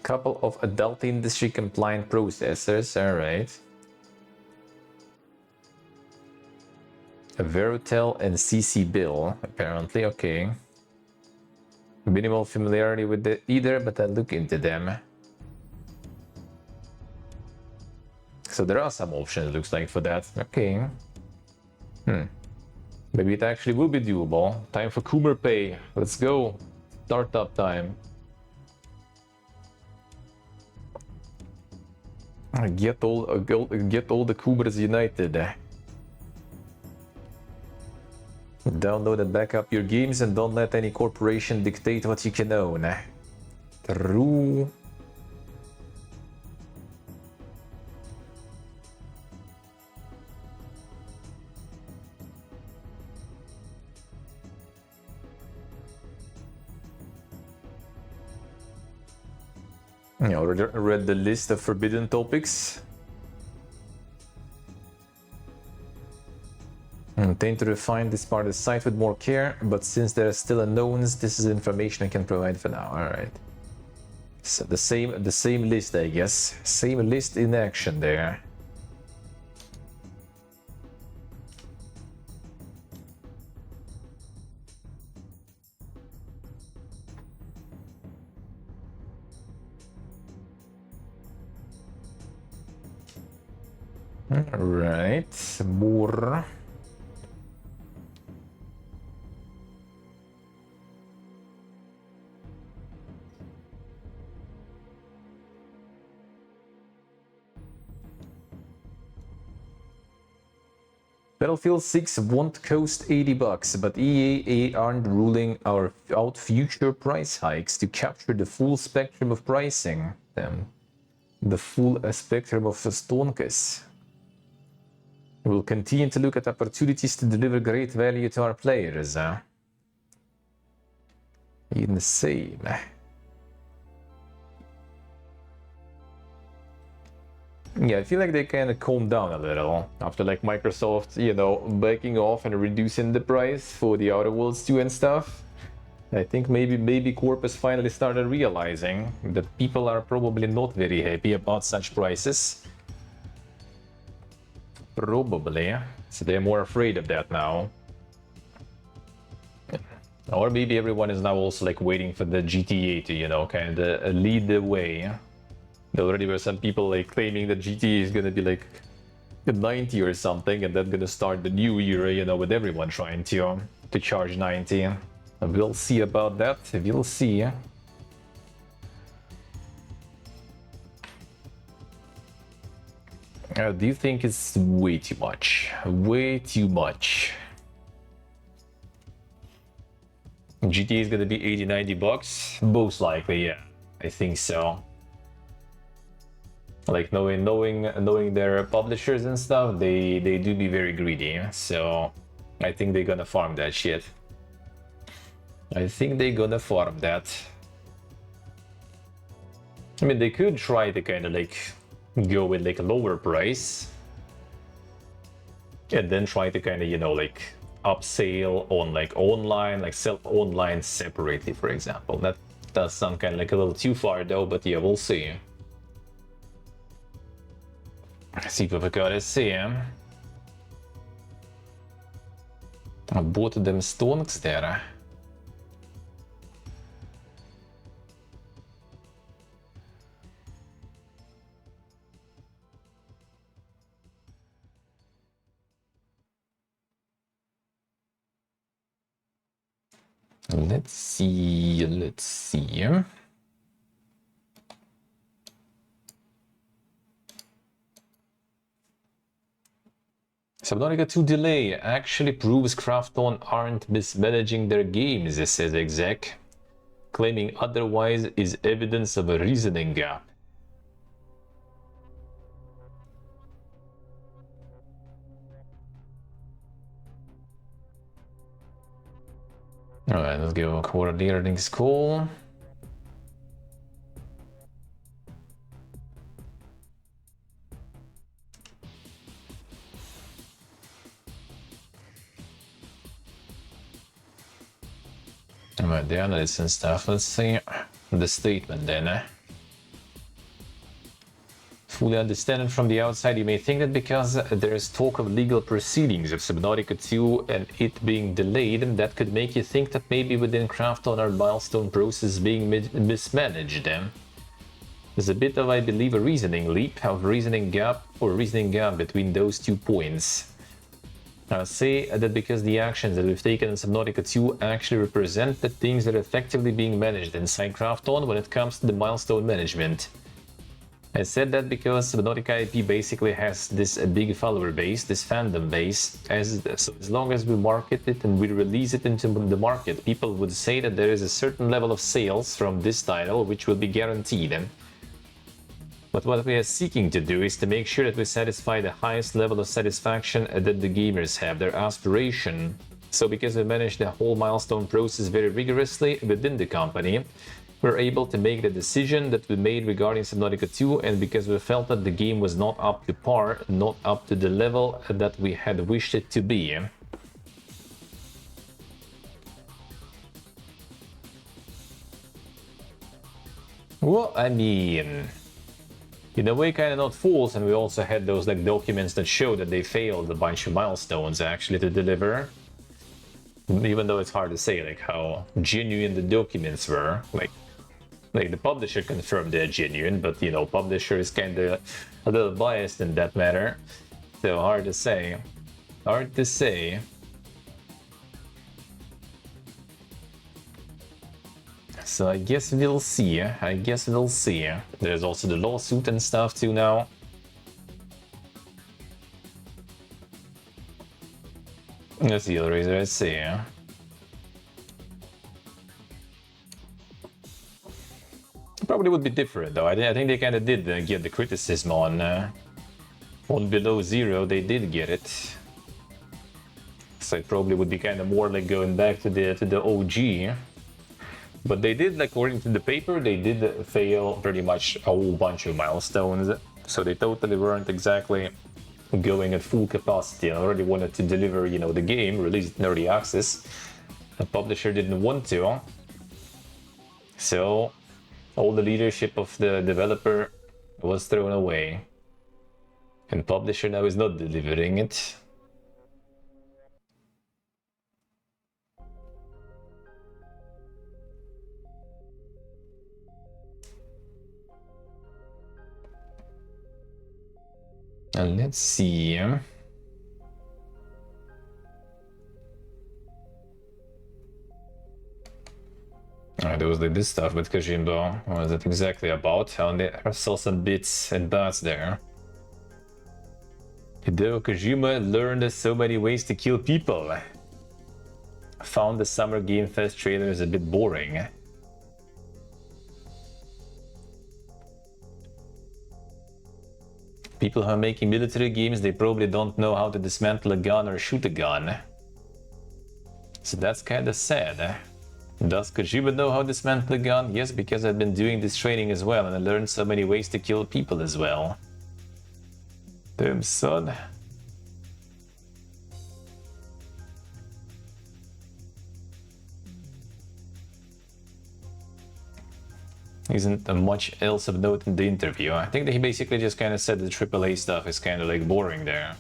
Couple of adult industry compliant processors, alright. A Veritel and CC Bill, apparently, okay. Minimal familiarity with either, but I'll look into them. So there are some options, looks like, for that. Okay. Maybe it actually will be doable. Time for Coomer Pay. Let's go. Startup time. Get all the Coomers united. Download and back up your games and don't let any corporation dictate what you can own. True. I already read the list of forbidden topics. Intend to refine this part of the site with more care, but since there are still unknowns, this is information I can provide for now. Alright. So the same list, I guess. Same list in action there. Alright, more. Battlefield 6 won't cost $80, but EA aren't ruling out future price hikes to capture the full spectrum of pricing. The full spectrum of stonkus. We'll continue to look at opportunities to deliver great value to our players. Insane. Yeah, I feel like they kind of calmed down a little after like Microsoft, you know, backing off and reducing the price for the Outer Worlds 2 and stuff. I think maybe Corp has finally started realizing that people are probably not very happy about such prices. Probably. So they're more afraid of that now. Or maybe everyone is now also like waiting for the GTA to, you know, kind of lead the way. There already were some people like claiming that GTA is gonna be like 90 or something, and then gonna start the new era, you know, with everyone trying to charge 90. We'll see about that. We'll see. Do you think it's way too much? Way too much. GTA is gonna be $80-90? Most likely, yeah. I think so. Like knowing their publishers and stuff, they do be very greedy. So I think they're gonna farm that shit. I think they're gonna farm that. I mean, they could try to kind of like go with like a lower price and then try to kind of, you know, like upsell on like online, like sell online separately, for example. That does sound kind of like a little too far though, but yeah, we'll see. See what we gotta see. Both of them stonks there. Let's see. Subnautica 2 delay actually proves Krafton aren't mismanaging their games, says exec. Claiming otherwise is evidence of a reasoning gap. Alright, let's go quarterly earnings call. Alright, the analysts and stuff. Let's see the statement then. Fully understand it from the outside, you may think that because there is talk of legal proceedings of Subnautica 2 and it being delayed, that could make you think that maybe within Krafton our milestone process being mismanaged. There's a bit of, I believe, a reasoning leap, of reasoning gap between those 2 points. Say that because the actions that we've taken in Subnautica 2 actually represent the things that are effectively being managed inside Krafton when it comes to the milestone management. I said that because Subnautica IP basically has this big follower base, this fandom base, so as long as we market it and we release it into the market, people would say that there is a certain level of sales from this title which will be guaranteed. But what we are seeking to do is to make sure that we satisfy the highest level of satisfaction that the gamers have, their aspiration. So because we manage the whole milestone process very rigorously within the company, we're able to make the decision that we made regarding Subnautica 2, and because we felt that the game was not up to par, not up to the level that we had wished it to be. Well, I mean, in a way, kind of not fools, and we also had those like documents that show that they failed a bunch of milestones actually to deliver. Even though it's hard to say like how genuine the documents were, like the publisher confirmed they're genuine, but you know, publisher is kind of a little biased in that matter, so hard to say. Hard to say. So I guess we'll see. I guess we'll see. There's also the lawsuit and stuff too now. Let's see, Hellraiser, let's see. Probably would be different though. I think they kind of did get the criticism on Below Zero. They did get it. So it probably would be kind of more like going back to the OG. But they did, like, according to the paper, they did fail pretty much a whole bunch of milestones. So they totally weren't exactly going at full capacity and already wanted to deliver, you know, the game, release it in early access. The publisher didn't want to. So all the leadership of the developer was thrown away. And publisher now is not delivering it. And let's see. There was like this stuff with Kojimbo. What was it exactly about? And they saw some bits and bats there. Hideo Kojima learned so many ways to kill people. Found the Summer Game Fest trailers a bit boring. People who are making military games, they probably don't know how to dismantle a gun or shoot a gun. So that's kind of sad. Does Kojima know how to dismantle a gun? Yes, because I've been doing this training as well, and I learned so many ways to kill people as well. Damn, son. Isn't much else of note in the interview. I think that he basically just kind of said the AAA stuff is kind of like boring there.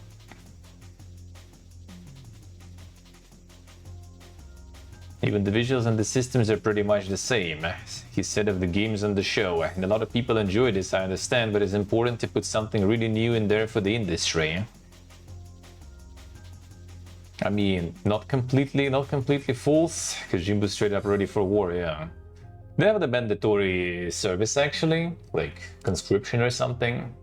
Even the visuals and the systems are pretty much the same. He said of the games on the show, and a lot of people enjoy this, I understand, but it's important to put something really new in there for the industry. I mean, not completely false, because Jimbo's straight up ready for war, yeah. They have the mandatory service actually, like conscription or something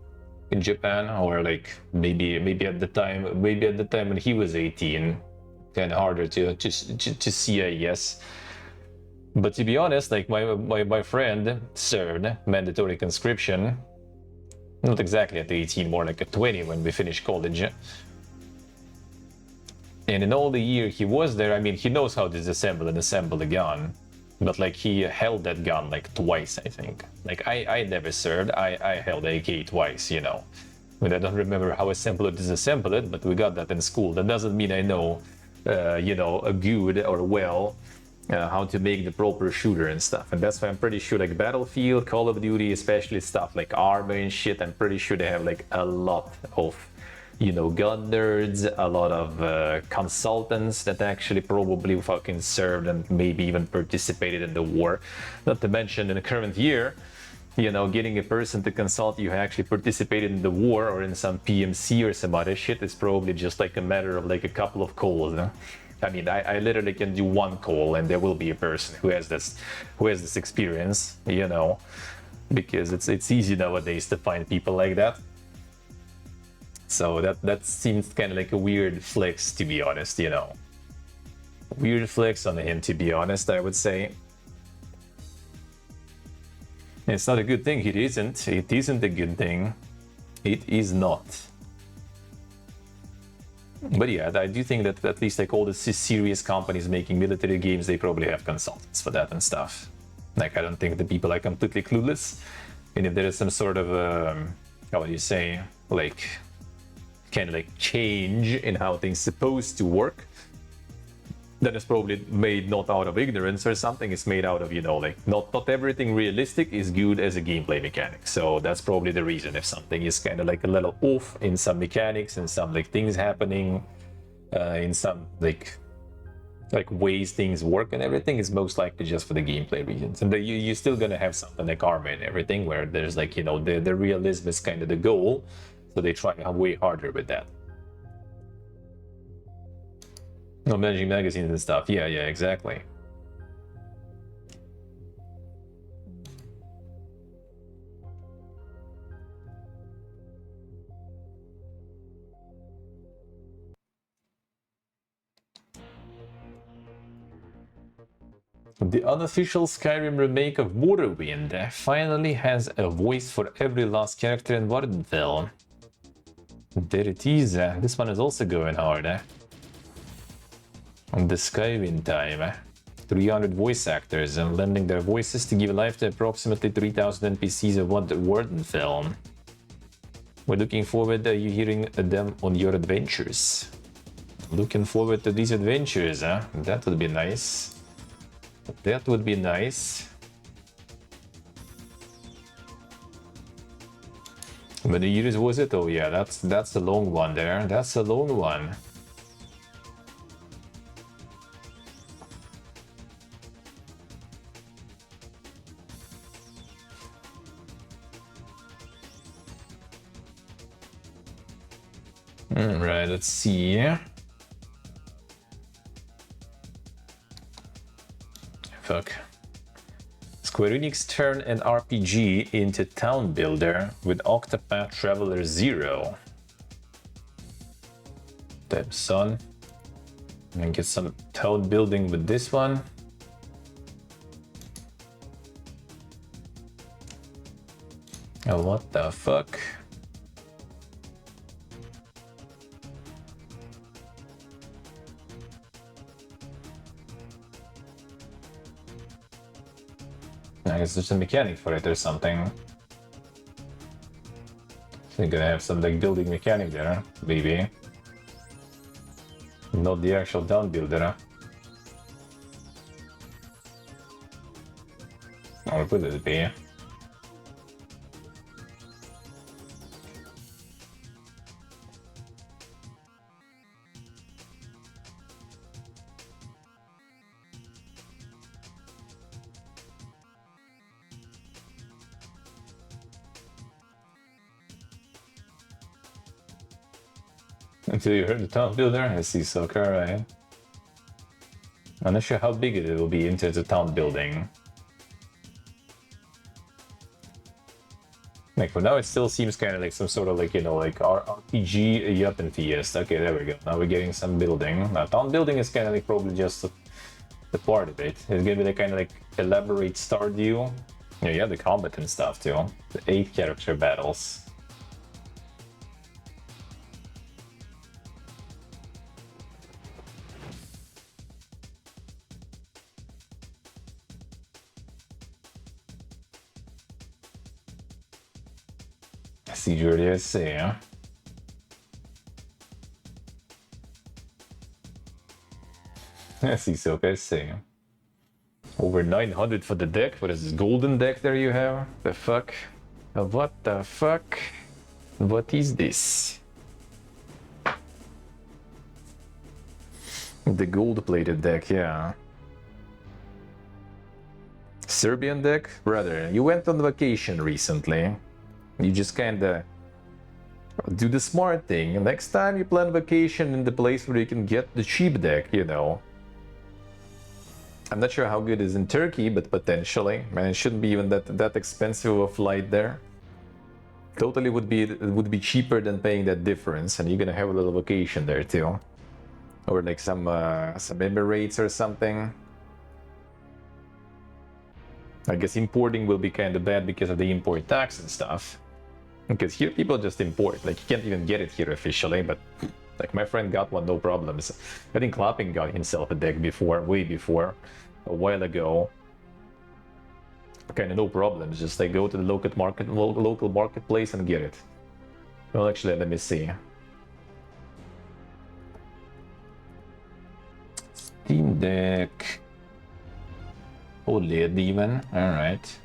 in Japan, or like maybe at the time when he was 18, kind of harder to see, I guess. But to be honest, like my friend served mandatory conscription, not exactly at 18, more like at 20 when we finished college. And in all the year he was there, I mean, he knows how to disassemble and assemble a gun. But like he held that gun like twice, I think. Like I never served. I held AK twice, you know. I mean, I don't remember how assemble or disassemble it, but we got that in school. That doesn't mean I know, you know, a good or well how to make the proper shooter and stuff. And that's why I'm pretty sure like Battlefield, Call of Duty, especially stuff like armor and shit, I'm pretty sure they have like a lot of, you know, gun nerds, a lot of consultants that actually probably fucking served and maybe even participated in the war. Not to mention in the current year, you know, getting a person to consult you who actually participated in the war or in some PMC or some other shit is probably just like a matter of like a couple of calls. Huh? I mean, I literally can do one call and there will be a person who has this experience, you know, because it's easy nowadays to find people like that. So that seems kind of like a weird flex, to be honest, you know. Weird flex on him, to be honest, I would say. It's not a good thing, it isn't. It isn't a good thing. It is not. But yeah, I do think that at least like all the serious companies making military games, they probably have consultants for that and stuff. Like, I don't think the people are completely clueless. And if there is some sort of, how would you say, like, kind of like change in how things supposed to work, then it's probably made not out of ignorance or something. It's made out of, you know, like not everything realistic is good as a gameplay mechanic. So that's probably the reason. If something is kind of like a little off in some mechanics and some like things happening in some like ways things work and everything, is most likely just for the gameplay reasons. And you're still gonna have something like Arma and everything where there's like, you know, the realism is kind of the goal. So they try way harder with that. No, managing magazines and stuff. Yeah, exactly. The unofficial Skyrim remake of Morrowind finally has a voice for every last character in Vardenfell. There it is. This one is also going hard. On the Skyrim time. 300 voice actors and lending their voices to give life to approximately 3,000 NPCs of Vardenfell. We're looking forward to you hearing them on your adventures. Looking forward to these adventures, huh? That would be nice. That would be nice. How many years was it? Oh yeah, that's a long one there. That's a long one. Alright, let's see. Fuck. Square Enix turned an RPG into town builder with Octopath Traveler 0. Damn son. And get some town building with this one. Oh, what the fuck? I guess there's a mechanic for it or something. They're gonna have some like building mechanic there, maybe. Not the actual town builder. Or would it be? Until you heard the town builder, I see soccer, right? I'm not sure how big it will be into the town building. Like for now, it still seems kind of like some sort of like, you know, like RPG Yup and Fiesta. Okay, there we go. Now we're getting some building. Now town building is kind of like probably just the part of it. It's gonna be the kind of like elaborate Stardew. Yeah, you have the combat and stuff too. The 8 character battles. See what you say, huh? I see so guys say. Over 900 for the deck. What is this golden deck there you have? The fuck? What the fuck? What is this? The gold plated deck, yeah. Serbian deck? Brother, you went on vacation recently. You just kinda do the smart thing. Next time you plan vacation in the place where you can get the cheap deck, you know. I'm not sure how good it is in Turkey, but potentially. Man, it shouldn't be even that expensive of a flight there. Totally would be cheaper than paying that difference, and you're gonna have a little vacation there too. Or like some Emirates or something. I guess importing will be kind of bad because of the import tax and stuff. Because here people just import, like you can't even get it here officially, but like my friend got one, no problems. I think Clapping got himself a deck before, way before, a while ago. Kind of no problems, just like go to the local marketplace and get it. Well, actually, let me see. Steam Deck. OLED even, alright.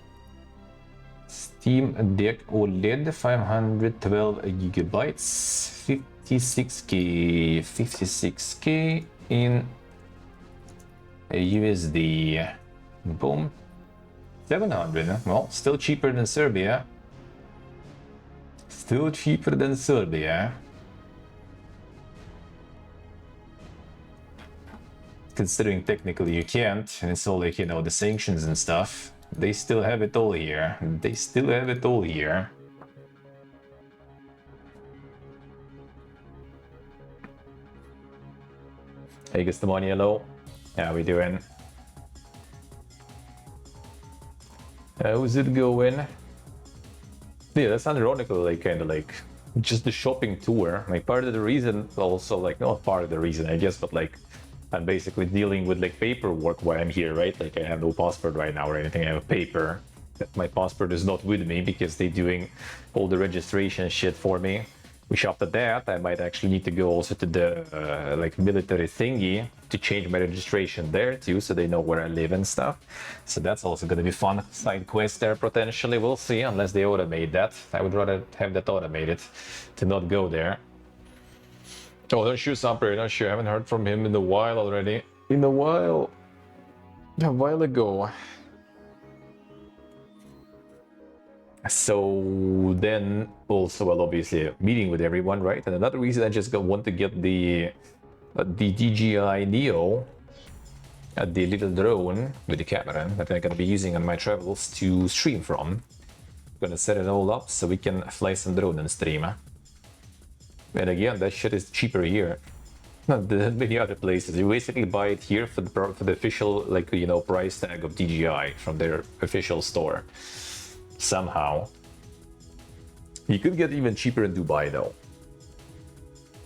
Steam Deck OLED 512 gigabytes, 56k in USD. Boom. 700, well, still cheaper than Serbia. Still cheaper than Serbia. Considering technically you can't, and it's all like, you know, the sanctions and stuff. They still have it all here. They still have it all here. Hey, guys, the money, hello. How we doing? How's it going? Yeah, that's ironical, like kind of like just the shopping tour. Like part of the reason, also like not part of the reason, I guess, but like I'm basically dealing with like paperwork while I'm here, right? Like I have no passport right now or anything. I have a paper that my passport is not with me because they're doing all the registration shit for me. Which after that, I might actually need to go also to the like military thingy to change my registration there too, so they know where I live and stuff. So that's also going to be fun side quest there potentially. We'll see, unless they automate that. I would rather have that automated to not go there. Oh, don't shoot Samper, not sure. I haven't heard from him in a while already. In a while. A while ago. So then also, well, obviously meeting with everyone, right? And another reason I just want to get the DJI Neo, the little drone with the camera that I'm gonna be using on my travels to stream from. I'm gonna set it all up so we can fly some drone and stream. And again, that shit is cheaper here than many other places. You basically buy it here for the official, like, you know, price tag of DJI from their official store. Somehow. You could get even cheaper in Dubai though.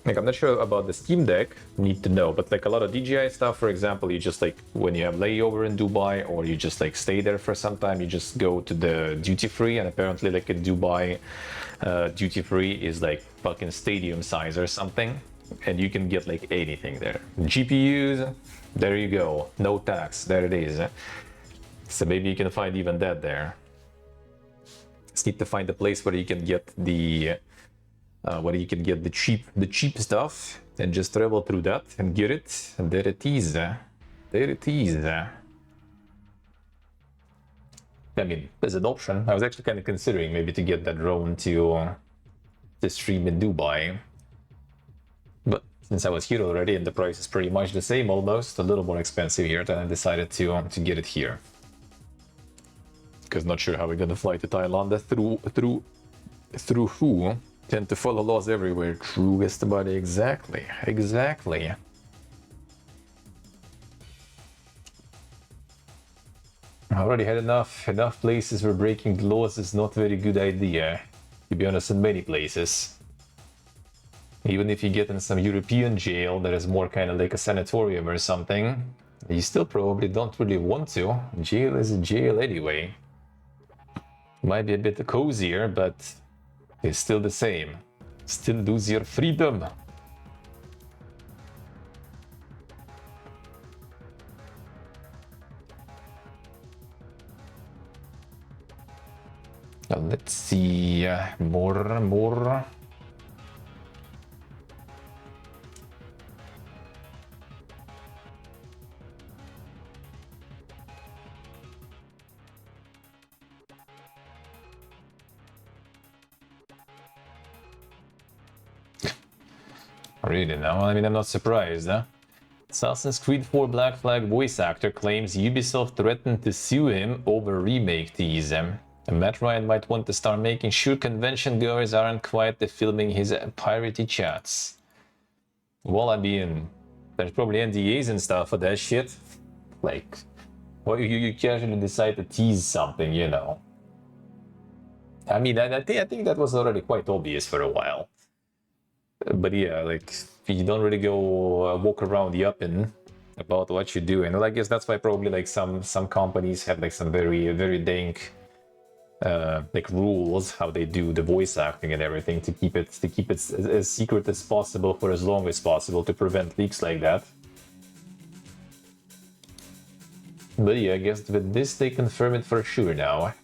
Like, I'm not sure about the Steam Deck, need to know, but like a lot of DJI stuff, for example, you just like, when you have layover in Dubai or you just like stay there for some time, you just go to the duty free, and apparently like in Dubai, duty free is like fucking stadium size or something, and you can get like anything there. GPUs, there you go, no tax, there it is. So maybe you can find even that there. Just need to find a place where you can get the cheap stuff and just travel through that and get it. And there it is. There it is. I mean, there's an option. I was actually kind of considering maybe to get that drone to stream in Dubai. But since I was here already and the price is pretty much the same, almost a little more expensive here, then I decided to get it here. Because not sure how we're gonna fly to Thailand through who tend to follow laws everywhere. True, Esteban, exactly. I already had enough places where breaking the laws is not a very good idea, to be honest, in many places. Even if you get in some European jail that is more kind of like a sanatorium or something, you still probably don't really want to. Jail is a jail anyway. Might be a bit cozier, but it's still the same. Still lose your freedom. Now let's see, more. Really, no? I mean, I'm not surprised, huh? Assassin's Creed 4 Black Flag voice actor claims Ubisoft threatened to sue him over remake tease. Matt Ryan might want to start making sure convention goers aren't quietly filming his piratey chats. Well, I mean, there's probably NDAs and stuff for that shit. Like, well, you casually decide to tease something, you know. I mean, I think that was already quite obvious for a while. But yeah, like, you don't really go walk around yapping about what you do, and I guess that's why probably like some companies have like some very dank like rules how they do the voice acting and everything to keep it as secret as possible for as long as possible to prevent leaks like that. But yeah, I guess with this they confirm it for sure now.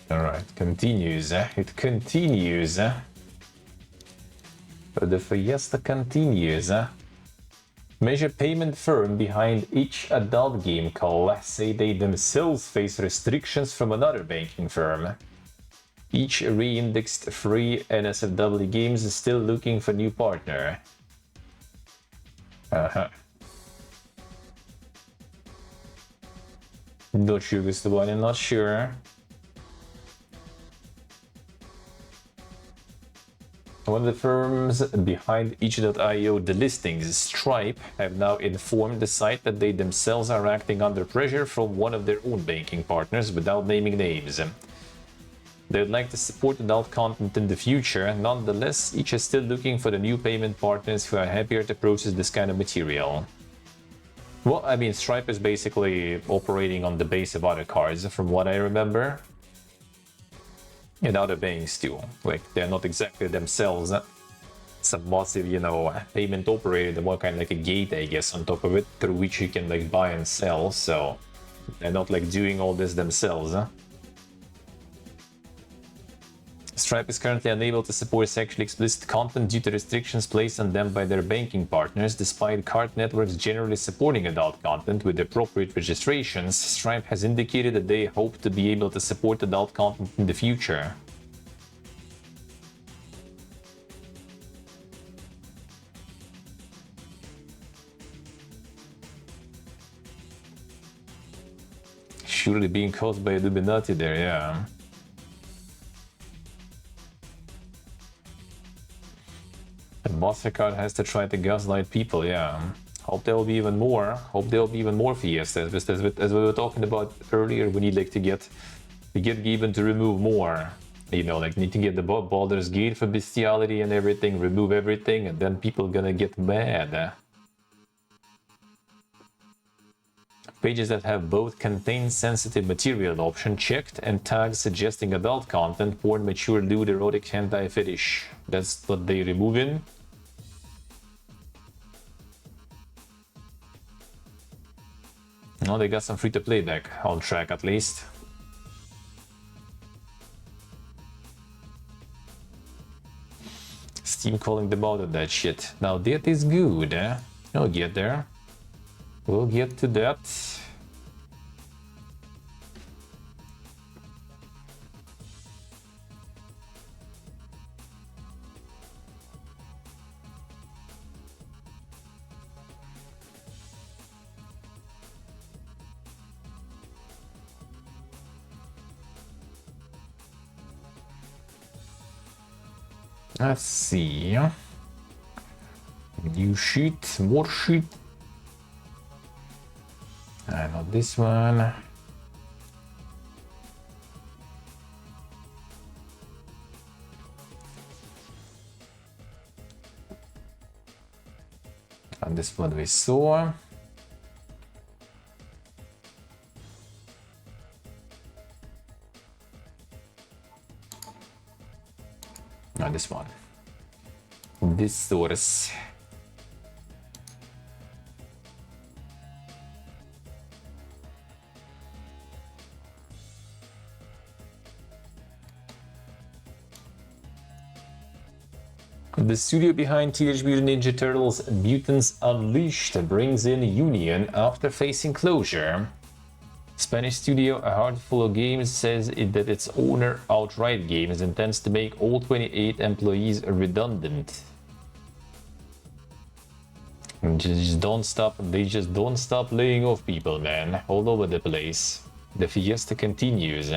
Alright, continues, it continues. The fiesta continues. Major payment firm behind each adult game call say they themselves face restrictions from another banking firm. Each re-indexed free NSFW games is still looking for new partner. Not sure, Gustavani, not sure. One of the firms behind itch.io delistings, Stripe, have now informed the site that they themselves are acting under pressure from one of their own banking partners without naming names. They would like to support adult content in the future. Nonetheless, each is still looking for the new payment partners who are happier to process this kind of material. Well, I mean, Stripe is basically operating on the base of other cards, from what I remember. And other banks too. Like, they're not exactly themselves some massive, you know, payment operator. They're more kind of like a gate, I guess, on top of it, through which you can like buy and sell. So they're not like doing all this themselves. Stripe is currently unable to support sexually explicit content due to restrictions placed on them by their banking partners. Despite card networks generally supporting adult content with appropriate registrations, Stripe has indicated that they hope to be able to support adult content in the future. Surely being caused by Illuminati there, yeah. MasterCard has to try to gaslight people, yeah. Hope there will be even more. Hope there will be even more fiestas. As we were talking about earlier, we need like to get Given to remove more. You know, like need to get the Baldur's Gate for bestiality and everything, remove everything, and then people gonna get mad. Pages that have both contain sensitive material option checked and tags suggesting adult content, porn, mature, lewd, erotic, hentai, fetish. That's what they removing. No, they got some free-to-play back on track at least. Steam calling them out of that shit. Now that is good, eh? I'll get there. We'll get to that. Let's see. New sheet, more sheet. I know this one. And this one we saw. And this one. This source. The studio behind Teenage Mutant Ninja Turtles Mutants Unleashed brings in Union after facing closure. Spanish studio A Heartful of Games says that its owner Outright Games intends to make all 28 employees redundant. They just don't stop laying off people, man, all over the place. The fiesta continues.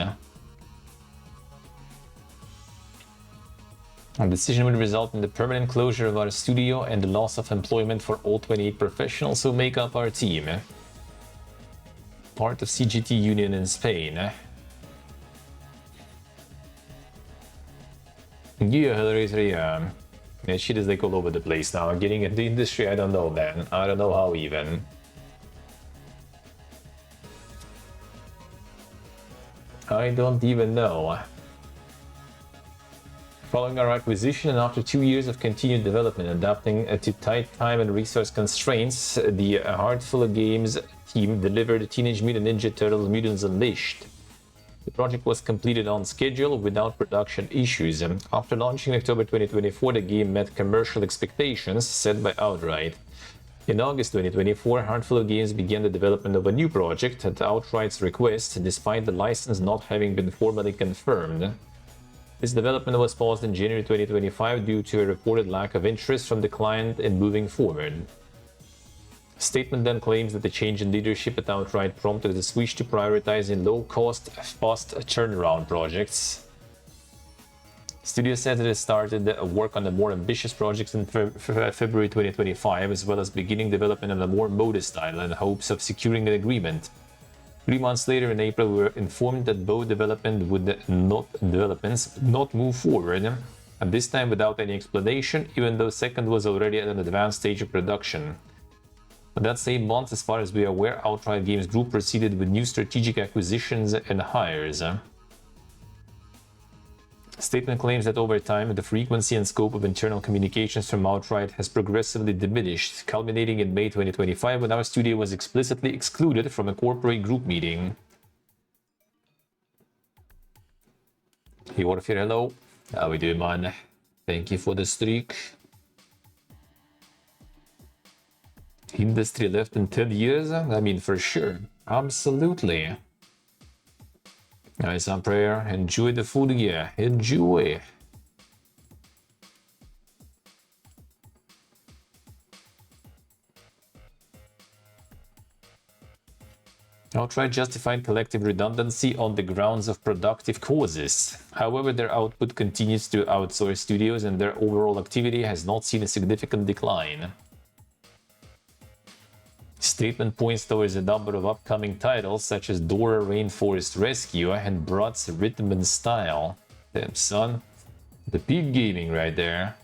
A decision will result in the permanent closure of our studio and the loss of employment for all 28 professionals who make up our team. Part of CGT Union in Spain. Yeah, Hellraiser, yeah. Yeah, shit is like all over the place now. Getting into the industry, I don't know, man. I don't know how even. I don't even know. Following our acquisition and after 2 years of continued development, adapting to tight time and resource constraints, the Heartful of Games team delivered Teenage Mutant Ninja Turtles Mutants Unleashed. The project was completed on schedule without production issues. After launching in October 2024, the game met commercial expectations set by Outright. In August 2024, Heartful of Games began the development of a new project at Outright's request, despite the license not having been formally confirmed. This development was paused in January 2025 due to a reported lack of interest from the client in moving forward. A statement then claims that the change in leadership at Outright prompted the switch to prioritizing low-cost, fast turnaround projects. Studio said that it started work on the more ambitious projects in February 2025, as well as beginning development of a more modest title in hopes of securing an agreement. 3 months later, in April, we were informed that both developments would not move forward, and this time without any explanation, even though second was already at an advanced stage of production. But that same month, as far as we are aware, Outright Games Group proceeded with new strategic acquisitions and hires. The statement claims that over time, the frequency and scope of internal communications from Outright has progressively diminished, culminating in May 2025 when our studio was explicitly excluded from a corporate group meeting. Hey Warfare, hello. How we doing, man? Thank you for the streak. Industry left in 10 years? I mean, for sure. Absolutely. Nice on prayer. Enjoy the food, yeah. Enjoy. Outright justified collective redundancy on the grounds of productive causes. However, their output continues to outsource studios and their overall activity has not seen a significant decline. Statement points towards a number of upcoming titles such as Dora Rainforest Rescue and Bratz Rhythm and Style. Damn son, the peak gaming right there.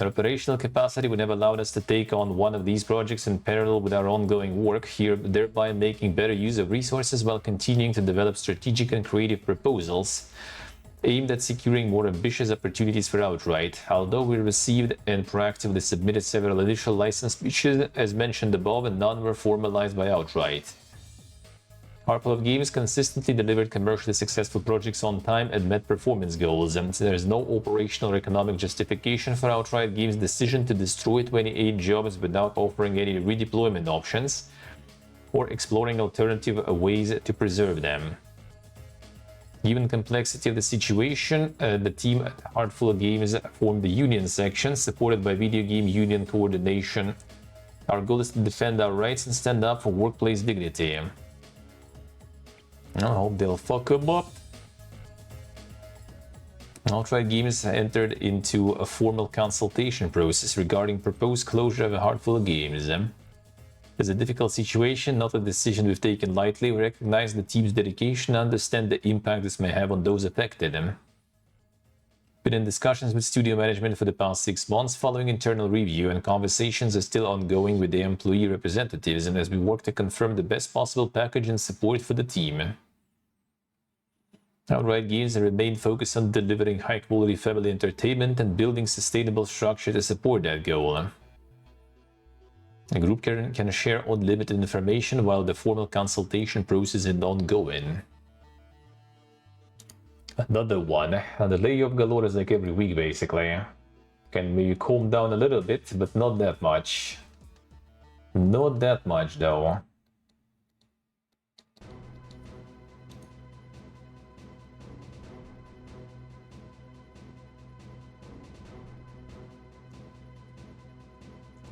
Our operational capacity would have allowed us to take on one of these projects in parallel with our ongoing work here, thereby making better use of resources while continuing to develop strategic and creative proposals aimed at securing more ambitious opportunities for Outright. Although we received and proactively submitted several initial license pitches, as mentioned above, and none were formalized by Outright. Heartful of Games consistently delivered commercially successful projects on time and met performance goals, and there is no operational or economic justification for Outright Games' decision to destroy 28 jobs without offering any redeployment options or exploring alternative ways to preserve them. Given the complexity of the situation, the team at Heartful of Games formed the Union section, supported by Video Game Union Coordination. Our goal is to defend our rights and stand up for workplace dignity. I hope they'll fuck them up. Outright Games entered into a formal consultation process regarding proposed closure of Heartful of Games. It's a difficult situation, not a decision we've taken lightly. We recognize the team's dedication and understand the impact this may have on those affected. Been in discussions with studio management for the past 6 months following internal review, and conversations are still ongoing with the employee representatives and as we work to confirm the best possible package and support for the team. Outright Games remain focused on delivering high-quality family entertainment and building sustainable structure to support that goal. The group can share unlimited information while the formal consultation process is ongoing. Another one. The layoff galore is like every week, basically. Can we calm down a little bit, but not that much. Not that much, though.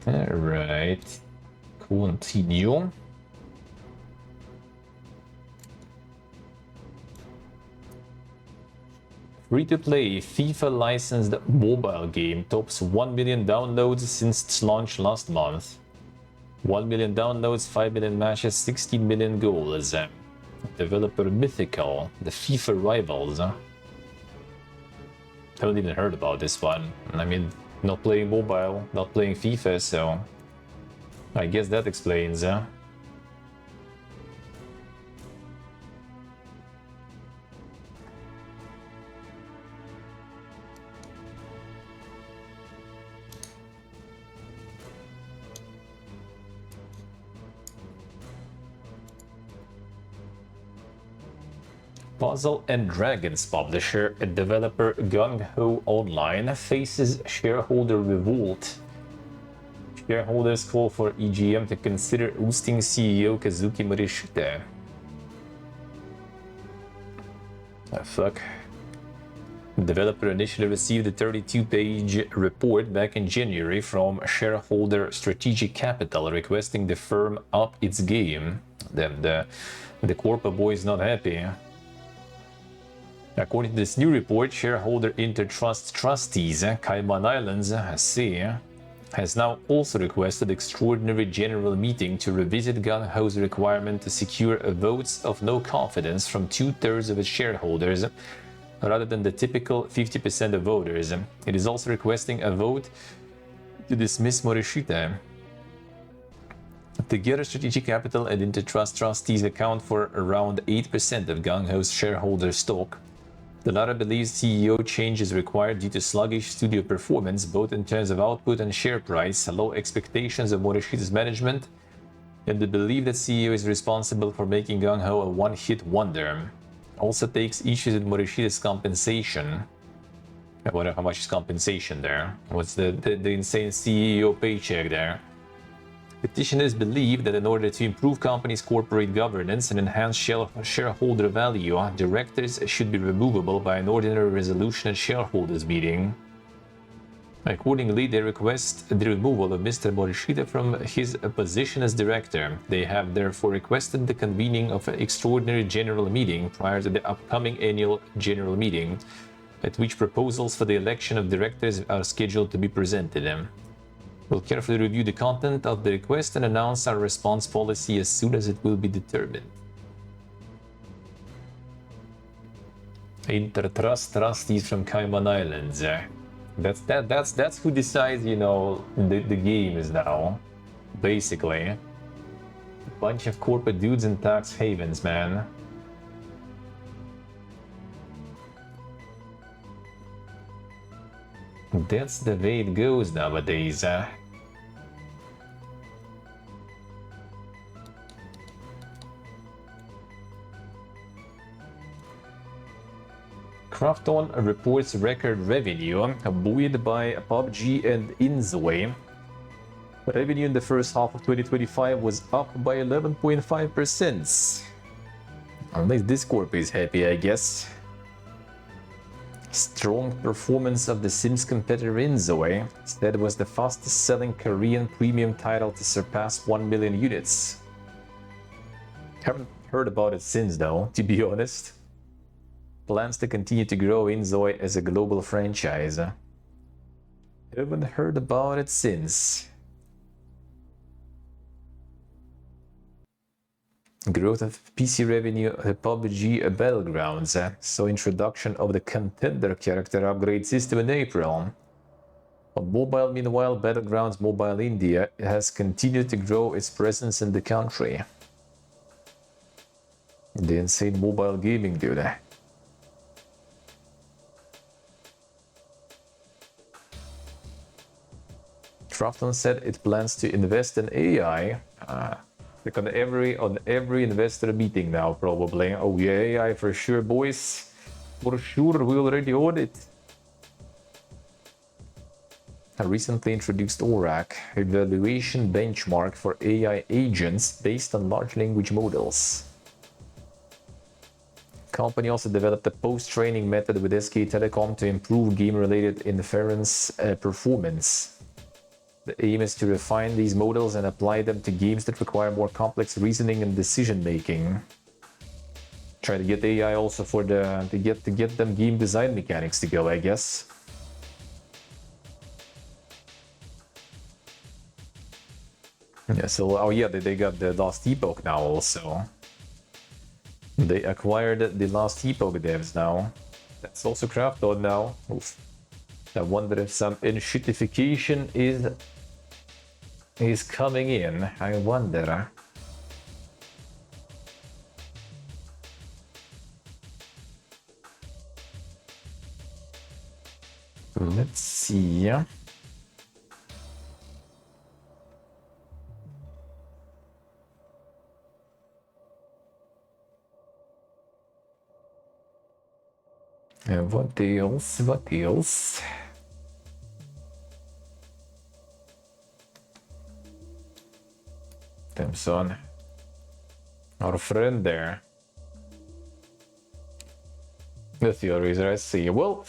Alright. Continue. Free-to-play FIFA licensed mobile game tops 1 million downloads since its launch last month. 1 million downloads, 5 million matches, 16 million goals. Developer Mythical, the FIFA rivals. Haven't even heard about this one. I mean, not playing mobile, not playing FIFA, so I guess that explains. Puzzle and Dragons publisher and developer Gung Ho Online faces shareholder revolt. Shareholders call for EGM to consider ousting CEO Kazuki Morishita. Fuck. The developer initially received a 32-page report back in January from shareholder Strategic Capital requesting the firm up its game. The Corpa boy is not happy. According to this new report, shareholder Intertrust trustees Cayman Islands has now also requested extraordinary general meeting to revisit Gung Ho's requirement to secure votes of no confidence from 2/3 of its shareholders, rather than the typical 50% of voters. It is also requesting a vote to dismiss Morishita. Together, Strategic Capital and Intertrust trustees account for around 8% of Gung Ho's shareholder stock. The latter believes CEO change is required due to sluggish studio performance, both in terms of output and share price, low expectations of Morishita's management, and the belief that CEO is responsible for making Gung Ho a one-hit wonder. Also takes issues with Morishita's compensation. I wonder how much is compensation there. What's the insane CEO paycheck there? Petitioners believe that in order to improve companies' corporate governance and enhance shareholder value, directors should be removable by an ordinary resolution at shareholders' meeting. Accordingly, they request the removal of Mr. Morishita from his position as director. They have therefore requested the convening of an extraordinary general meeting prior to the upcoming annual general meeting, at which proposals for the election of directors are scheduled to be presented. We'll carefully review the content of the request and announce our response policy as soon as it will be determined. Intertrust trustees from Cayman Islands. That's who decides, you know, the game is now. Basically. A bunch of corporate dudes in tax havens, man. That's the way it goes nowadays. Krafton reports record revenue, buoyed by PUBG and Inzoi. Revenue in the first half of 2025 was up by 11.5%. Unless this corp is happy, I guess. Strong performance of the Sims competitor Inzoi said was the fastest selling Korean premium title to surpass 1 million units. Haven't heard about it since though, to be honest. Plans to continue to grow Inzoi as a global franchise. Haven't heard about it since. Growth of PC revenue at PUBG Battlegrounds saw introduction of the Contender character upgrade system in April. On mobile, meanwhile, Battlegrounds Mobile India has continued to grow its presence in the country. The insane mobile gaming dude. Krafton said it plans to invest in AI. Like on every investor meeting now, probably. Oh yeah, AI for sure, boys. For sure, we already own it. A recently introduced ORAC, evaluation benchmark for AI agents based on large language models. Company also developed a post-training method with SK Telecom to improve game-related inference performance. The aim is to refine these models and apply them to games that require more complex reasoning and decision-making. Try to get AI also for to get them game design mechanics to go, I guess. Yeah, so oh yeah, they got the Last Epoch now also. They acquired the Last Epoch devs now. That's also craft on now. Oof. I wonder if some enshittification is coming in. I wonder. Let's see. What else? What else? Timson, our friend there. The theories, I see. Well,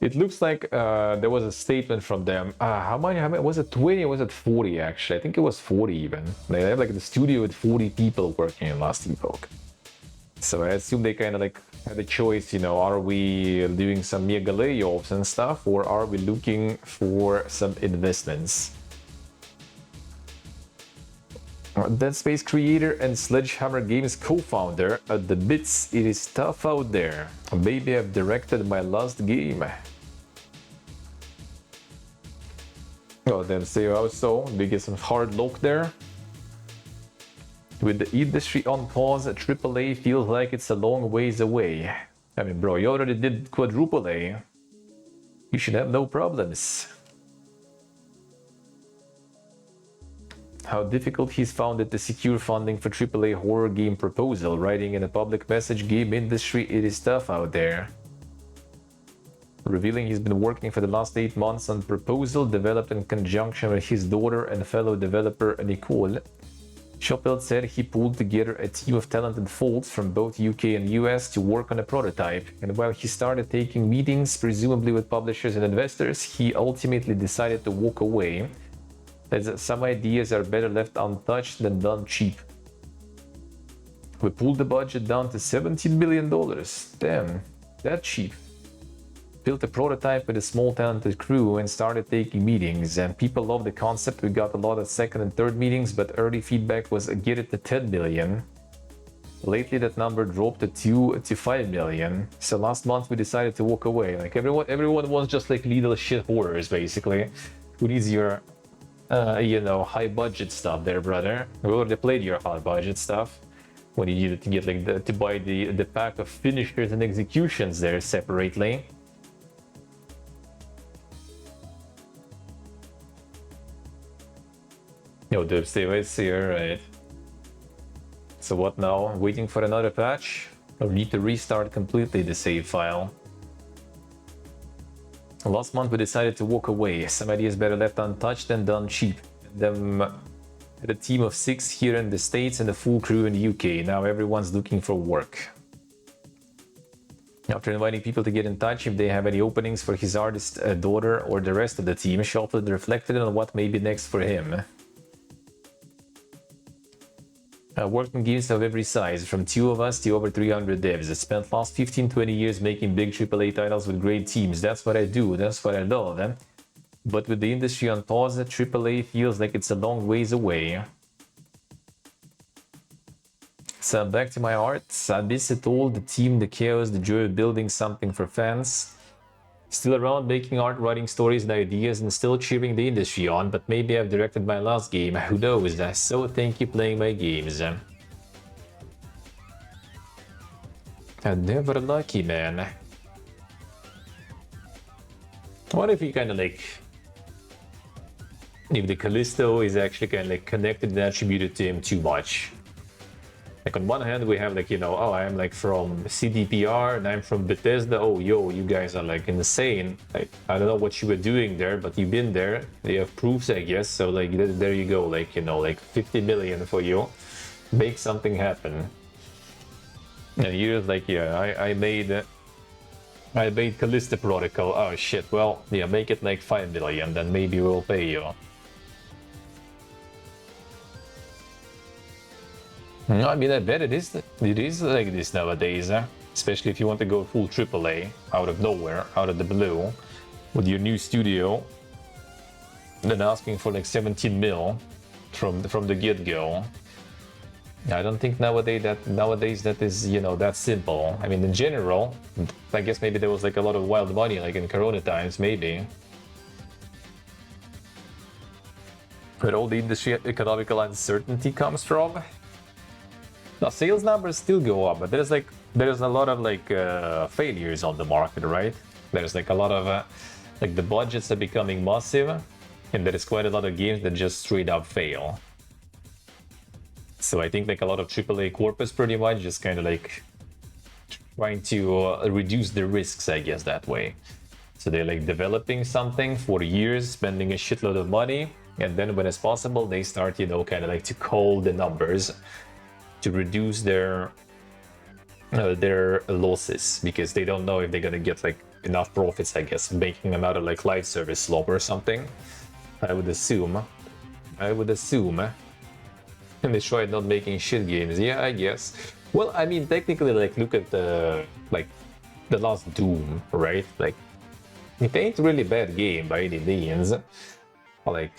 it looks like there was a statement from them. How many was it? 20 or was it 40 actually? I think it was 40 even. They have like the studio with 40 people working in Last Epoch. So I assume they kind of like had a choice, you know, are we doing some mega layoffs and stuff, or are we looking for some investments? Dead Space creator and Sledgehammer Games co-founder at the bits. It is tough out there. Maybe I've directed my last game. Oh, then say also we get some hard look there. With the industry on pause, AAA feels like it's a long ways away. I mean, bro, you already did quadruple A. You should have no problems. How difficult he's found it to secure funding for AAA horror game proposal. Writing in a public message, game industry, it is tough out there. Revealing he's been working for the last 8 months on proposal developed in conjunction with his daughter and fellow developer Nicole. Schoppelt said he pulled together a team of talented folks from both UK and US to work on a prototype, and while he started taking meetings, presumably with publishers and investors, he ultimately decided to walk away, as some ideas are better left untouched than done cheap. We pulled the budget down to $17 million. Damn, that cheap. Built a prototype with a small talented crew and started taking meetings, and people loved the concept. We got a lot of second and third meetings, but early feedback was get it to 10 million. Lately that number dropped to 2 to 5 million. So last month we decided to walk away. Like everyone wants just like little shit horrors basically. Who needs your you know, high budget stuff there, brother? We already played your high budget stuff when you needed to get like to buy the pack of finishers and executions there separately. Yo, Dubs, stay see, alright. So what now? Waiting for another patch? Or need to restart completely the save file? Last month we decided to walk away. Some ideas better left untouched than done cheap. Them had a team of 6 here in the States and a full crew in the UK. Now everyone's looking for work. After inviting people to get in touch if they have any openings for his artist daughter or the rest of the team, Schoppelt reflected on what may be next for him. Worked on games of every size, from 2 of us to over 300 devs. I spent last 15-20 years making big AAA titles with great teams. That's what I do, that's what I love. But with the industry on pause, AAA feels like it's a long ways away. So back to my art. I miss it all, the team, the chaos, the joy of building something for fans. Still around making art, writing stories and ideas, and still cheering the industry on, but maybe I've directed my last game, who knows? So thank you playing my games. I'm never lucky, man. What if you kind of like... if the Callisto is actually kind of like connected and attributed to him too much? Like on one hand, we have like, you know, oh, I'm like from CDPR and I'm from Bethesda. Oh, yo, you guys are like insane. Like, I don't know what you were doing there, but you've been there. They have proofs, I guess. So like, there you go. Like, you know, like 50 million for you. Make something happen. And here's like, yeah, I made Callisto Protocol. Oh shit. Well, yeah, make it like 5 million, then maybe we'll pay you. No, I mean, I bet it is like this nowadays, especially if you want to go full AAA out of nowhere, out of the blue, with your new studio, then asking for like 17 mil from the get-go. I don't think nowadays that is, you know, that simple. I mean, in general, I guess maybe there was like a lot of wild money, like in Corona times, maybe. But all the industry economical uncertainty comes from. Now, sales numbers still go up, but there's a lot of like failures on the market, right? There's like a lot of like the budgets are becoming massive, and there is quite a lot of games that just straight up fail. So I think like a lot of AAA corpus pretty much just kind of like trying to reduce the risks, I guess, that way. So they're like developing something for years, spending a shitload of money, and then when it's possible, they start, you know, kind of like to call the numbers to reduce their losses, because they don't know if they're gonna get like enough profits, I guess, making another like live service slop or something. I would assume. And they tried not making shit games. Yeah, I guess. Well, I mean, technically, like, look at the last Doom, right? Like, it ain't really bad game by any means. Like,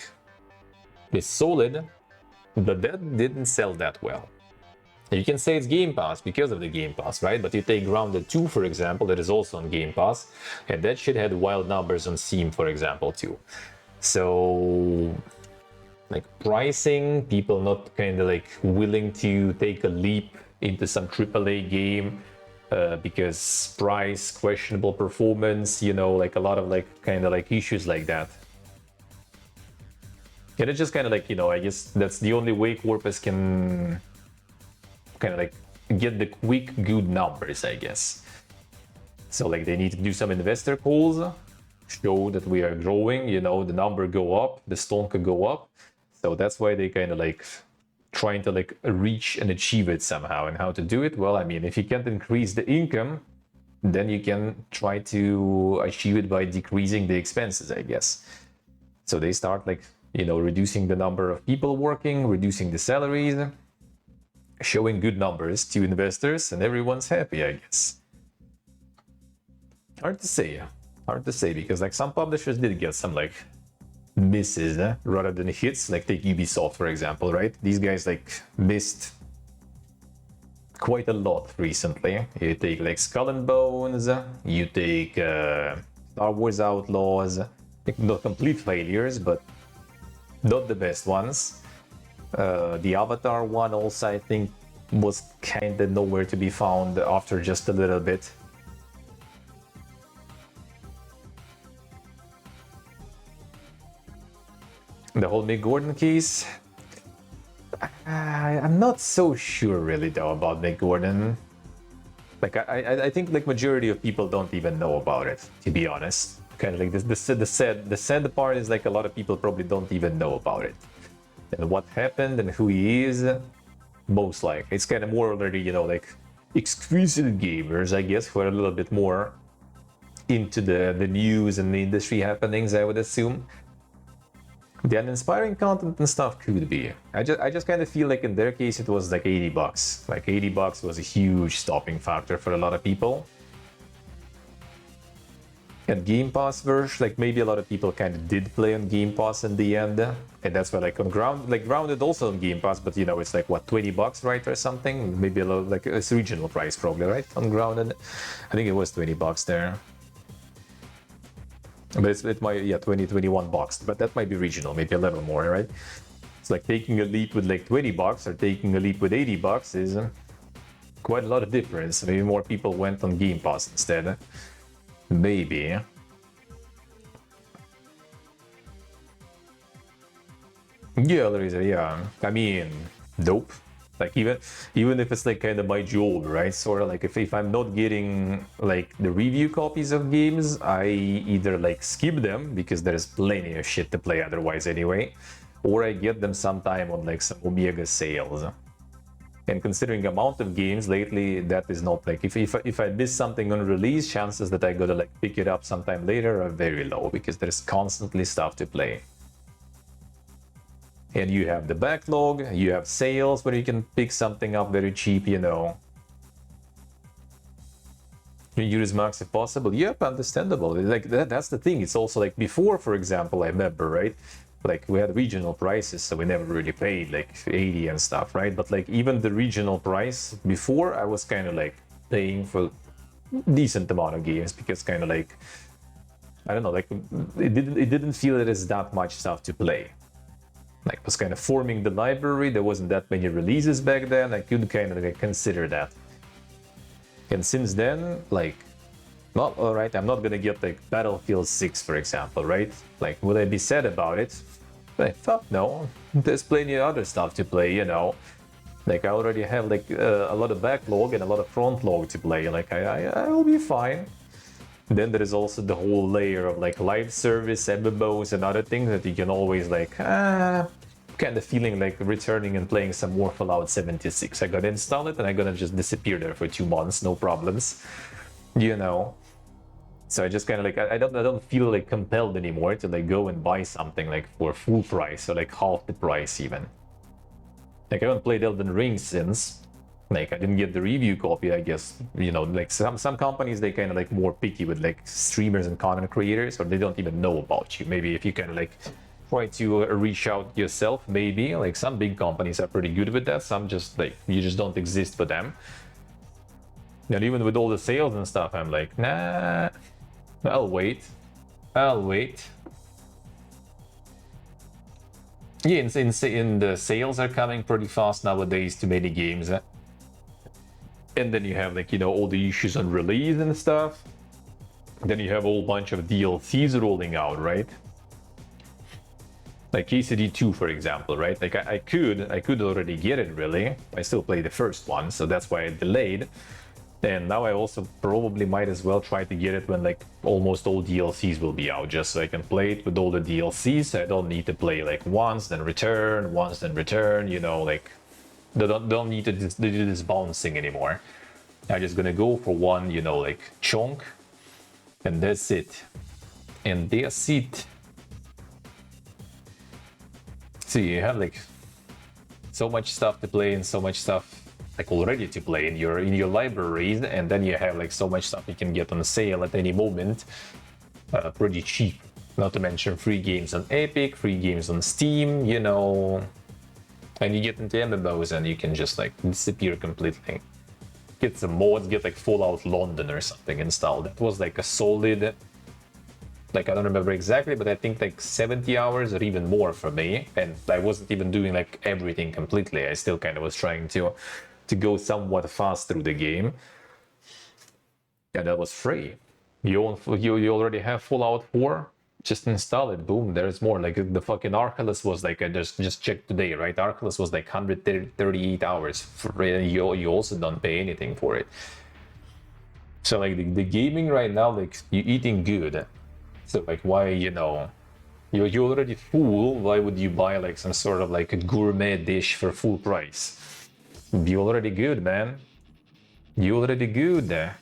it's solid, but that didn't sell that well. You can say it's Game Pass because of the Game Pass, right? But you take Grounded 2, for example, that is also on Game Pass, and that shit had wild numbers on Steam, for example, too. So, like, pricing, people not kind of like willing to take a leap into some AAA game because price, questionable performance, you know, like a lot of like kind of like issues like that. And it's just kind of like, you know, I guess that's the only way Corpus can kind of like get the quick good numbers, I guess. So like they need to do some investor calls, show that we are growing, you know, the number go up, the stone could go up. So that's why they kind of like trying to like reach and achieve it somehow. And how to do it? Well, I mean, if you can't increase the income, then you can try to achieve it by decreasing the expenses, I guess. So they start like, you know, reducing the number of people working, reducing the salaries, showing good numbers to investors, and everyone's happy, I guess. Hard to say, because like some publishers did get some like misses rather than hits. Like take Ubisoft, for example, right? These guys like missed quite a lot recently. You take like Skull and Bones, you take Star Wars Outlaws, like, not complete failures, but not the best ones. The Avatar one also, I think, was kinda nowhere to be found after just a little bit. The whole Mick Gordon case, I'm not so sure really though about Mick Gordon. Like I think like majority of people don't even know about it, to be honest. Kind of like the sad part is like a lot of people probably don't even know about it. And what happened and who he is, most likely. It's kind of more already, you know, like exclusive gamers, I guess, who are a little bit more into the news and the industry happenings, I would assume. The uninspiring content and stuff could be. I just kind of feel like in their case it was like $80. Like $80 was a huge stopping factor for a lot of people. And Game Pass version, like maybe a lot of people kind of did play on Game Pass in the end, and that's why like on Grounded also on Game Pass, but you know it's like what, $20, right, or something? Maybe a little like it's regional price probably, right, on Grounded. I think it was $20 there. But it might, yeah, 21 bucks, but that might be regional, maybe a little more, right? It's like taking a leap with like $20 or taking a leap with $80 is quite a lot of difference. Maybe more people went on Game Pass instead. Maybe. Yeah, there is a, yeah. I mean, dope. Like even if it's like kind of my job, right? Sort of like if I'm not getting like the review copies of games, I either like skip them because there's plenty of shit to play otherwise anyway, or I get them sometime on like some Omega sales. And considering the amount of games lately, that is not like if I miss something on release, chances that I gotta like pick it up sometime later are very low because there's constantly stuff to play. And you have the backlog, you have sales where you can pick something up very cheap, you know. You use max if possible. Yep, understandable. Like that's the thing. It's also like before, for example, I remember, right? Like we had regional prices, so we never really paid like 80 and stuff, right? But like even the regional price before, I was kind of like paying for decent amount of games because kind of like I don't know, like it didn't feel that there's that much stuff to play. Like was kind of forming the library. There wasn't that many releases back then. I could kind of like consider that. And since then, like, well, all right, I'm not gonna get like Battlefield 6, for example, right? Like, would I be sad about it? Like, fuck no. There's plenty of other stuff to play, you know. Like, I already have like a lot of backlog and a lot of front log to play. Like, I will be fine. Then there is also the whole layer of like live service, MMOs, and other things that you can always like, kind of feeling like returning and playing some more Fallout 76. I gotta install it and I'm gonna just disappear there for 2 months, no problems, you know. So I just kind of like I don't feel like compelled anymore to like go and buy something like for full price or like half the price even. Like I haven't played Elden Ring since. Like I didn't get the review copy, I guess. You know, like some companies they kind of like more picky with like streamers and content creators, or they don't even know about you. Maybe if you kind of like try to reach out yourself, maybe like some big companies are pretty good with that. Some just like you just don't exist for them. And even with all the sales and stuff, I'm like, nah, I'll wait. I'll wait. Yeah, in the sales are coming pretty fast nowadays to many games. And then you have like, you know, all the issues on release and stuff. Then you have a whole bunch of DLCs rolling out, right? Like KCD 2, for example, right? Like I could already get it really. I still play the first one, so that's why I delayed. And now I also probably might as well try to get it when like almost all DLCs will be out, just so I can play it with all the DLCs. I don't need to play like once, then return, you know, like they don't need to do this bouncing anymore. I'm just gonna go for one, you know, like chunk, and that's it. And that's it. So you have like so much stuff to play and so much stuff like already to play in your libraries, and then you have like so much stuff you can get on sale at any moment, pretty cheap. Not to mention free games on Epic, free games on Steam, you know. And you get into MMOs and you can just like disappear completely. Get some mods, get like Fallout London or something installed. That was like a solid, like I don't remember exactly, but I think like 70 hours or even more for me. And I wasn't even doing like everything completely. I still kind of was trying to go somewhat fast through the game. And that was free. You already have Fallout 4? Just install it. Boom, there's more. Like the fucking Archelaus was like, I just checked today, right? Archelaus was like 138 hours. You also don't pay anything for it. So like the gaming right now, like you're eating good. So like why, you know, you're already full. Why would you buy like some sort of like a gourmet dish for full price? You're already good, man. You're already good.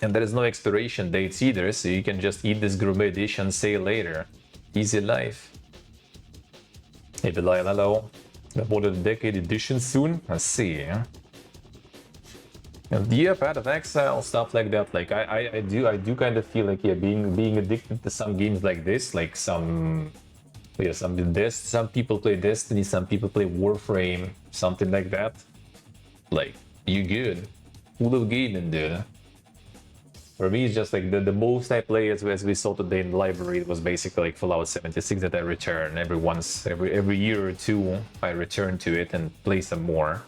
And there is no expiration dates either, so you can just eat this gourmet dish and sale later. Easy life. Hey Belial, hello. The Border Decade edition soon? Let's see. And yeah, Path of Exile, stuff like that. Like I do kind of feel like, yeah, being addicted to some games like this, like some people play Destiny, some people play Warframe, something like that. Like, you good. Full of gaming, dude. For me, it's just like the most I play, as we saw today in the library, was basically like Fallout 76 that I return every year or two. I return to it and play some more.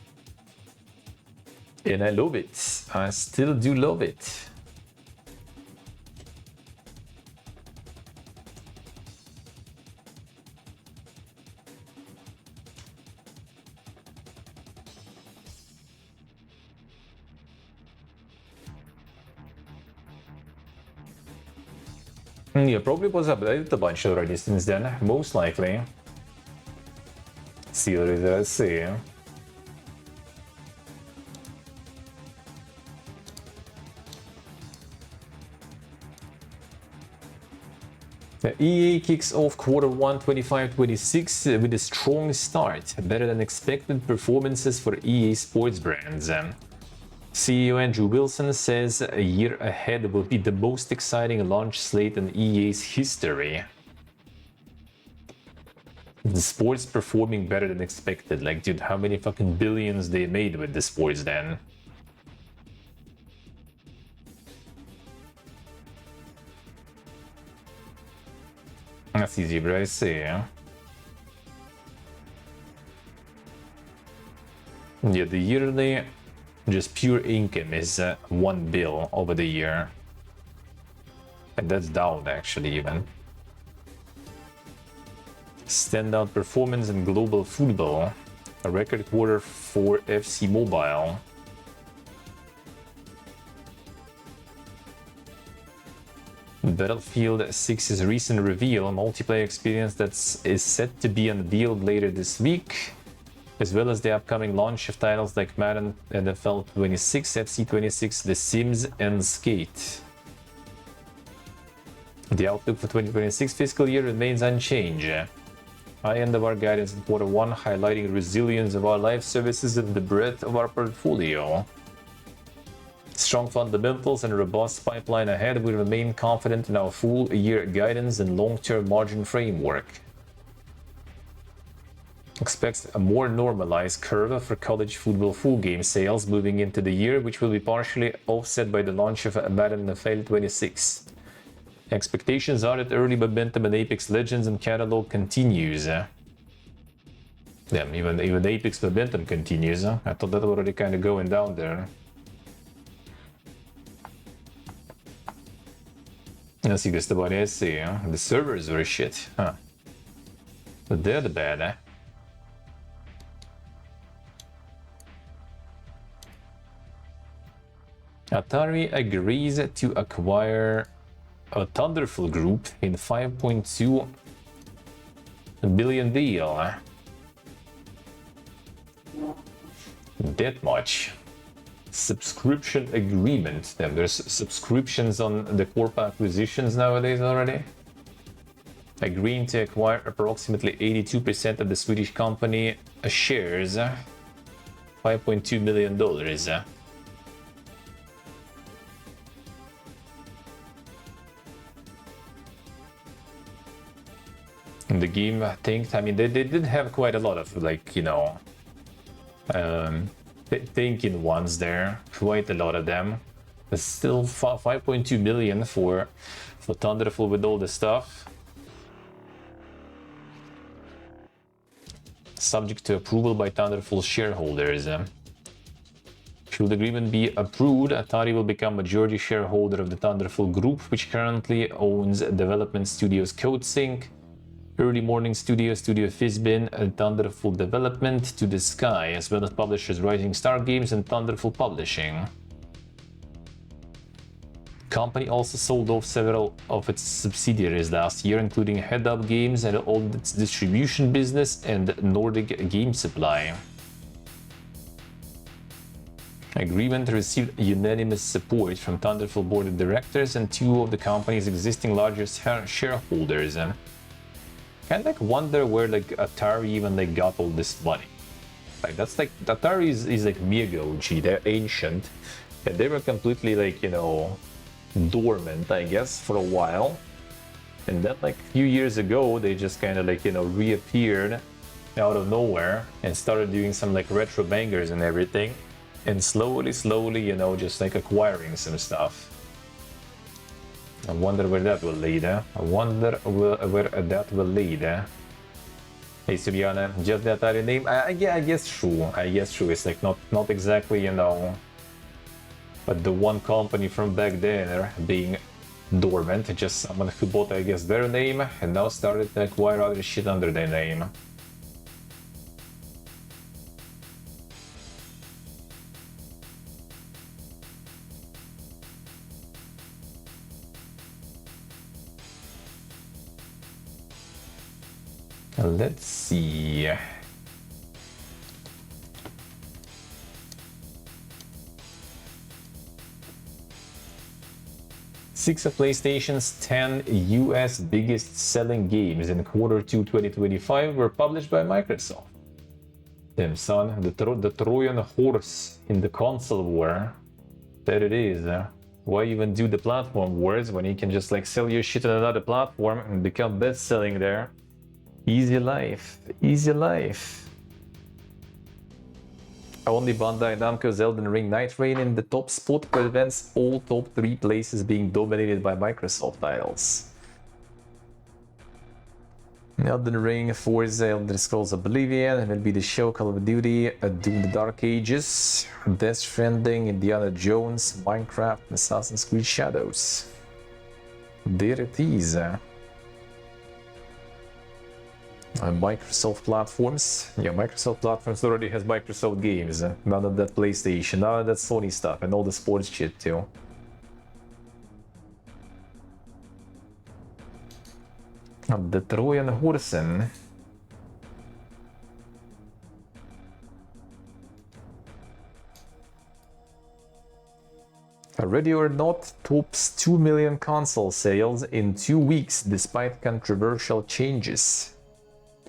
And I love it. I still do love it. Yeah, probably was updated a bunch already since then, most likely. See what it is, see. EA kicks off Q1 25-26 with a strong start, better than expected performances for EA Sports brands. CEO Andrew Wilson says a year ahead will be the most exciting launch slate in EA's history. The sports performing better than expected. Like, dude, how many fucking billions they made with the sports then? That's easy, but I see. Yeah, the yearly, just pure income is 1 bill over the year. And that's down, actually, even. Standout performance in global football. A record quarter for FC Mobile. Battlefield 6's recent reveal, a multiplayer experience that is set to be unveiled later this week, as well as the upcoming launch of titles like Madden, NFL 26, FC 26, The Sims, and Skate. The outlook for 2026 fiscal year remains unchanged. High end of our guidance in Q1, highlighting resilience of our live services and the breadth of our portfolio. Strong fundamentals and a robust pipeline ahead, we remain confident in our full year guidance and long-term margin framework. Expects a more normalized curve for college football full game sales moving into the year, which will be partially offset by the launch of Madden NFL 26. Expectations are that early momentum in Apex Legends and catalog continues. Damn, even Apex momentum continues. I thought that was already kind of going down there. Let's see, just about it. See, the servers were shit, huh? But they're the bad, eh? Atari agrees to acquire a Thunderful Group in $5.2 billion deal. That much. Subscription agreement. Damn, there's subscriptions on the corp acquisitions nowadays already. Agreeing to acquire approximately 82% of the Swedish company shares. $5.2 million. The game tanked. I mean, they did have quite a lot of, like, you know, thinking ones there, quite a lot of them. But still 5.2 million for Thunderful with all the stuff. Subject to approval by Thunderful shareholders. Should the agreement be approved, Atari will become majority shareholder of the Thunderful Group, which currently owns development studios CodeSync, Early Morning Studio, Studio Fizbin, and Thunderful Development to the Sky, as well as publishers Rising Star Games and Thunderful Publishing. Company also sold off several of its subsidiaries last year, including Head Up Games and all its distribution business and Nordic Game Supply. Agreement received unanimous support from Thunderful board of directors and two of the company's existing largest shareholders. Kind of like wonder where like Atari even like got all this money. Like that's like Atari is like mega OG, they're ancient, and they were completely like, you know, dormant, I guess, for a while. And then like a few years ago, they just kind of like, you know, reappeared out of nowhere and started doing some like retro bangers and everything, and slowly, you know, just like acquiring some stuff. I wonder where that will lead, eh? I wonder where that will lead, eh? Hey, Subiana, just the Atari name? Yeah, I guess true. I guess true. It's like not exactly, you know, but the one company from back then being dormant, just someone who bought, I guess, their name and now started to acquire other shit under their name. Let's see. Six of PlayStation's 10 US biggest selling games in Q2 2025 were published by Microsoft. Damn son, the Trojan horse in the console war. There it is. Why even do the platform wars when you can just like sell your shit on another platform and become best-selling there? Easy life, easy life. Only Bandai Namco's Elden Ring Night Rain in the top spot prevents all top 3 places being dominated by Microsoft titles. Elden Ring, Forza, Elder Scrolls Oblivion, MLB The Show, Call of Duty, Doom the Dark Ages, Death Stranding, Indiana Jones, Minecraft, Assassin's Creed Shadows. There it is. Microsoft platforms. Yeah, Microsoft platforms already has Microsoft games. None of that PlayStation, none of that Sony stuff, and all the sports shit too. The Trojan Horsen. Ready or Not tops 2 million console sales in 2 weeks despite controversial changes.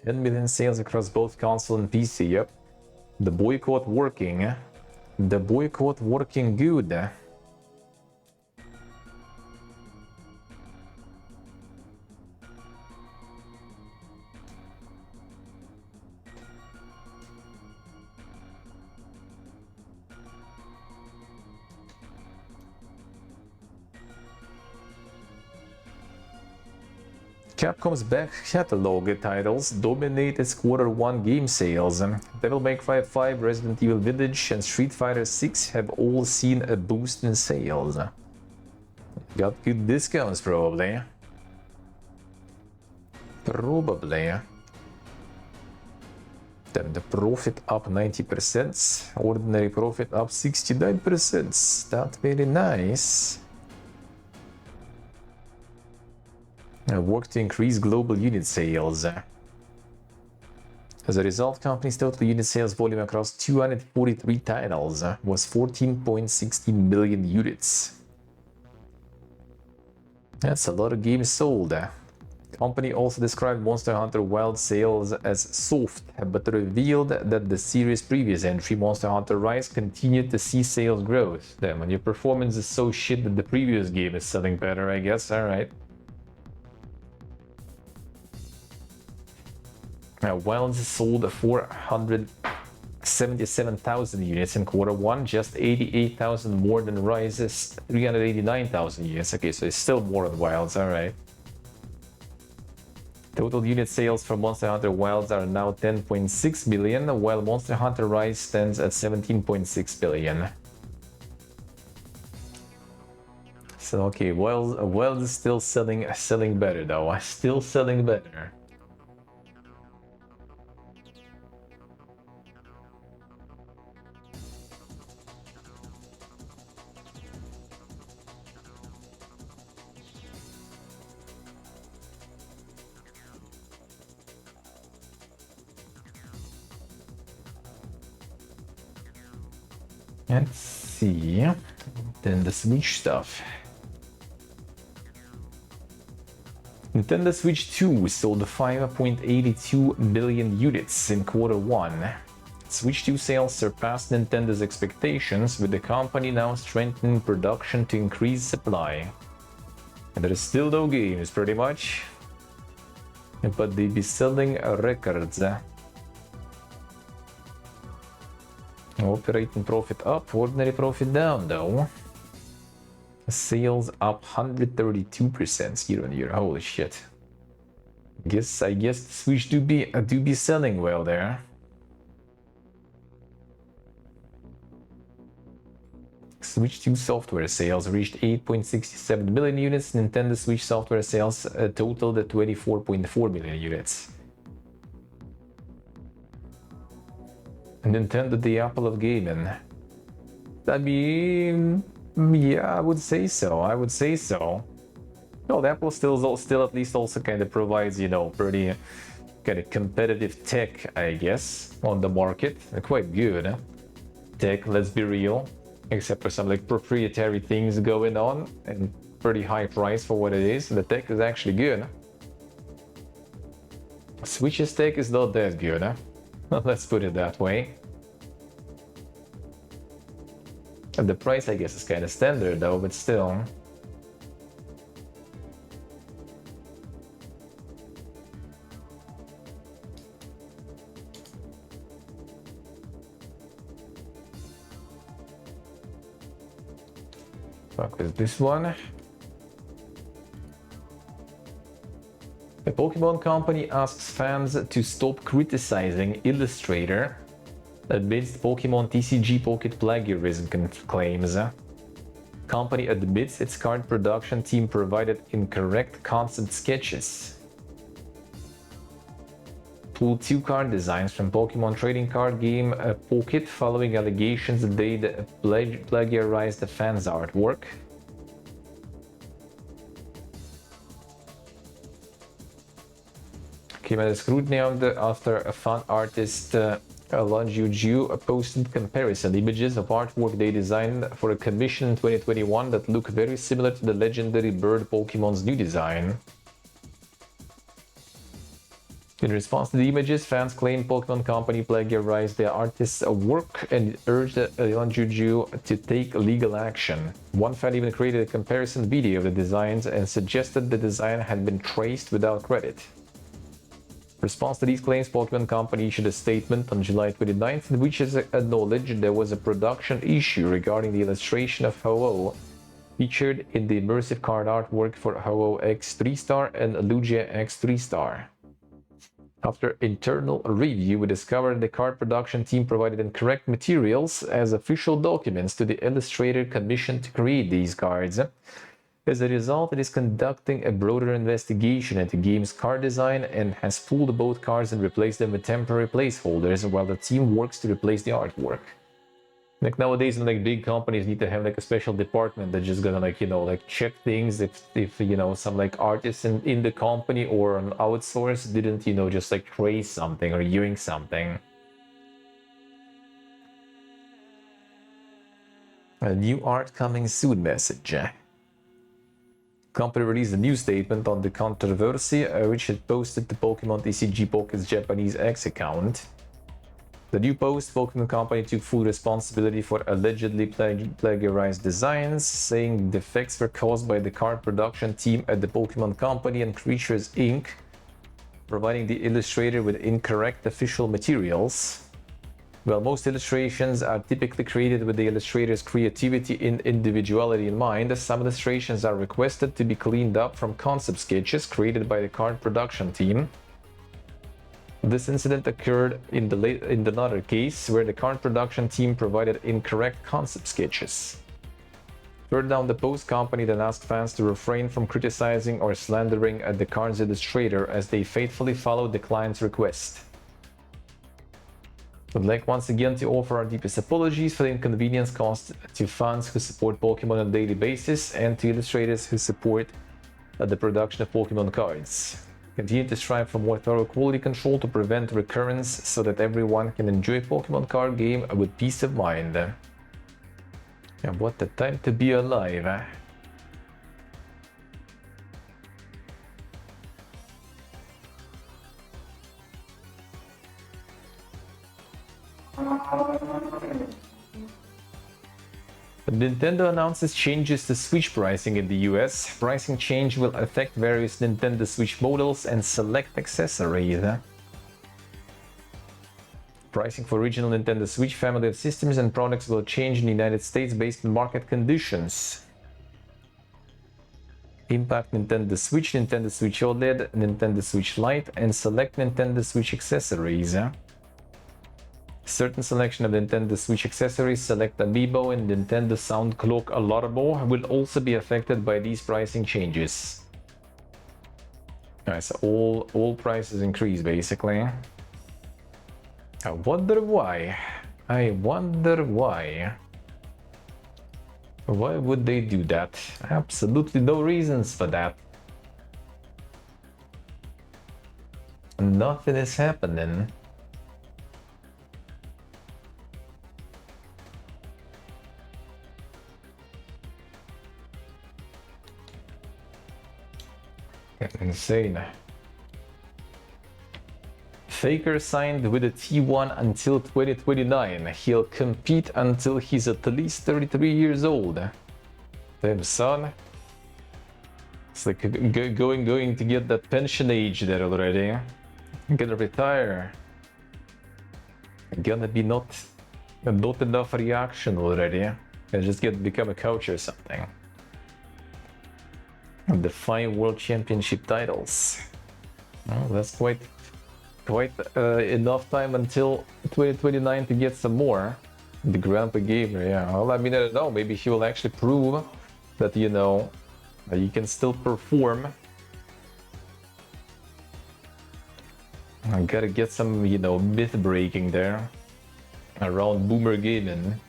10 million sales across both console and PC, yep. The boycott working. The boycott working good. Capcom's back catalog titles dominate its Q1 game sales. Devil May Cry 5, Resident Evil Village, and Street Fighter 6 have all seen a boost in sales. Got good discounts, probably. Then the profit up 90%, ordinary profit up 69%. That's very nice. Work to increase global unit sales. As a result, company's total unit sales volume across 243 titles was 14.16 million units. That's a lot of games sold. Company also described Monster Hunter Wild sales as soft, but revealed that the series' previous entry, Monster Hunter Rise, continued to see sales growth. Damn, when your performance is so shit that the previous game is selling better, I guess, alright. Wilds sold 477,000 units in Q1, just 88,000 more than Rise's 389,000 units. Okay, so it's still more than Wilds, alright. Total unit sales for Monster Hunter Wilds are now 10.6 million, while Monster Hunter Rise stands at 17.6 billion. So okay, Wilds is still selling better though. Still selling better. Let's see. Then the Switch stuff. Nintendo Switch 2 sold 5.82 million units in Q1. Switch 2 sales surpassed Nintendo's expectations, with the company now strengthening production to increase supply. And there is still no games, pretty much. But they be selling records. Operating profit up, ordinary profit down though. Sales up 132% year on year. Holy shit. I guess the Switch do be selling well there. Switch 2 software sales reached 8.67 million units. Nintendo Switch software sales totaled 24.4 million units. Nintendo, the Apple of gaming. I mean, yeah, I would say so. Well, the Apple still at least also kind of provides, you know, pretty kind of competitive tech, I guess, on the market. They're quite good, huh? Tech, let's be real, except for some like proprietary things going on and pretty high price for what it is. The tech is actually good. Switch's tech is not that good, huh? Let's put it that way. And the price, I guess, is kind of standard though, but still. Fuck with this one. The Pokemon Company asks fans to stop criticizing Illustrator amidst Pokemon TCG Pocket plagiarism claims. Company admits its card production team provided incorrect concept sketches. Pulled 2 card designs from Pokemon trading card game Pocket following allegations that they plagiarized the fans' artwork. Came under scrutiny after a fan artist Juju posted comparison images of artwork they designed for a commission in 2021 that look very similar to the legendary bird Pokemon's new design. In response to the images, fans claimed Pokemon Company plagiarized their artist's work and urged Juju to take legal action. One fan even created a comparison video of the designs and suggested the design had been traced without credit. In response to these claims, Pokemon Company issued a statement on July 29th in which it acknowledged there was a production issue regarding the illustration of Ho-Oh featured in the immersive card artwork for Ho-Oh X 3-star and Lugia X 3-star. After internal review, we discovered the card production team provided incorrect materials as official documents to the illustrator commissioned to create these cards. As a result, it is conducting a broader investigation into the game's card design and has pulled both cards and replaced them with temporary placeholders while the team works to replace the artwork. Like nowadays, like big companies need to have like a special department that's just gonna like check things if some like artists in the company or an outsource didn't just like trace something or ewing something. A new art coming soon message. Company released a new statement on the controversy, which it posted to Pokemon TCG Pocket's Japanese X account. The new post, Pokemon Company took full responsibility for allegedly plagiarized designs, saying defects were caused by the card production team at the Pokemon Company and Creatures Inc., providing the illustrator with incorrect official materials. While most illustrations are typically created with the illustrator's creativity and individuality in mind, some illustrations are requested to be cleaned up from concept sketches created by the card production team. This incident occurred in another case where the card production team provided incorrect concept sketches. Further down the post, company then asked fans to refrain from criticizing or slandering at the card's illustrator as they faithfully followed the client's request. We'd like once again to offer our deepest apologies for the inconvenience caused to fans who support Pokemon on a daily basis and to illustrators who support the production of Pokemon cards. Continue to strive for more thorough quality control to prevent recurrence so that everyone can enjoy a Pokemon card game with peace of mind. And what a time to be alive. Nintendo announces changes to Switch pricing in the US. Pricing change will affect various Nintendo Switch models and select accessories. Pricing for original Nintendo Switch family of systems and products will change in the United States based on market conditions. Impact Nintendo Switch OLED, Nintendo Switch Lite, and select Nintendo Switch accessories. Certain selection of Nintendo Switch accessories, select Amiibo and Nintendo Sound Cloak Alarbo, will also be affected by these pricing changes. Alright, so all prices increase basically. I wonder why. Why would they do that? Absolutely no reasons for that. Nothing is happening. Insane. Faker signed with the T1 until 2029. He'll compete until he's at least 33 years old. Damn, son. It's like going to get that pension age there already. Gonna retire. Gonna be not enough reaction already. Gonna just become a coach or something. And define world championship titles. Well, that's quite enough time until 2029 to get some more. The Grandpa Gamer, yeah. Well, I mean, I don't know. Maybe he will actually prove that, you know, you can still perform. I gotta get some, you know, myth breaking there around Boomer Gaming.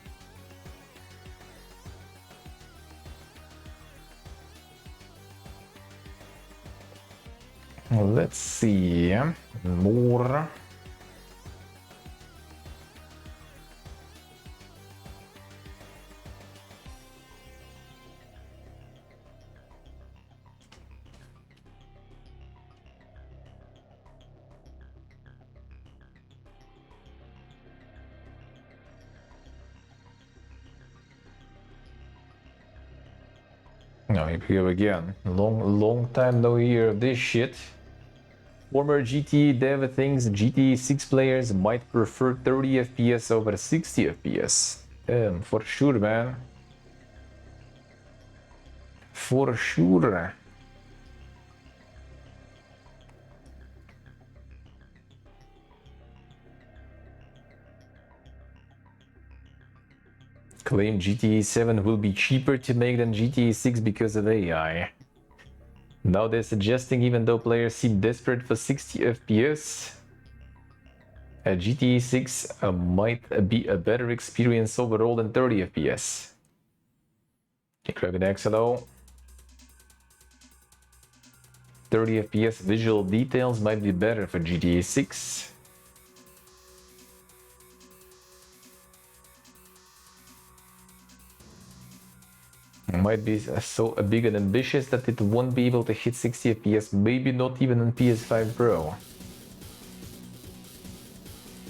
Let's see more. No, here we go again. Long time no hear of this shit. Former GT dev thinks GT 6 players might prefer 30 FPS over 60 FPS. For sure, man. For sure. Claim GTA 7 will be cheaper to make than GTA 6 because of AI. Now they're suggesting even though players seem desperate for 60 FPS, GTA 6 might be a better experience overall than 30 FPS. Kraken XLO. 30 FPS visual details might be better for GTA 6. Might be so big and ambitious that it won't be able to hit 60 FPS, maybe not even on PS5 Pro.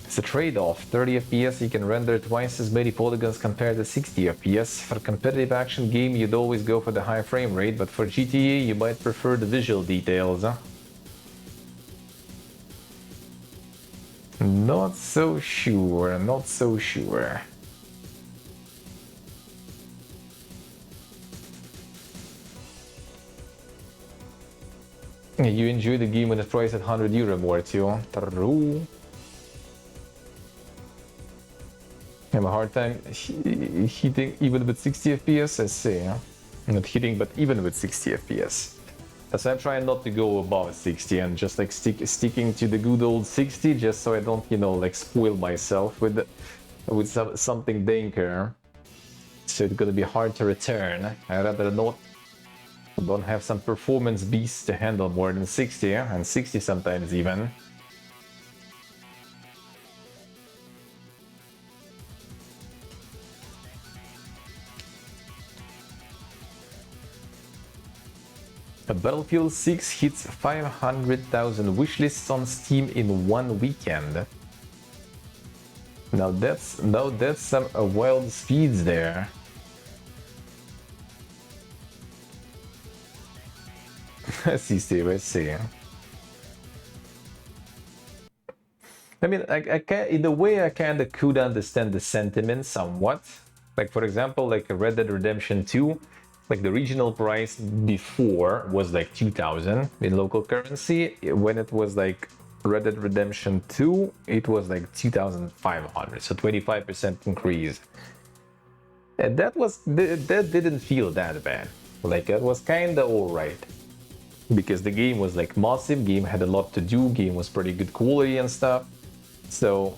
It's a trade-off. 30 FPS you can render twice as many polygons compared to 60 FPS. For competitive action game you'd always go for the high frame rate, but for GTA you might prefer the visual details, huh? Not so sure, not so sure. You enjoy the game when it's priced at €100 more too. True. I have a hard time hitting even with 60 FPS, I say. Huh? Not hitting, but even with 60 FPS. So I'm trying not to go above 60 and just like sticking to the good old 60, just so I don't, you know, like spoil myself with something danker. So it's gonna be hard to return. I'd rather not. Don't have some performance beasts to handle more than 60, and 60 sometimes even. Battlefield 6 hits 500,000 wishlists on Steam in one weekend. Now that's some wild speeds there. Let's see, Steve, let's see. I mean, I can, in a way, I kind of could understand the sentiment somewhat. Like, for example, like Red Dead Redemption 2, like the regional price before was like 2,000 in local currency. When it was like Red Dead Redemption 2, it was like 2,500, so 25% increase. And that didn't feel that bad. Like, it was kind of alright. Because the game was like massive, game had a lot to do, game was pretty good quality and stuff. So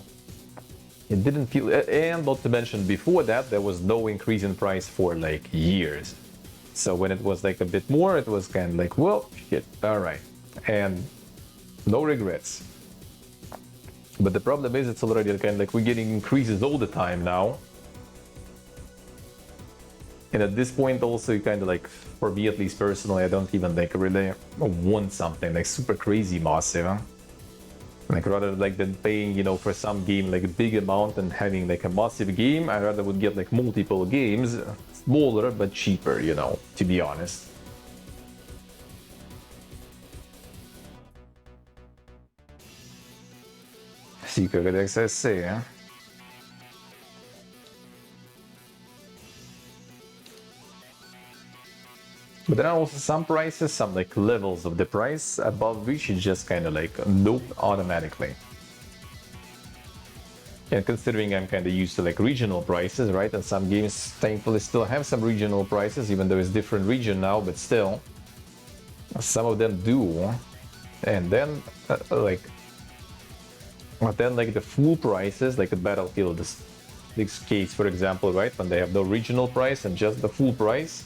it didn't feel, and not to mention before that there was no increase in price for like years. So when it was like a bit more, it was kind of like, well, shit, alright. And no regrets. But the problem is it's already kind of like we're getting increases all the time now. And at this point also you kind of like, for me at least personally, I don't even like really want something like super crazy massive. Huh? Like rather like than paying, you know, for some game like a big amount and having like a massive game, I rather would get like multiple games, smaller but cheaper, you know, to be honest. Sì, che deve essere sì, eh. But there are also some prices, some like levels of the price above which you just kind of like nope automatically. And considering I'm kind of used to like regional prices, right? And some games thankfully still have some regional prices, even though it's different region now, but still, some of them do. And then but then like the full prices, like the Battlefield, this case for example, right? When they have the original price and just the full price,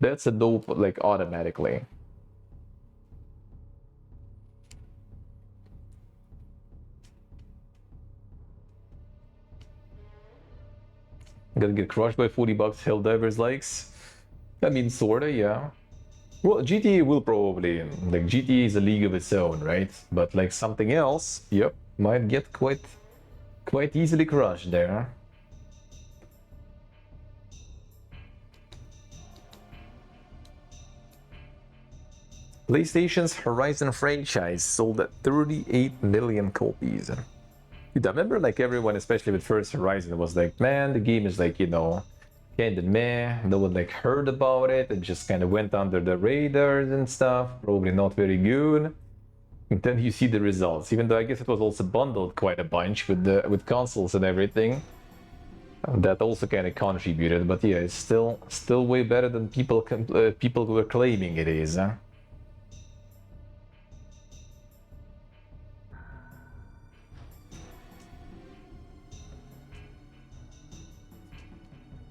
that's a dope like automatically. Gonna get crushed by 40 bucks Helldivers likes. I mean, sorta, yeah. Well, GTA will probably, like, GTA is a league of its own, right? But like something else, yep, might get quite easily crushed there. PlayStation's Horizon franchise sold at 38 million copies. Dude, I remember like everyone, especially with first Horizon, was like, man, the game is like, you know, kind of meh. No one like heard about it. It just kind of went under the radars and stuff. Probably not very good. And then you see the results. Even though I guess it was also bundled quite a bunch with consoles and everything. That also kind of contributed. But yeah, it's still way better than people were claiming it is. Huh?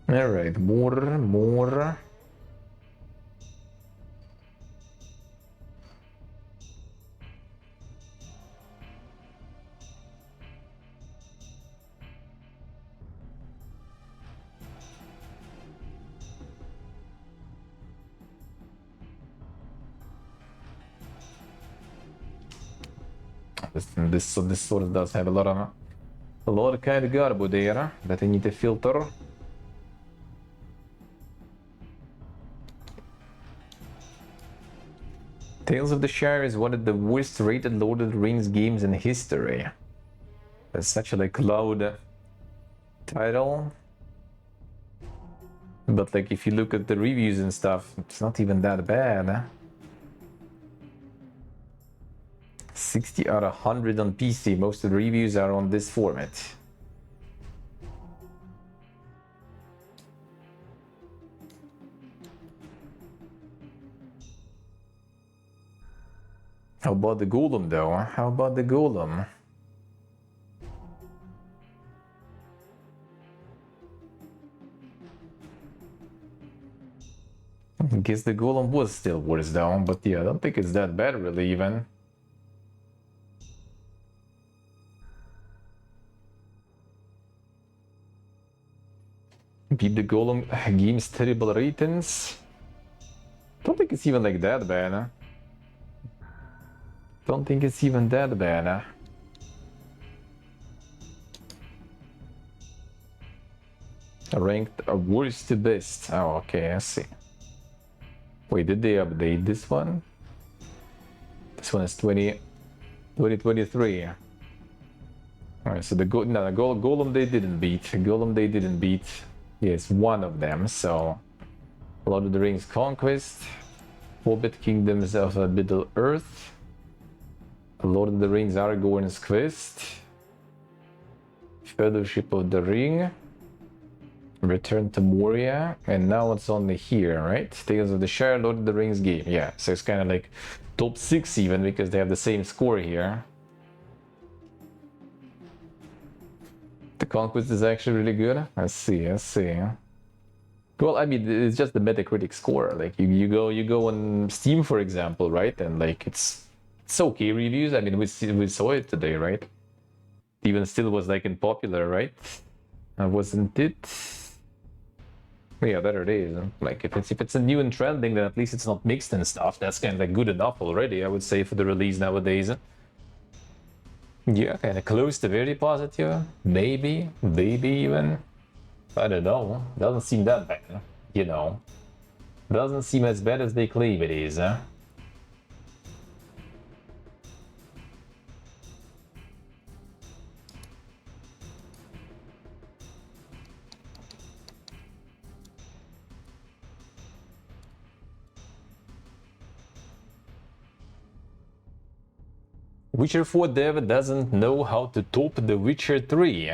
All right, more. This sort of does have a lot of kind of garbage there that I need to filter. Tales of the Shire is one of the worst rated Lord of the Rings games in history. That's such a like loud title. But like if you look at the reviews and stuff, it's not even that bad. 60 out of 100 on PC. Most of the reviews are on this format. How about the Golem though? How about the Golem? I guess the Golem was still worse down, but yeah, I don't think it's that bad really even. Beat the Golem game's terrible ratings. Don't think it's even like that bad. Don't think it's even that bad. Ranked worst to best. Oh, okay, I see. Wait, did they update this one? This one is 2023. Alright, so the Golem they didn't beat. Golem they didn't beat. Yes, one of them, so... Lord of the Rings Conquest. Hobbit Kingdoms of Middle Earth. Lord of the Rings Aragorn's Quest. Fellowship of the Ring. Return to Moria. And now it's only here, right? Tales of the Shire, Lord of the Rings game. Yeah, so it's kind of like top 6 even, because they have the same score here. The Conquest is actually really good. I see. Well, I mean, it's just the Metacritic score. Like you go on Steam, for example, right? And like it's okay reviews. I mean, we saw it today, right? even still was like unpopular, right? Wasn't it? Yeah, there it is. Like if it's a new and trending, then at least it's not mixed and stuff. That's kind of like good enough already, I would say, for the release nowadays. Yeah, kind of close to very positive. Maybe even. I don't know. Doesn't seem that bad, you know. Doesn't seem as bad as they claim it is, huh? Witcher 4 dev doesn't know how to top The Witcher 3.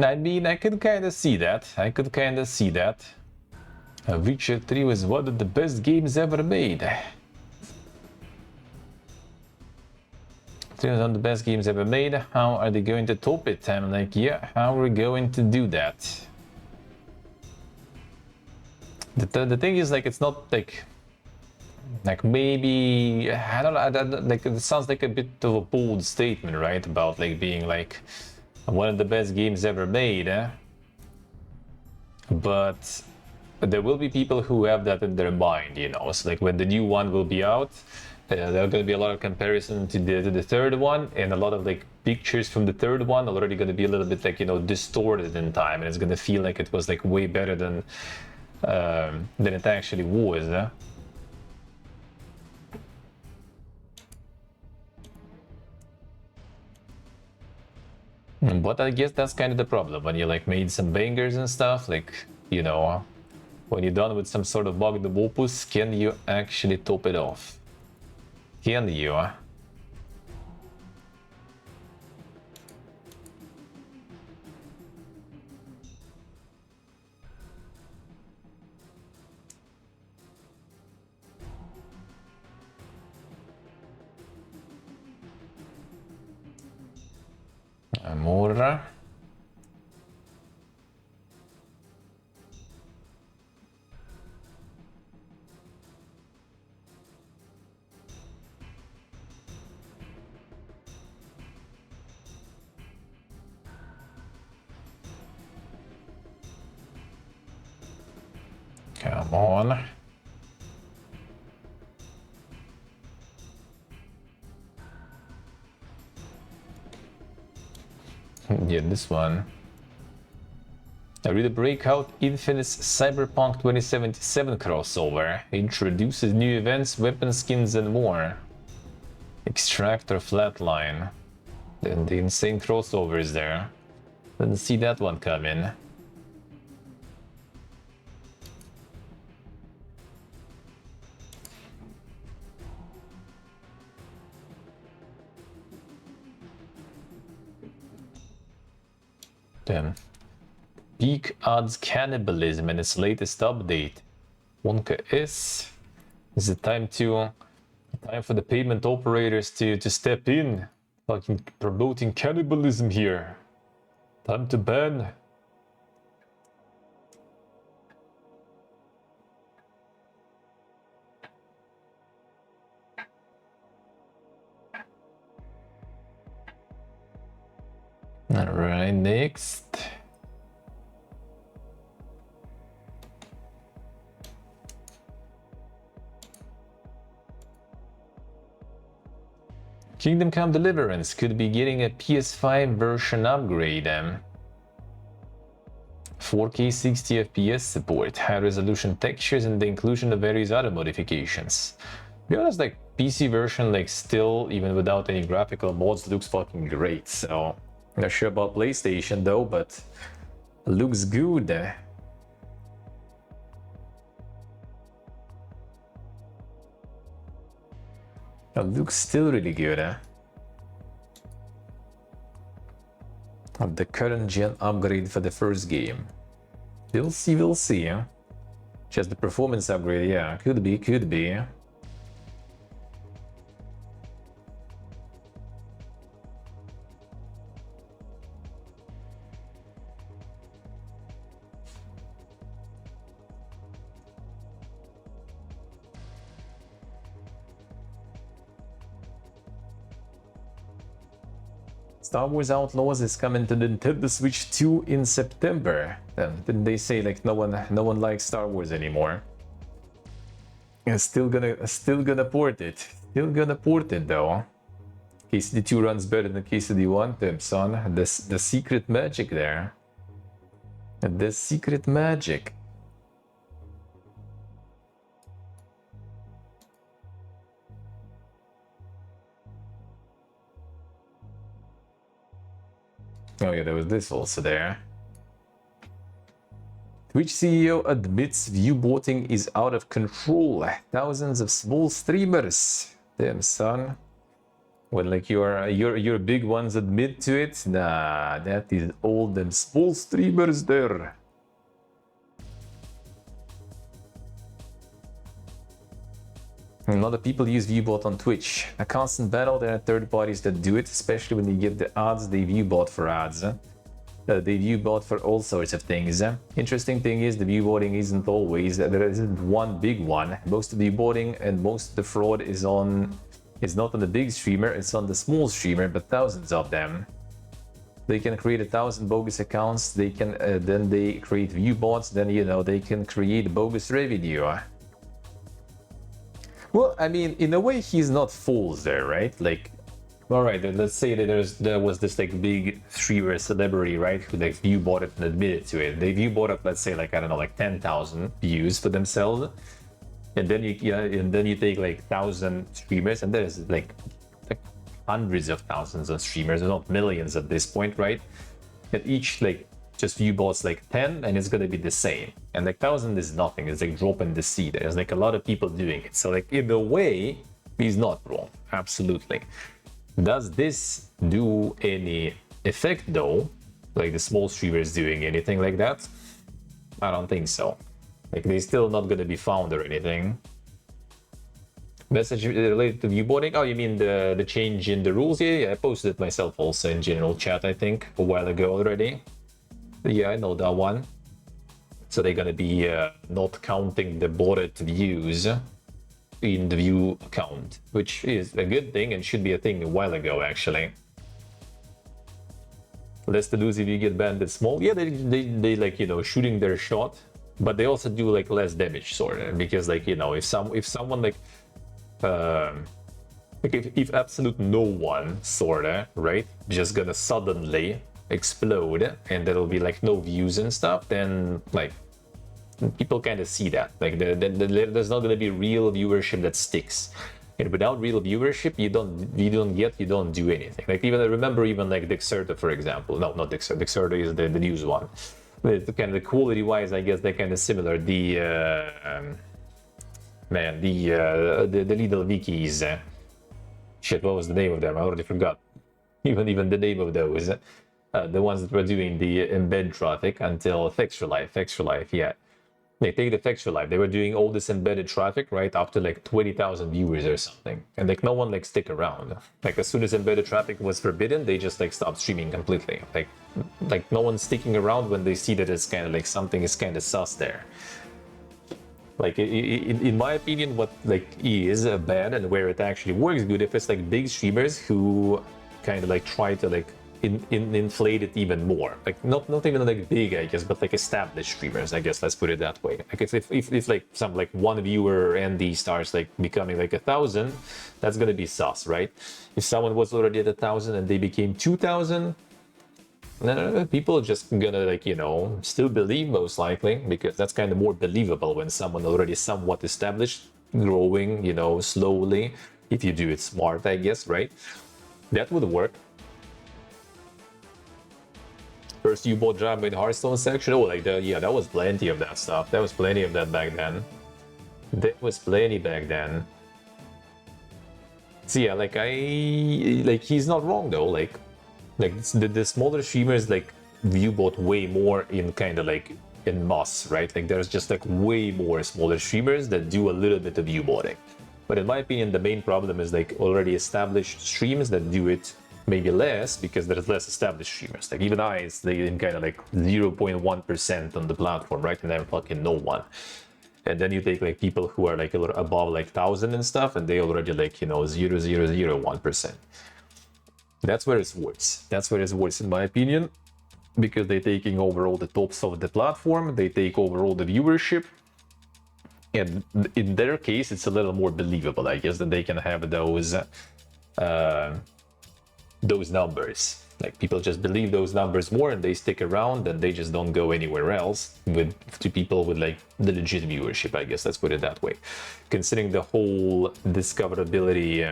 I mean, I could kind of see that. Witcher 3 was one of the best games ever made. It's one of the best games ever made. How are they going to top it? I'm like, yeah, how are we going to do that? The thing is, like, it's not like maybe I don't know, like it sounds like a bit of a bold statement, right? About like being like one of the best games ever made, eh? But there will be people who have that in their mind, you know. So like when the new one will be out, there are going to be a lot of comparison to the third one, and a lot of like pictures from the third one already going to be a little bit like, you know, distorted in time, and it's going to feel like it was like way better than it actually was. Eh? But I guess that's kind of the problem when you like made some bangers and stuff, like, you know, when you're done with some sort of magnum opus, can you actually top it off? Can you? More. Come on. Yeah, this one. I read the Breakout Infinite's Cyberpunk 2077 crossover. It introduces new events, weapon skins, and more. Extract or Flatline. Then the insane crossover is there. Didn't see that one coming. Then peak odds cannibalism in its latest update. Wonka is it time for the payment operators to step in, fucking promoting cannibalism here. Time to ban. Alright, next. Kingdom Come Deliverance could be getting a PS5 version upgrade. 4K 60 FPS support, high resolution textures, and the inclusion of various other modifications. To be honest, like PC version, like still, even without any graphical mods, looks fucking great. So not sure about PlayStation though, but looks good. It looks still really good. The current gen upgrade for the first game. We'll see. Just the performance upgrade, yeah, could be. Star Wars Outlaws is coming to Nintendo Switch 2 in September. Didn't they say like no one likes Star Wars anymore? And still gonna port it. Still gonna port it though. KCD2 runs better than KCD1, Tim, son. The secret magic there. The secret magic. Oh yeah, there was this also there. Twitch CEO admits viewboating is out of control. Thousands of small streamers. Damn, son. When like your big ones admit to it, nah, that is all them small streamers there. A lot of people use viewbot on Twitch. A constant battle. There are third parties that do it, especially when you give the ads. They viewbot for ads. They viewbot for all sorts of things. Interesting thing is the viewboting isn't always. There isn't one big one. Most of the viewboting and most of the fraud is not on the big streamer. It's on the small streamer, but thousands of them. They can create 1,000 bogus accounts. They can then they create viewbots. Then they can create bogus revenue. Well, I mean, in a way, he's not false there, right? Like, all right, let's say that there was this like big streamer celebrity, right, who like viewbought it and admitted to it. They viewbought it, let's say, like I don't know, like 10,000 views for themselves, and then you take like 1,000 streamers, and there's like hundreds of thousands of streamers, not millions at this point, right? And each like just viewbots like 10, and it's gonna be the same. And like 1,000 is nothing. It's like dropping the sea. There's like a lot of people doing it. So like in a way, he's not wrong. Absolutely. Does this do any effect though? Like the small streamers doing anything like that? I don't think so. Like they're still not gonna be found or anything. Message related to viewboarding? Oh, you mean the change in the rules? Yeah, I posted it myself also in general chat, I think, a while ago already. Yeah, I know that one. So they're gonna be not counting the botted views in the view count, which is a good thing and should be a thing a while ago, actually. Less to lose if you get banned at small. Yeah, they like, shooting their shot, but they also do like less damage, sort of, because like, if someone like if absolute no one, sort of, right, just gonna suddenly explode and there'll be like no views and stuff, then like people kind of see that like there's not going to be real viewership that sticks, and without real viewership you don't do anything. Like even I remember even like Dexerta, for example. No, not Dexerta. Dexerta is the news one. The kind of the quality wise, I guess they're kind of similar. The little wikis, shit, what was the name of them? I already forgot even the name of those. The ones that were doing the embed traffic until Extra Life, yeah. They take the Extra Life. They were doing all this embedded traffic right up to like 20,000 viewers or something, and like no one like stick around. Like as soon as embedded traffic was forbidden, they just like stopped streaming completely. Like no one's sticking around when they see that it's kind of like something is kind of sus there. Like in my opinion, what like is bad and where it actually works good if it's like big streamers who kind of like try to like inflate it even more. Like not even like big, I guess, but like established streamers, I guess, let's put it that way. Like if like some like one viewer ND starts like becoming like 1,000, that's gonna be sus, right? If someone was already at 1,000 and they became 2,000, people are just gonna like still believe, most likely, because that's kind of more believable when someone already somewhat established, growing, slowly, if you do it smart, I guess, right? That would work. First U-boat drama in Hearthstone section. Oh, like that was plenty of that stuff. There was plenty of that back then. There was plenty back then. So yeah, like he's not wrong though. Like the smaller streamers like U-boat way more in kind of like in mass, right? Like there's just like way more smaller streamers that do a little bit of U-boating. But in my opinion, the main problem is like already established streams that do it maybe less because there's less established streamers. Like even I, it's like in kind of like 0.1% on the platform, right? And I'm fucking no one. And then you take like people who are like a little above like 1,000 and stuff, and they already like 0.001%. That's where it's worse. That's where it's worse, in my opinion, because they're taking over all the tops of the platform. They take over all the viewership. And in their case, it's a little more believable, I guess, that they can have those numbers. Like, people just believe those numbers more and they stick around and they just don't go anywhere else to people with like the legit viewership, I guess, let's put it that way. Considering the whole discoverability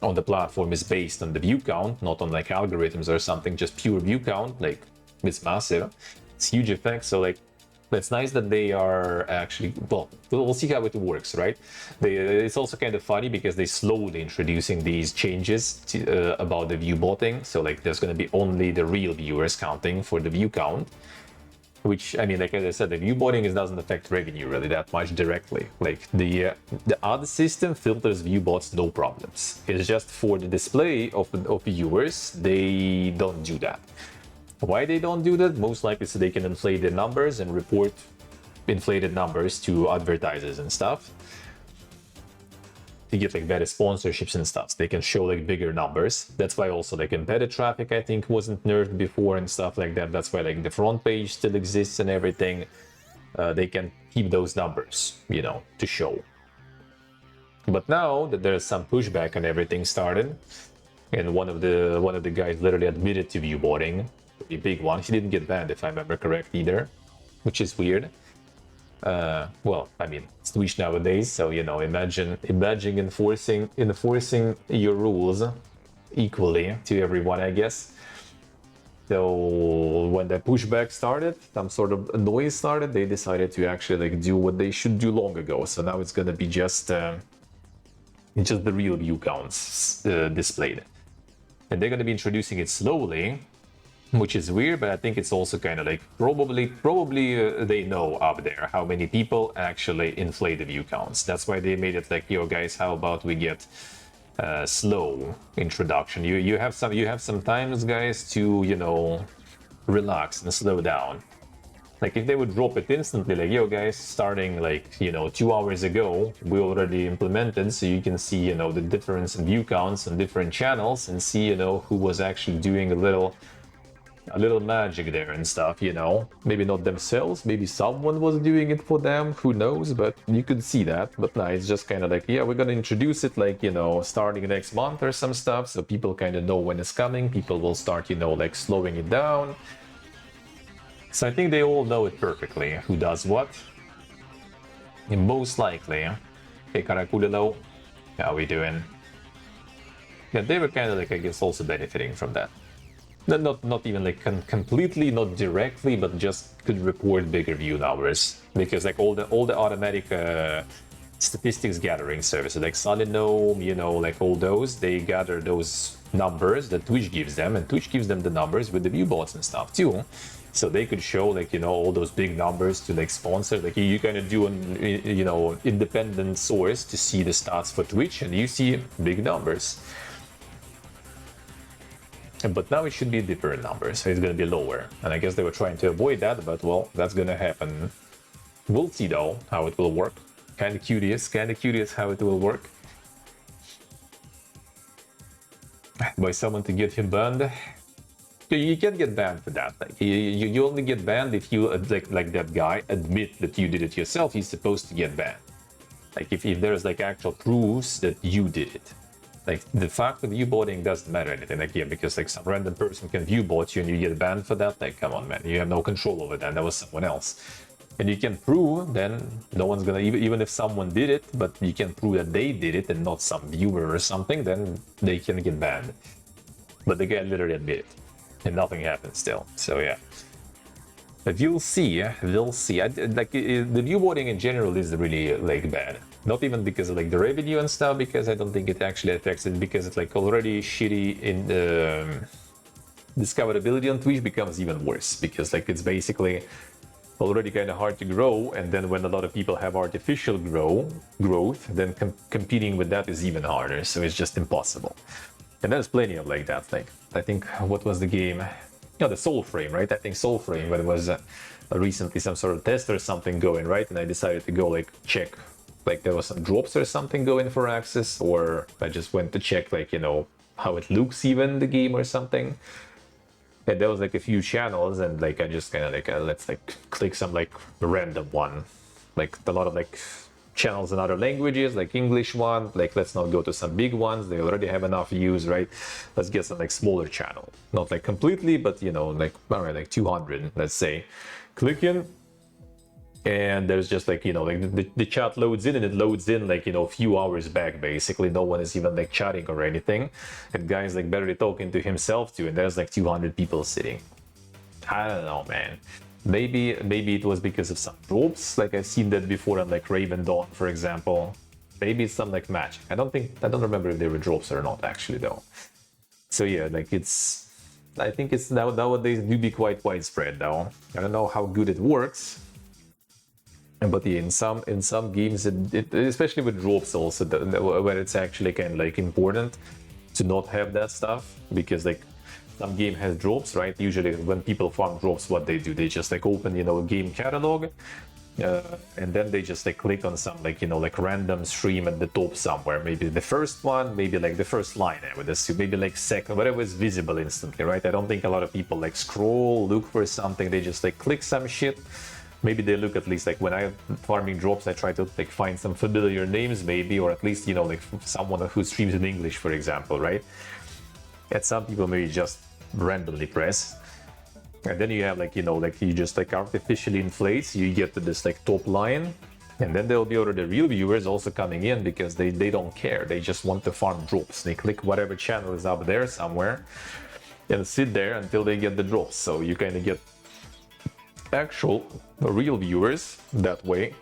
on the platform is based on the view count, not on like algorithms or something, just pure view count, like it's massive. It's huge effect. So like, it's nice that they are actually, well, we'll see how it works, right? It's also kind of funny because they slowly introducing these changes about the view botting. So like, there's going to be only the real viewers counting for the view count, which, I mean, like as I said, the view botting doesn't affect revenue really that much directly. Like the ad system filters view bots, no problems. It's just for the display of viewers, they don't do that. Why they don't do that? Most likely so they can inflate their numbers and report inflated numbers to advertisers and stuff to get like better sponsorships and stuff. So they can show like bigger numbers. That's why also like embedded traffic, I think, wasn't nerfed before and stuff like that. That's why like the front page still exists and everything. They can keep those numbers, you know, to show. But now that there's some pushback and everything started, and one of the guys literally admitted to view botting. A big one. He didn't get banned, if I remember correct, either, which is weird. Well, I mean, it's Twitch nowadays, so you know, imagine enforcing your rules equally to everyone, I guess. So when the pushback started, some sort of noise started, they decided to actually like do what they should do long ago. So now it's gonna be just the real view counts displayed, and they're gonna be introducing it slowly, which is weird, but I think it's also kind of like probably they know up there how many people actually inflate the view counts. That's why they made it like, yo guys, how about we get slow introduction? You have some times, guys, to, you know, relax and slow down. Like if they would drop it instantly, like, yo guys, starting like, you know, 2 hours ago, we already implemented, so you can see, you know, the difference in view counts on different channels and see, you know, who was actually doing a little magic there and stuff, you know. Maybe not themselves, maybe someone was doing it for them, who knows, but you could see that. But no, it's just kind of like, yeah, we're gonna introduce it like, you know, starting next month or some stuff, so people kind of know when it's coming. People will start, you know, like slowing it down. So I think they all know it perfectly, who does what. And most likely, hey Karakulilo, how we doing? Yeah, they were kind of like, I guess, also benefiting from that. Not even like completely, not directly, but just could report bigger view numbers, because like all the automatic statistics gathering services like Solidome, you know, like all those, they gather those numbers that Twitch gives them, and Twitch gives them the numbers with the view bots and stuff too. So they could show like, you know, all those big numbers to like sponsor. Like you kind of do an, you know, independent source to see the stats for Twitch, and you see big numbers. But now it should be different numbers, so it's going to be lower. And I guess they were trying to avoid that, but well, that's going to happen. We'll see though how it will work. Kind of curious how it will work. By someone to get him banned. You can't get banned for that. Like you only get banned if you like that guy admit that you did it yourself. He's supposed to get banned. Like if there's like actual proofs that you did it. Like the fact of view botting doesn't matter anything, like, yeah, because like some random person can view bot you and you get banned for that. Like, come on, man, you have no control over that. That was someone else, and you can prove. Then no one's gonna, even if someone did it, but you can prove that they did it and not some viewer or something. Then they can get banned. But the guy literally admitted, and nothing happened still. So yeah. But you'll see, we'll see. Like the view botting in general is really like bad. Not even because of like the revenue and stuff, because I don't think it actually affects it, because it's like already shitty in the discoverability on Twitch becomes even worse, because like it's basically already kind of hard to grow, and then when a lot of people have artificial growth, then competing with that is even harder, so it's just impossible. And there's plenty of like that. Like I think, what was the game? Yeah, the Soul Frame, right? I think Soul Frame, when it was recently some sort of test or something going, right? And I decided to go like check, like there was some drops or something going for access, or I just went to check like, you know, how it looks even the game or something. And there was like a few channels, and like I just kind of like let's like click some like random one, like a lot of like channels in other languages, like English one. Like let's not go to some big ones, they already have enough views, right? Let's get some like smaller channel, not like completely, but you know, like all right, like 200, let's say. Click in, and there's just like, you know, like the chat loads in, and it loads in like, you know, a few hours back. Basically no one is even like chatting or anything, and guys like barely talking to himself too, and there's like 200 people sitting. I don't know, man. Maybe it was because of some drops, like I've seen that before on like Raven Dawn, for example. Maybe it's some like magic. I don't remember if there were drops or not actually though. So yeah, like I think it's nowadays do be quite widespread though. I don't know how good it works, but yeah, in some games, especially with drops also, where it's actually kind of like important to not have that stuff, because like some game has drops, right? Usually when people farm drops, what they do, they just like open, you know, a game catalog, and then they just like click on some like, you know, like random stream at the top somewhere, maybe the first one, maybe like the first line, I would assume, maybe like second, whatever is visible instantly, right? I don't think a lot of people like scroll, look for something, they just like click some shit. Maybe they look, at least like when I'm farming drops, I try to like find some familiar names maybe, or at least, you know, like someone who streams in English, for example, right? And some people maybe just randomly press, and then you have like, you know, like you just like artificially inflates, you get to this like top line, and then there'll be already real viewers also coming in, because they don't care, they just want to farm drops. They click whatever channel is up there somewhere and sit there until they get the drops. So you kind of get actual real viewers that way,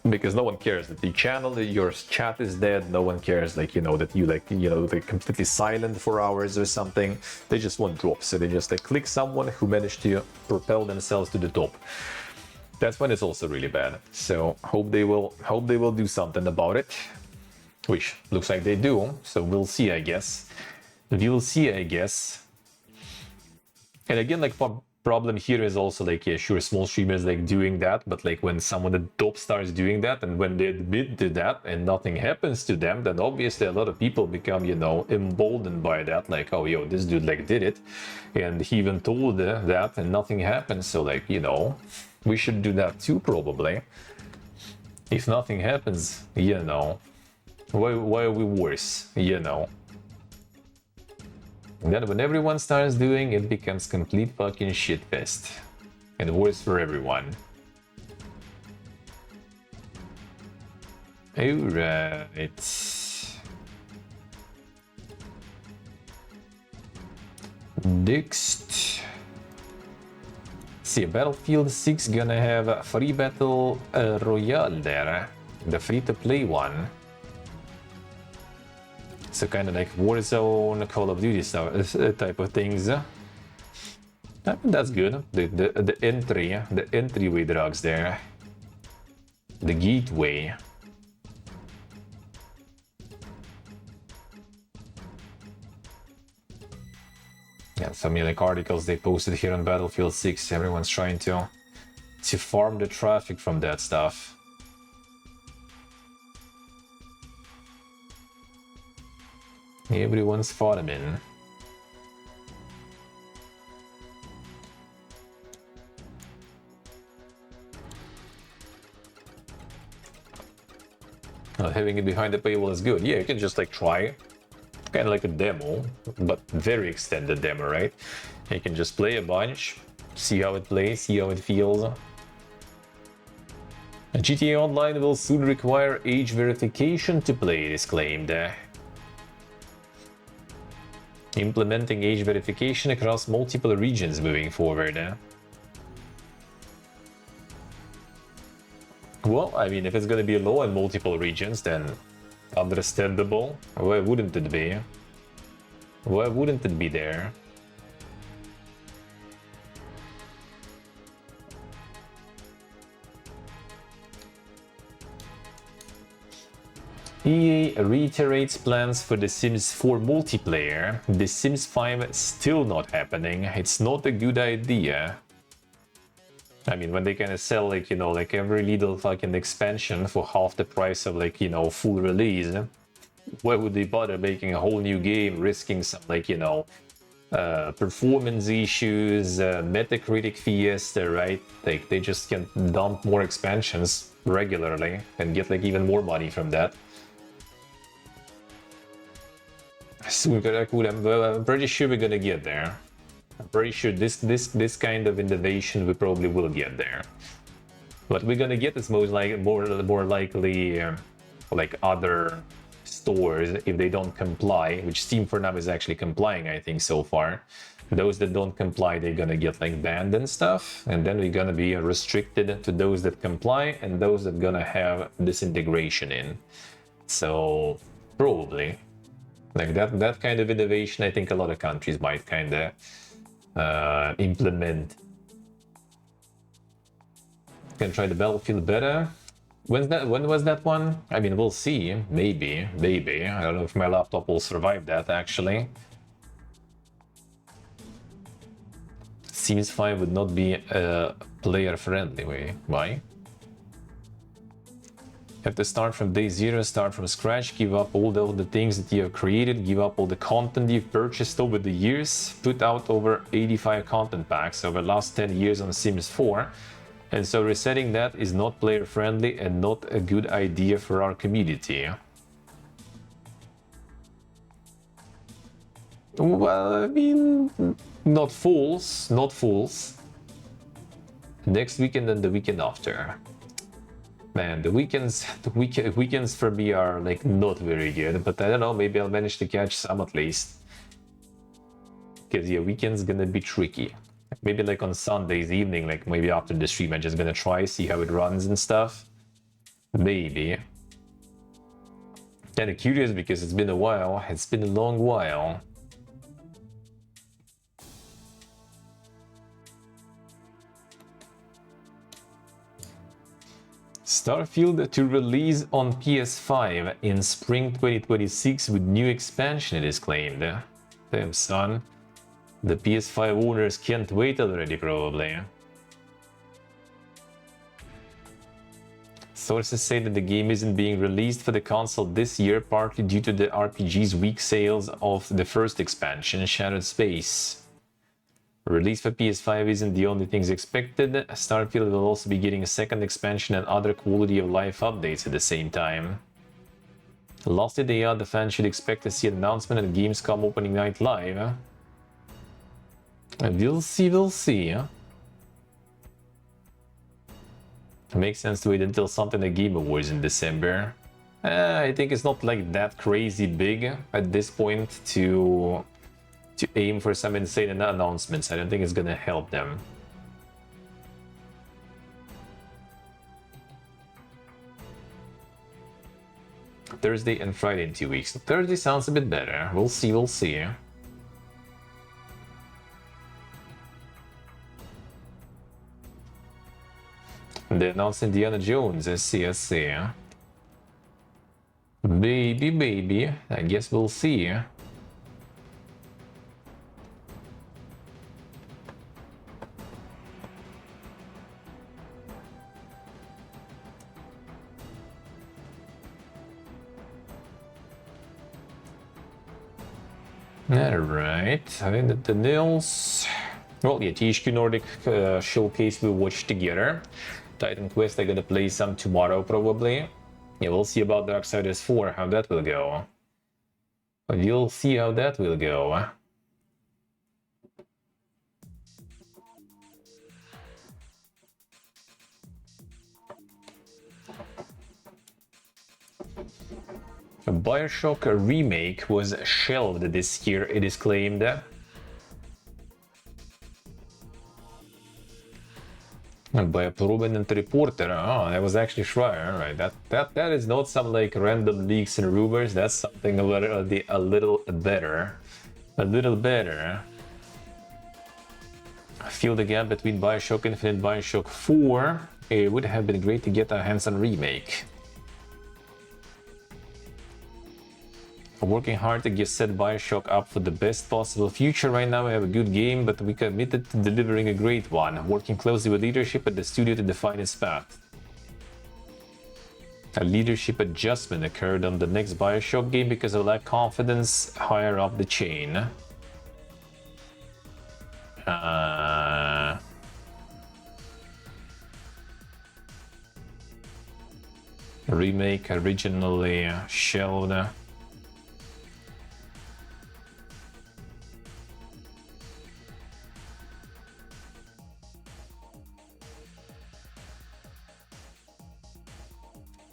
because no one cares that the channel, your chat is dead. No one cares, like, you know, that you like, you know, they're completely silent for hours or something. They just want drops, so they just like click someone who managed to propel themselves to the top. That's when it's also really bad. So hope they will do something about it, which looks like they do. So we'll see, I guess. We'll see, I guess. And again, like problem here is also like, yeah, sure, small streamers like doing that, but like when someone at the top starts doing that, and when they admit to that and nothing happens to them, then obviously a lot of people become, you know, emboldened by that, like, oh, yo, this dude like did it, and he even told that and nothing happened, so like, you know, we should do that too, probably. If nothing happens, you know, why are we worse, you know? And then when everyone starts doing it, becomes complete fucking shitfest. And worse for everyone. Alright. Next. See, Battlefield 6 gonna have a free battle royale there. The free-to-play one. So kind of like Warzone, Call of Duty stuff, type of things. I mean, that's good. The entryway drugs there. The gateway. Yeah, some like articles they posted here on Battlefield 6. Everyone's trying to farm the traffic from that stuff. Everyone's farming. Having it behind the paywall is good. Yeah, you can just like try, kind of like a demo, but very extended demo, right? You can just play a bunch, see how it plays, see how it feels. GTA Online will soon require age verification to play, it is claimed. Implementing age verification across multiple regions moving forward. Well, I mean, if it's gonna be low in multiple regions, then understandable. Why wouldn't it be? Why wouldn't it be there? EA reiterates plans for The Sims 4 multiplayer. The Sims 5 still not happening. It's not a good idea. I mean, when they kind of sell, like, you know, like every little fucking expansion for half the price of, like, you know, full release. why would they bother making a whole new game, risking some, like, you know, performance issues, Metacritic fiesta, right? Like, they just can dump more expansions regularly and get like even more money from that. Super cool. I'm pretty sure we're gonna get there. I'm pretty sure this kind of innovation we probably will get there. What we're gonna get is most like more likely like other stores if they don't comply, which Steam for now is actually complying, I think, so far. Those that don't comply, they're gonna get like banned and stuff, and then we're gonna be restricted to those that comply and those that gonna have this integration in. So probably like that kind of innovation, I think a lot of countries might kind of implement. Can try the Battlefield beta. When was that one? I mean, we'll see. Maybe. I don't know if my laptop will survive that, actually. Sims 5 would not be player-friendly. Wait, why? Have to start from day zero, start from scratch, give up all the things that you have created, give up all the content you've purchased over the years, put out over 85 content packs over the last 10 years on Sims 4. And so resetting that is not player friendly and not a good idea for our community. Well, I mean, not fools. Next weekend and the weekend after. Man, the weekends for me are like not very good, but I don't know, maybe I'll manage to catch some at least. Because yeah, weekend's gonna be tricky. Maybe like on Sundays evening, like maybe after the stream, I'm just gonna try, see how it runs and stuff. Maybe. Kinda curious because it's been a while. It's been a long while. Starfield to release on PS5 in spring 2026 with new expansion, it is claimed. Damn, son. The PS5 owners can't wait already, probably. Sources say that the game isn't being released for the console this year, partly due to the RPG's weak sales of the first expansion, Shattered Space. Release for PS5 isn't the only things expected. Starfield will also be getting a second expansion and other quality of life updates at the same time. Last day out, the fans should expect to see an announcement at Gamescom opening night live. We'll see. Makes sense to wait until something like Game Awards in December. I think it's not like that crazy big at this point to aim for some insane announcements. I don't think it's gonna help them. Thursday and Friday in 2 weeks. Thursday sounds a bit better. We'll see. They announced Indiana Jones. I see. Baby. I guess we'll see. Alright, I think that the Nils. Well, yeah, THQ Nordic showcase we watched together. Titan Quest, I'm gonna play some tomorrow probably. Yeah, we'll see about Darksiders 4, how that will go. But you'll see how that will go. A Bioshock remake was shelved this year, it is claimed. By a prominent reporter. Oh, that was actually Schreier. All right, that is not some like random leaks and rumors. That's something a little better. I feel the gap between Bioshock Infinite and Bioshock 4. It would have been great to get a hands-on remake. Working hard to get set Bioshock up for the best possible future. Right now we have a good game, but we committed to delivering a great one, working closely with leadership at the studio to define its path. A leadership adjustment occurred on the next Bioshock game because of lack confidence higher up the chain. Remake originally shelved.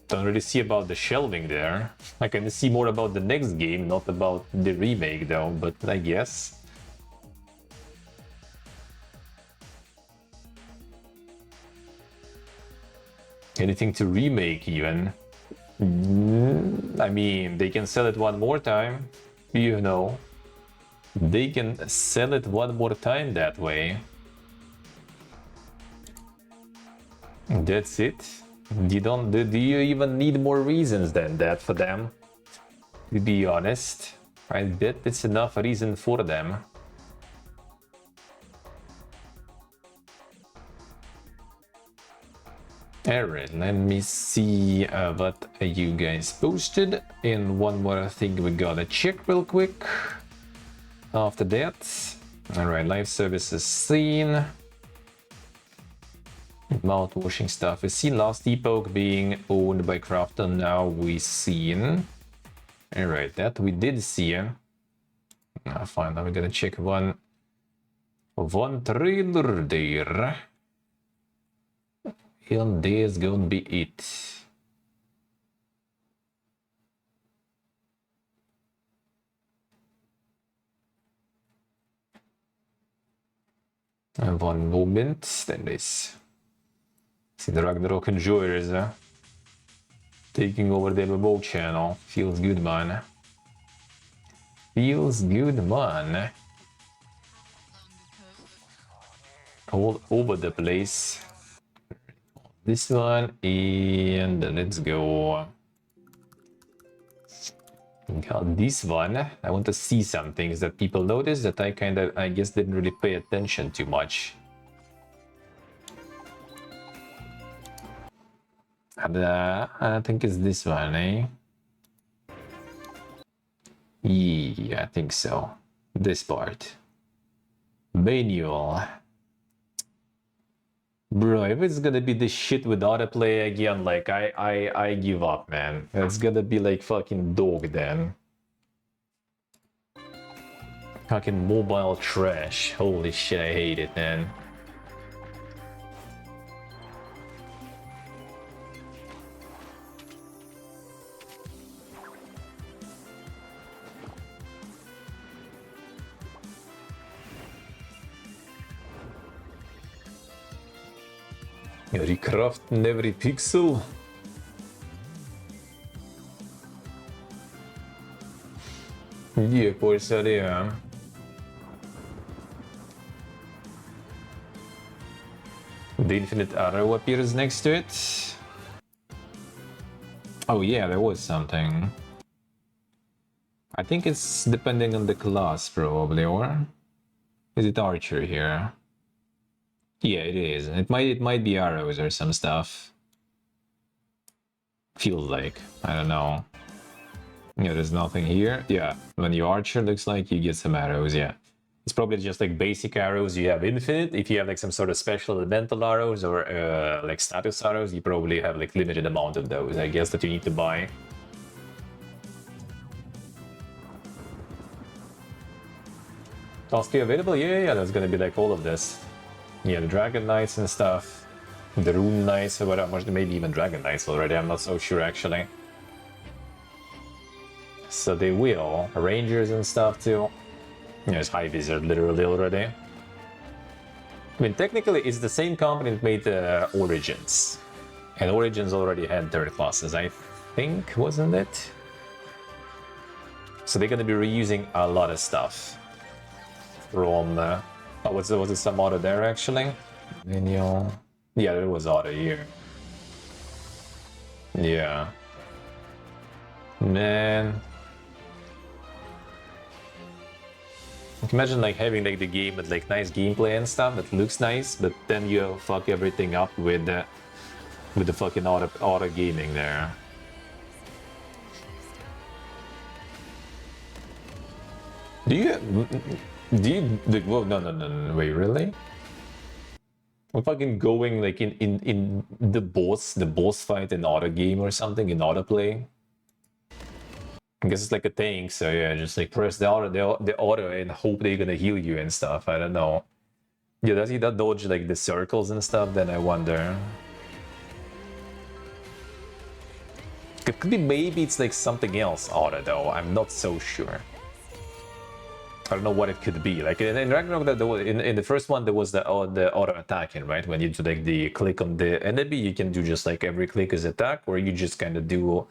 Don't really see about the shelving there. I can see more about the next game, not about the remake though, but I guess. Anything to remake even. I mean, they can sell it one more time, you know. They can sell it one more time that way. That's it. Do you even need more reasons than that for them? To be honest, I bet it's enough reason for them. Alright, let me see what you guys posted. And one more thing we gotta check real quick. After that, alright, live services seen. Mouth-washing stuff is seen. Last Epoch being owned by Crafton, now we seen. Alright, that we did see. Fine, now we're gonna check one trailer there. And there's gonna be it. And one moment, then this. See the Ragnarok enjoyers taking over the MMO channel. Feels good, man. Feels good, man. All over the place. This one, and let's go. Got this one. I want to see some things that people notice that I guess didn't really pay attention too much. And I think it's this one, eh? Yeah, I think so. This part. Manual. Bro, if it's gonna be this shit with autoplay again, like I give up, man. It's gonna be like fucking dog then. Fucking mobile trash. Holy shit, I hate it, man. Recrafting every pixel. Yeah, course, yeah. The infinite arrow appears next to it. Oh yeah, there was something. I think it's depending on the class probably, or is it archer here? Yeah, it is. It might be arrows or some stuff. Feels like. I don't know. Yeah, there's nothing here. Yeah, when you archer, looks like you get some arrows, yeah. It's probably just like basic arrows, you have infinite. If you have like some sort of special elemental arrows or like status arrows, you probably have like limited amount of those, I guess, that you need to buy. All still available? Yeah, that's gonna be like all of this. Yeah, the Dragon Knights and stuff. The Rune Knights, or whatever, maybe even Dragon Knights already, I'm not so sure actually. So they will. Rangers and stuff too. There's High Wizard literally already. I mean, technically it's the same company that made Origins. And Origins already had third classes, I think, wasn't it? So they're gonna be reusing a lot of stuff. From, was it some auto there actually? Manual. Yeah, there was auto here. Yeah. Man. Imagine like having like the game with like nice gameplay and stuff that looks nice, but then you fuck everything up with the fucking auto gaming there. Do you like, whoa, no, wait, really? We're fucking going like in the boss fight in auto game or something in auto play. I guess it's like a thing, so yeah, just like press the auto and hope they're gonna heal you and stuff. I don't know. Yeah, does he not dodge like the circles and stuff? Then I wonder. It could be maybe it's like something else auto though. I'm not so sure. I don't know what it could be. Like in Ragnarok, that in the first one there was the auto attacking, right? When you do like the click on the enemy, you can do just like every click is attack, or you just kind of do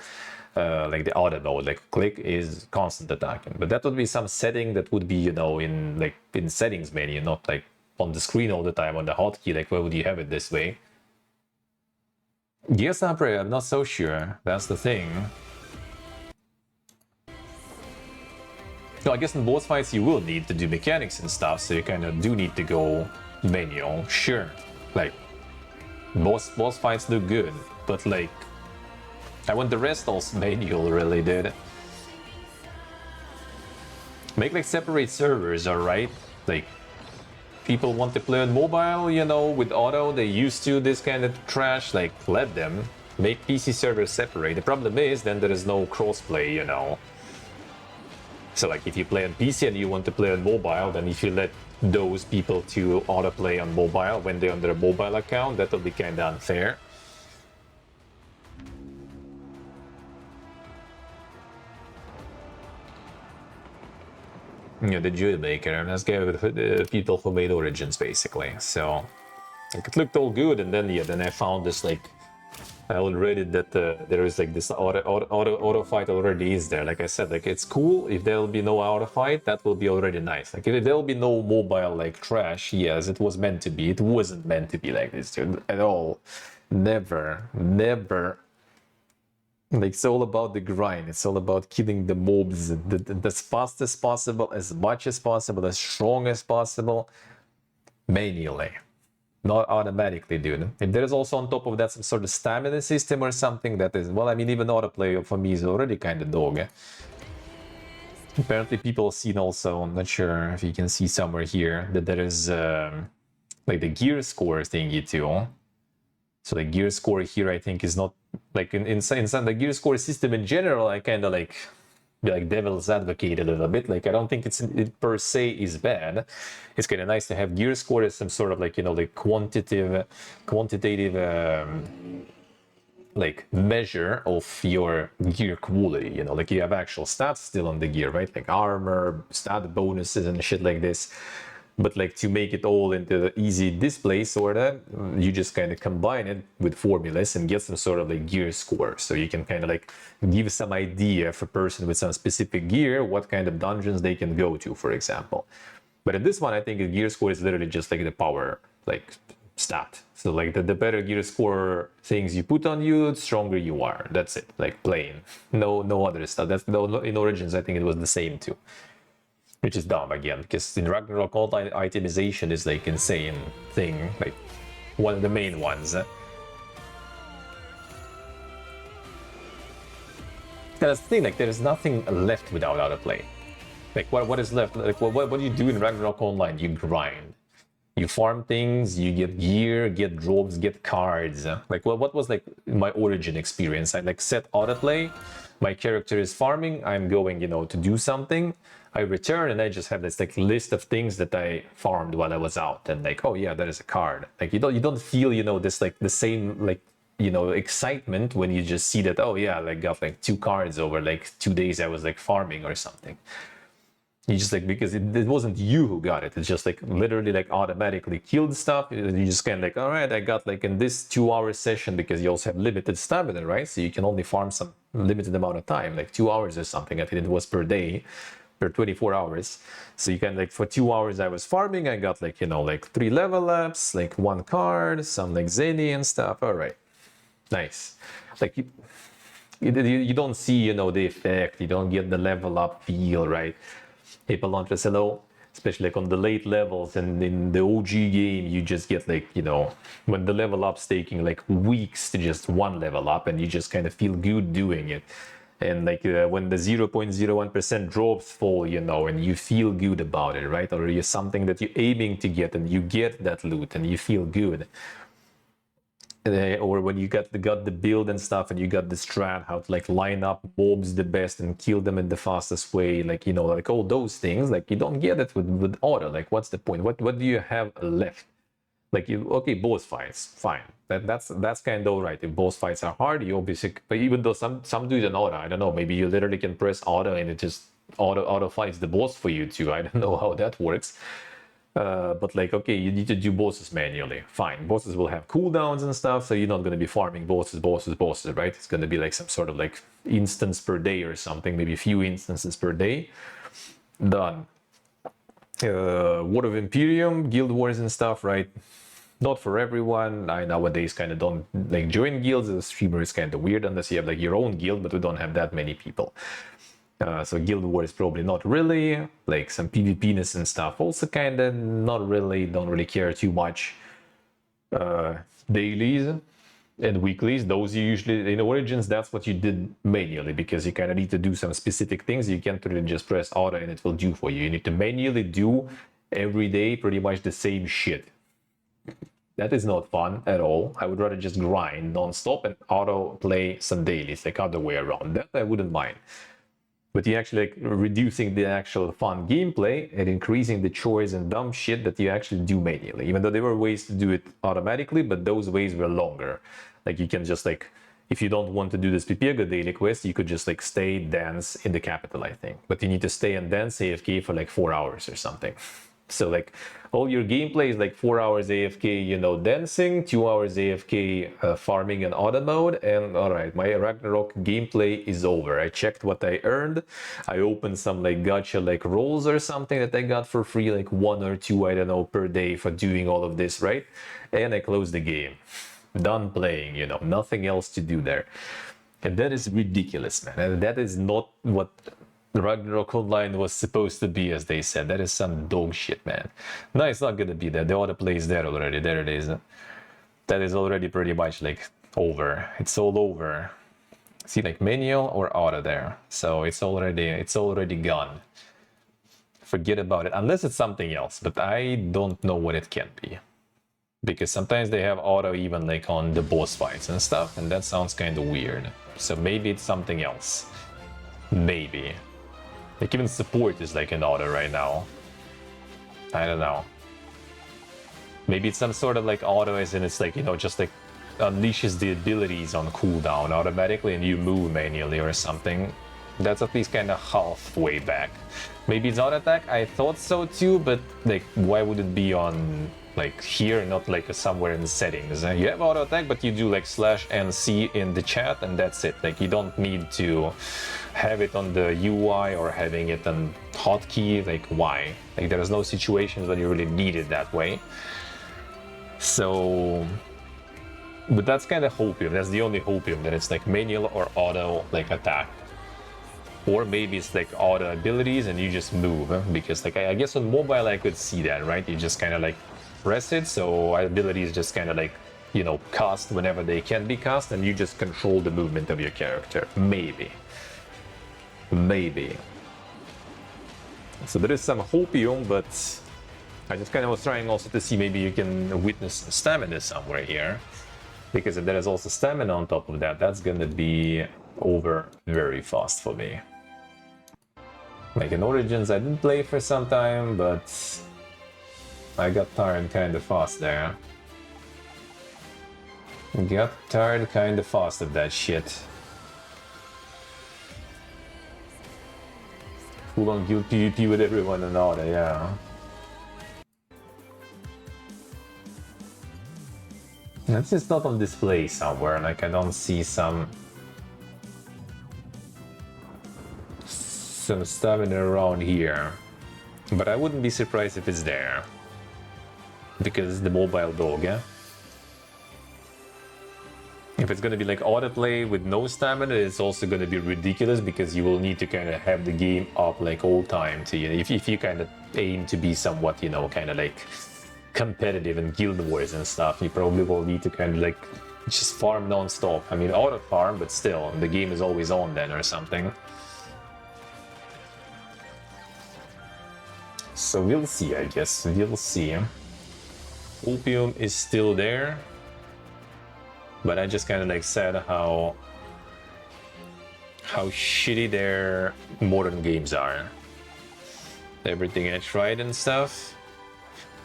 like the auto mode, like click is constant attacking. But that would be some setting that would be, you know, in like in settings menu, not like on the screen all the time on the hotkey. Like why would you have it this way? Yes, I'm not so sure. That's the thing. No, I guess in boss fights you will need to do mechanics and stuff, so you kind of do need to go manual. Sure, like boss fights look good, but like I want the rest also manual, really, dude. Make like separate servers, alright? Like people want to play on mobile, you know, with auto. They used to this kind of trash. Like let them make PC servers separate. The problem is then there is no crossplay, you know. So like if you play on PC and you want to play on mobile, then if you let those people to autoplay on mobile when they're on their mobile account, that will be kind of unfair. Yeah, the Jewelmaker, let's go with the people who made Origins basically. So like it looked all good, and then yeah, then I found this like I already that there is like this auto fight already is there. Like I said, like it's cool if there'll be no auto fight, that will be already nice. Like if there'll be no mobile like trash, yes, it was meant to be. It wasn't meant to be like this, dude, at all. Never. Like it's all about the grind. It's all about killing the mobs as fast as possible, as much as possible, as strong as possible, manually. Not automatically, dude. If there's also on top of that some sort of stamina system or something, that is, well, I mean, even autoplay for me is already kind of dog. Apparently people seen also, I'm not sure if you can see somewhere here, that there is like the gear score thingy too. So the gear score here, I think, is not like inside the gear score system in general. I kind of like be like devil's advocate a little bit. Like I don't think it per se is bad. It's kind of nice to have gear score as some sort of like, you know, like quantitative like measure of your gear quality. You know, like you have actual stats still on the gear, right? Like armor, stat bonuses and shit like this. But like to make it all into the easy display sorta, you just kind of combine it with formulas and get some sort of like gear score. So you can kind of like give some idea for a person with some specific gear, what kind of dungeons they can go to, for example. But in this one, I think the gear score is literally just like the power like stat. So like the better gear score things you put on you, the stronger you are. That's it, like plain. No other stuff. That's in Origins, I think it was the same too. Which is dumb again, because in Ragnarok all itemization is like insane thing, like one of the main ones. That's the thing, like there is nothing left without autoplay. Like what is left? Like what do you do in Ragnarok Online? You grind. You farm things, you get gear, get drops, get cards. Like what was like my Origin experience? I like set autoplay, my character is farming, I'm going, you know, to do something. I return and I just have this like list of things that I farmed while I was out, and like, oh yeah, that is a card. Like you don't feel, you know, this like the same like, you know, excitement when you just see that, oh yeah, like got like 2 cards over like 2 days I was like farming or something. You just like, because it wasn't you who got it, it's just like literally like automatically killed stuff. You just kind of like, all right, I got like in this 2-hour session, because you also have limited stamina, right? So you can only farm some limited amount of time, like 2 hours or something. I think it was per day, per 24 hours. So you can like for 2 hours I was farming, I got like, you know, like 3 level ups, like 1 card, some like Zeni and stuff. All right, nice. Like you don't see, you know, the effect, you don't get the level up feel, right? Hey Palantras, hello. Especially like on the late levels, and in the OG game you just get like, you know, when the level up's taking like weeks to just 1 level up, and you just kind of feel good doing it. And like when the 0.01% drops fall, you know, and you feel good about it, right? Or you're something that you're aiming to get and you get that loot and you feel good. Or when you got the build and stuff and you got the strat, how to like line up mobs the best and kill them in the fastest way, like, you know, like all those things, like you don't get it with auto. Like what's the point? What do you have left? Like you, okay, boss fights, fine. That's kind of right. If boss fights are hard, you obviously, but even though some do it in auto, I don't know, maybe you literally can press auto and it just auto fights the boss for you too. I don't know how that works. But like, okay, you need to do bosses manually. Fine, bosses will have cooldowns and stuff, so you're not going to be farming bosses, right? It's going to be like some sort of like instance per day or something, maybe a few instances per day. Done. War of Imperium, Guild Wars and stuff, right? Not for everyone. I nowadays kind of don't like join guilds. The streamer is kind of weird unless you have like your own guild, but we don't have that many people. So Guild Wars probably not really. Like some PvP-ness and stuff also kind of not really, don't really care too much. Dailies and weeklies, those you usually, in Origins, that's what you did manually because you kind of need to do some specific things. You can't really just press auto and it will do for you. You need to manually do every day pretty much the same shit. That is not fun at all. I would rather just grind non-stop and auto play some dailies, like other way around. That I wouldn't mind. But you're actually like reducing the actual fun gameplay and increasing the chores and dumb shit that you actually do manually. Even though there were ways to do it automatically, but those ways were longer. Like you can just like, if you don't want to do this Pipega daily quest, you could just like stay dance in the capital, I think. But you need to stay and dance AFK for like 4 hours or something. So like all your gameplay is like 4 hours AFK, you know, dancing, 2 hours AFK farming in auto mode, and all right, my Ragnarok gameplay is over. I checked what I earned. I opened some like gacha like rolls or something that I got for free, like 1 or 2, I don't know, per day for doing all of this, right? And I closed the game. Done playing, you know, nothing else to do there. And that is ridiculous, man. And that is not what Ragnarok Online was supposed to be, as they said. That is some dog shit, man. No, it's not gonna be there. The auto play is there already. There it is. That is already pretty much like over. It's all over. See, like manual or auto there. So it's already gone. Forget about it, unless it's something else. But I don't know what it can be. Because sometimes they have auto even like on the boss fights and stuff, and that sounds kind of weird. So maybe it's something else. Maybe. Like even support is like an auto right now. I don't know. Maybe it's some sort of like auto as in it's like, you know, just like unleashes the abilities on cooldown automatically and you move manually or something. That's at least kind of halfway back. Maybe it's auto attack, I thought so too, but like why would it be on like here, not like somewhere in the settings? You have auto attack, but you do like /NC in the chat and that's it. Like you don't need to have it on the UI or having it on hotkey. Like why? Like there is no situations when you really need it that way. So, but that's kind of hopium. That's the only hopium, that it's like manual or auto like attack. Or maybe it's like auto abilities and you just move, huh? Because like I guess on mobile I could see that, right? You just kind of like press it, so abilities just kind of like, you know, cast whenever they can be cast, and you just control the movement of your character. Maybe. So there is some hopium, but I just kind of was trying also to see maybe you can witness stamina somewhere here. Because if there is also stamina on top of that, that's gonna be over very fast for me. Like in Origins I didn't play for some time, but I got tired kind of fast there. Got tired kind of fast of that shit. Full on guild PvP with everyone and all that, yeah. That's just not on display somewhere, like I don't see some stamina around here. But I wouldn't be surprised if it's there. Because it's the mobile dog, yeah? If it's gonna be like autoplay with no stamina, it's also gonna be ridiculous because you will need to kind of have the game up like all time to, you know, if you kind of aim to be somewhat, you know, kind of like competitive in guild wars and stuff, you probably will need to kind of like just farm non-stop. I mean, auto farm, but still, the game is always on then or something. So we'll see, I guess. We'll see. Opium is still there, but I just kind of like said how shitty their modern games are. Everything I tried and stuff.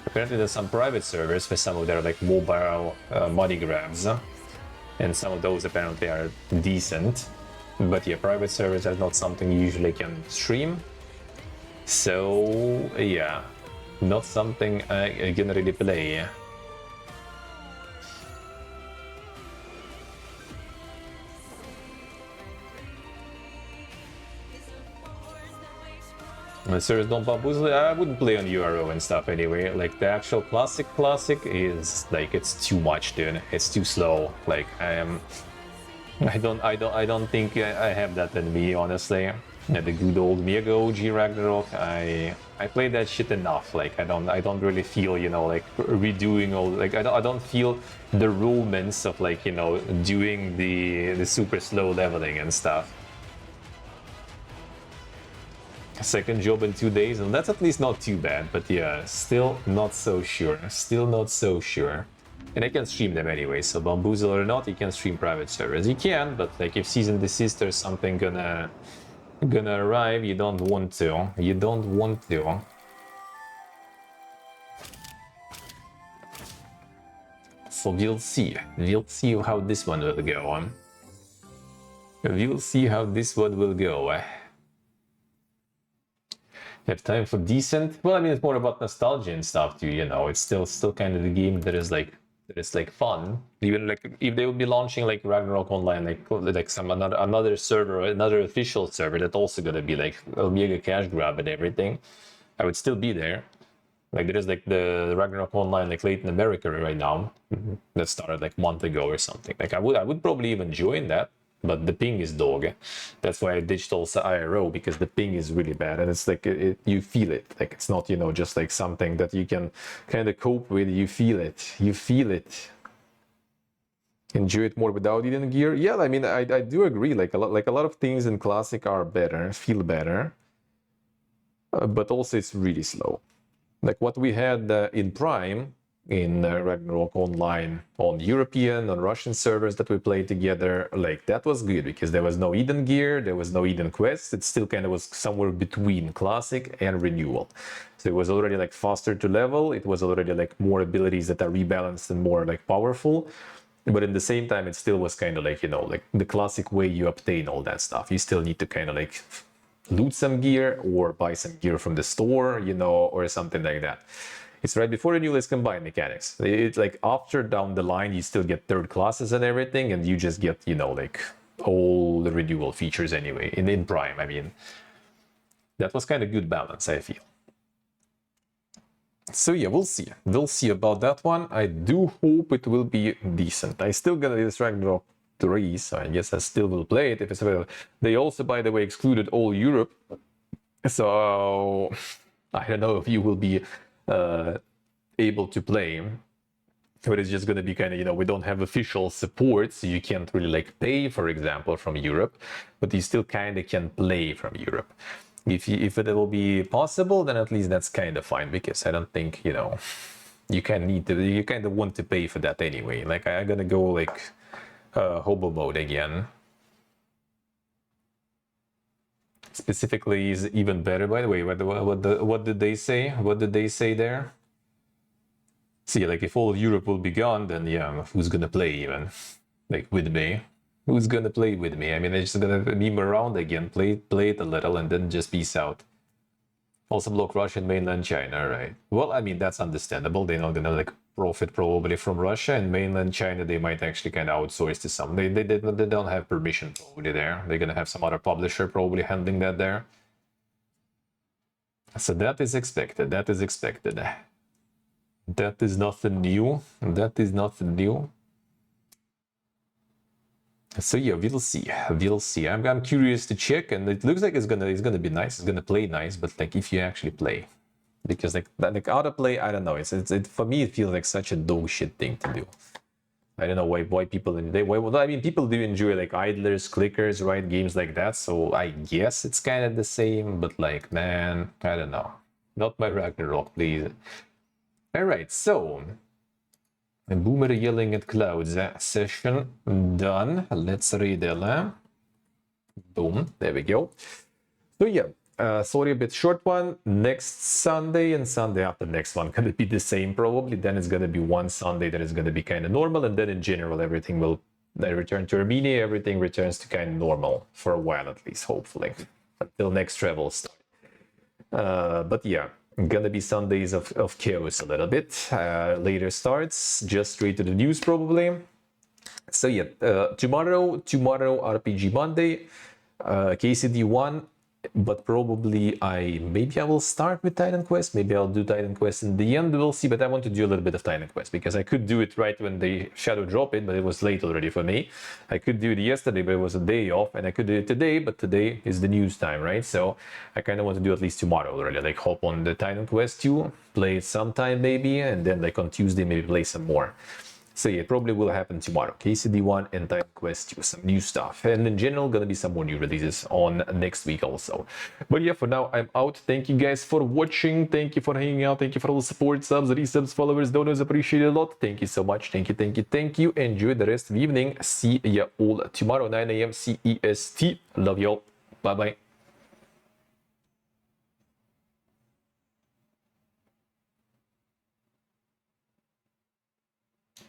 Apparently there's some private servers for some of their like mobile money grabs, and some of those apparently are decent. But yeah, private servers are not something you usually can stream. So yeah, not something I can really play. The servers don't bamboozle. I wouldn't play on URO and stuff anyway. Like the actual classic is like it's too much, dude. It's too slow. Like I don't think I have that in me, honestly. Yeah, the good old Mega OG Ragnarok, I played that shit enough. Like I don't really feel, you know, like redoing all, like I don't feel the romance of like, you know, doing the super slow leveling and stuff. Second job in 2 days, and that's at least not too bad, but yeah, still not so sure. Still not so sure. And I can stream them anyway, so bamboozle or not, you can stream private servers. You can, but like if season desist or something gonna arrive, you don't want to. You don't want to. So we'll see. We'll see how this one will go. We'll see how this one will go. Have time for decent? Well, I mean, it's more about nostalgia and stuff too, you know. It's still kind of the game that is like fun. Even like if they would be launching like Ragnarok Online, like some another server, another official server that's also gonna be like a mega cash grab and everything, I would still be there. Like there is like the Ragnarok Online like late in America right now that started like a month ago or something. Like I would probably even join that. But the ping is dog. That's why I ditched also IRO, because the ping is really bad, and it's like you feel it. Like it's not, you know, just like something that you can kind of cope with. You feel it. You feel it. Enjoy it more without Eden gear. Yeah, I mean, I do agree. Like a lot of things in classic are better, feel better, but also it's really slow. Like what we had in Prime. In Ragnarok Online on European, on Russian servers that we played together, like that was good because there was no Eden gear, there was no Eden quests. It still kind of was somewhere between classic and renewal. So it was already like faster to level. It was already like more abilities that are rebalanced and more like powerful. But at the same time, it still was kind of like, you know, like the classic way you obtain all that stuff. You still need to kind of like loot some gear or buy some gear from the store, you know, or something like that. It's right before the new list combined mechanics. It's like after down the line, you still get third classes and everything, and you just get, you know, like all the renewal features anyway. In Prime, I mean, that was kind of good balance, I feel. So yeah, we'll see. We'll see about that one. I do hope it will be decent. I still got this Ragnarok 3, so I guess I still will play it if it's available. They also, by the way, excluded all Europe, so I don't know if you will be able to play, but it's just going to be kind of, you know, we don't have official support, so you can't really like pay, for example, from Europe, but you still kind of can play from Europe. If it will be possible, then at least that's kind of fine, because I don't think, you know, you kind of want to pay for that anyway. Like I'm gonna go like hobo mode again. Specifically is even better, by the way. What did they say? What did they say there? See, like if all of Europe will be gone, then yeah, who's gonna play even? Like with me? Who's gonna play with me? I mean, they're just gonna meme around again, play it a little, and then just peace out. Also block Russia and mainland China, right? Well, I mean, that's understandable. They're not gonna like profit probably from Russia, and mainland China they might actually kind of outsource to some. They don't have permission probably there. They're gonna have some other publisher probably handling that there. So that is expected. That is expected. That is nothing new. That is nothing new. So yeah, we'll see. We'll see. I'm curious to check, and it looks like it's gonna be nice. It's gonna play nice, but like if you actually play, because like autoplay, I don't know. It for me it feels like such a dog shit thing to do. I don't know why people well, I mean, people do enjoy like idlers, clickers, right? Games like that. So I guess it's kind of the same, but like, man, I don't know. Not my Ragnarok, please. All right, so Boomer yelling at clouds. Session done. Let's read it. Boom. There we go. So yeah, sorry, a bit short one. Next Sunday and Sunday after next one gonna be the same probably. Then it's gonna be one Sunday that is gonna be kind of normal, and then in general everything will return to Armenia. Everything returns to kind of normal for a while at least, hopefully, until next travel start. But yeah, gonna be Sundays of chaos a little bit. Later starts, just straight to the news probably. So yeah, tomorrow RPG Monday, KCD 1, but probably maybe I will start with Titan Quest. Maybe I'll do Titan Quest in the end. We'll see. But I want to do a little bit of Titan Quest because I could do it right when they shadow drop it, but it was late already for me. I could do it yesterday, but it was a day off, and I could do it today, but today is the news time, right? So I kind of want to do at least tomorrow already. Like hop on the Titan Quest 2, play it sometime maybe, and then like on Tuesday maybe play some more. So yeah, it probably will happen tomorrow. KCD 1 and Titan Quest 2, some new stuff. And in general, gonna be some more new releases on next week also. But yeah, for now, I'm out. Thank you guys for watching. Thank you for hanging out. Thank you for all the support, subs, resubs, followers, donors. Appreciate it a lot. Thank you so much. Thank you. Enjoy the rest of the evening. See ya all tomorrow, 9 a.m. CEST. Love y'all. Bye-bye.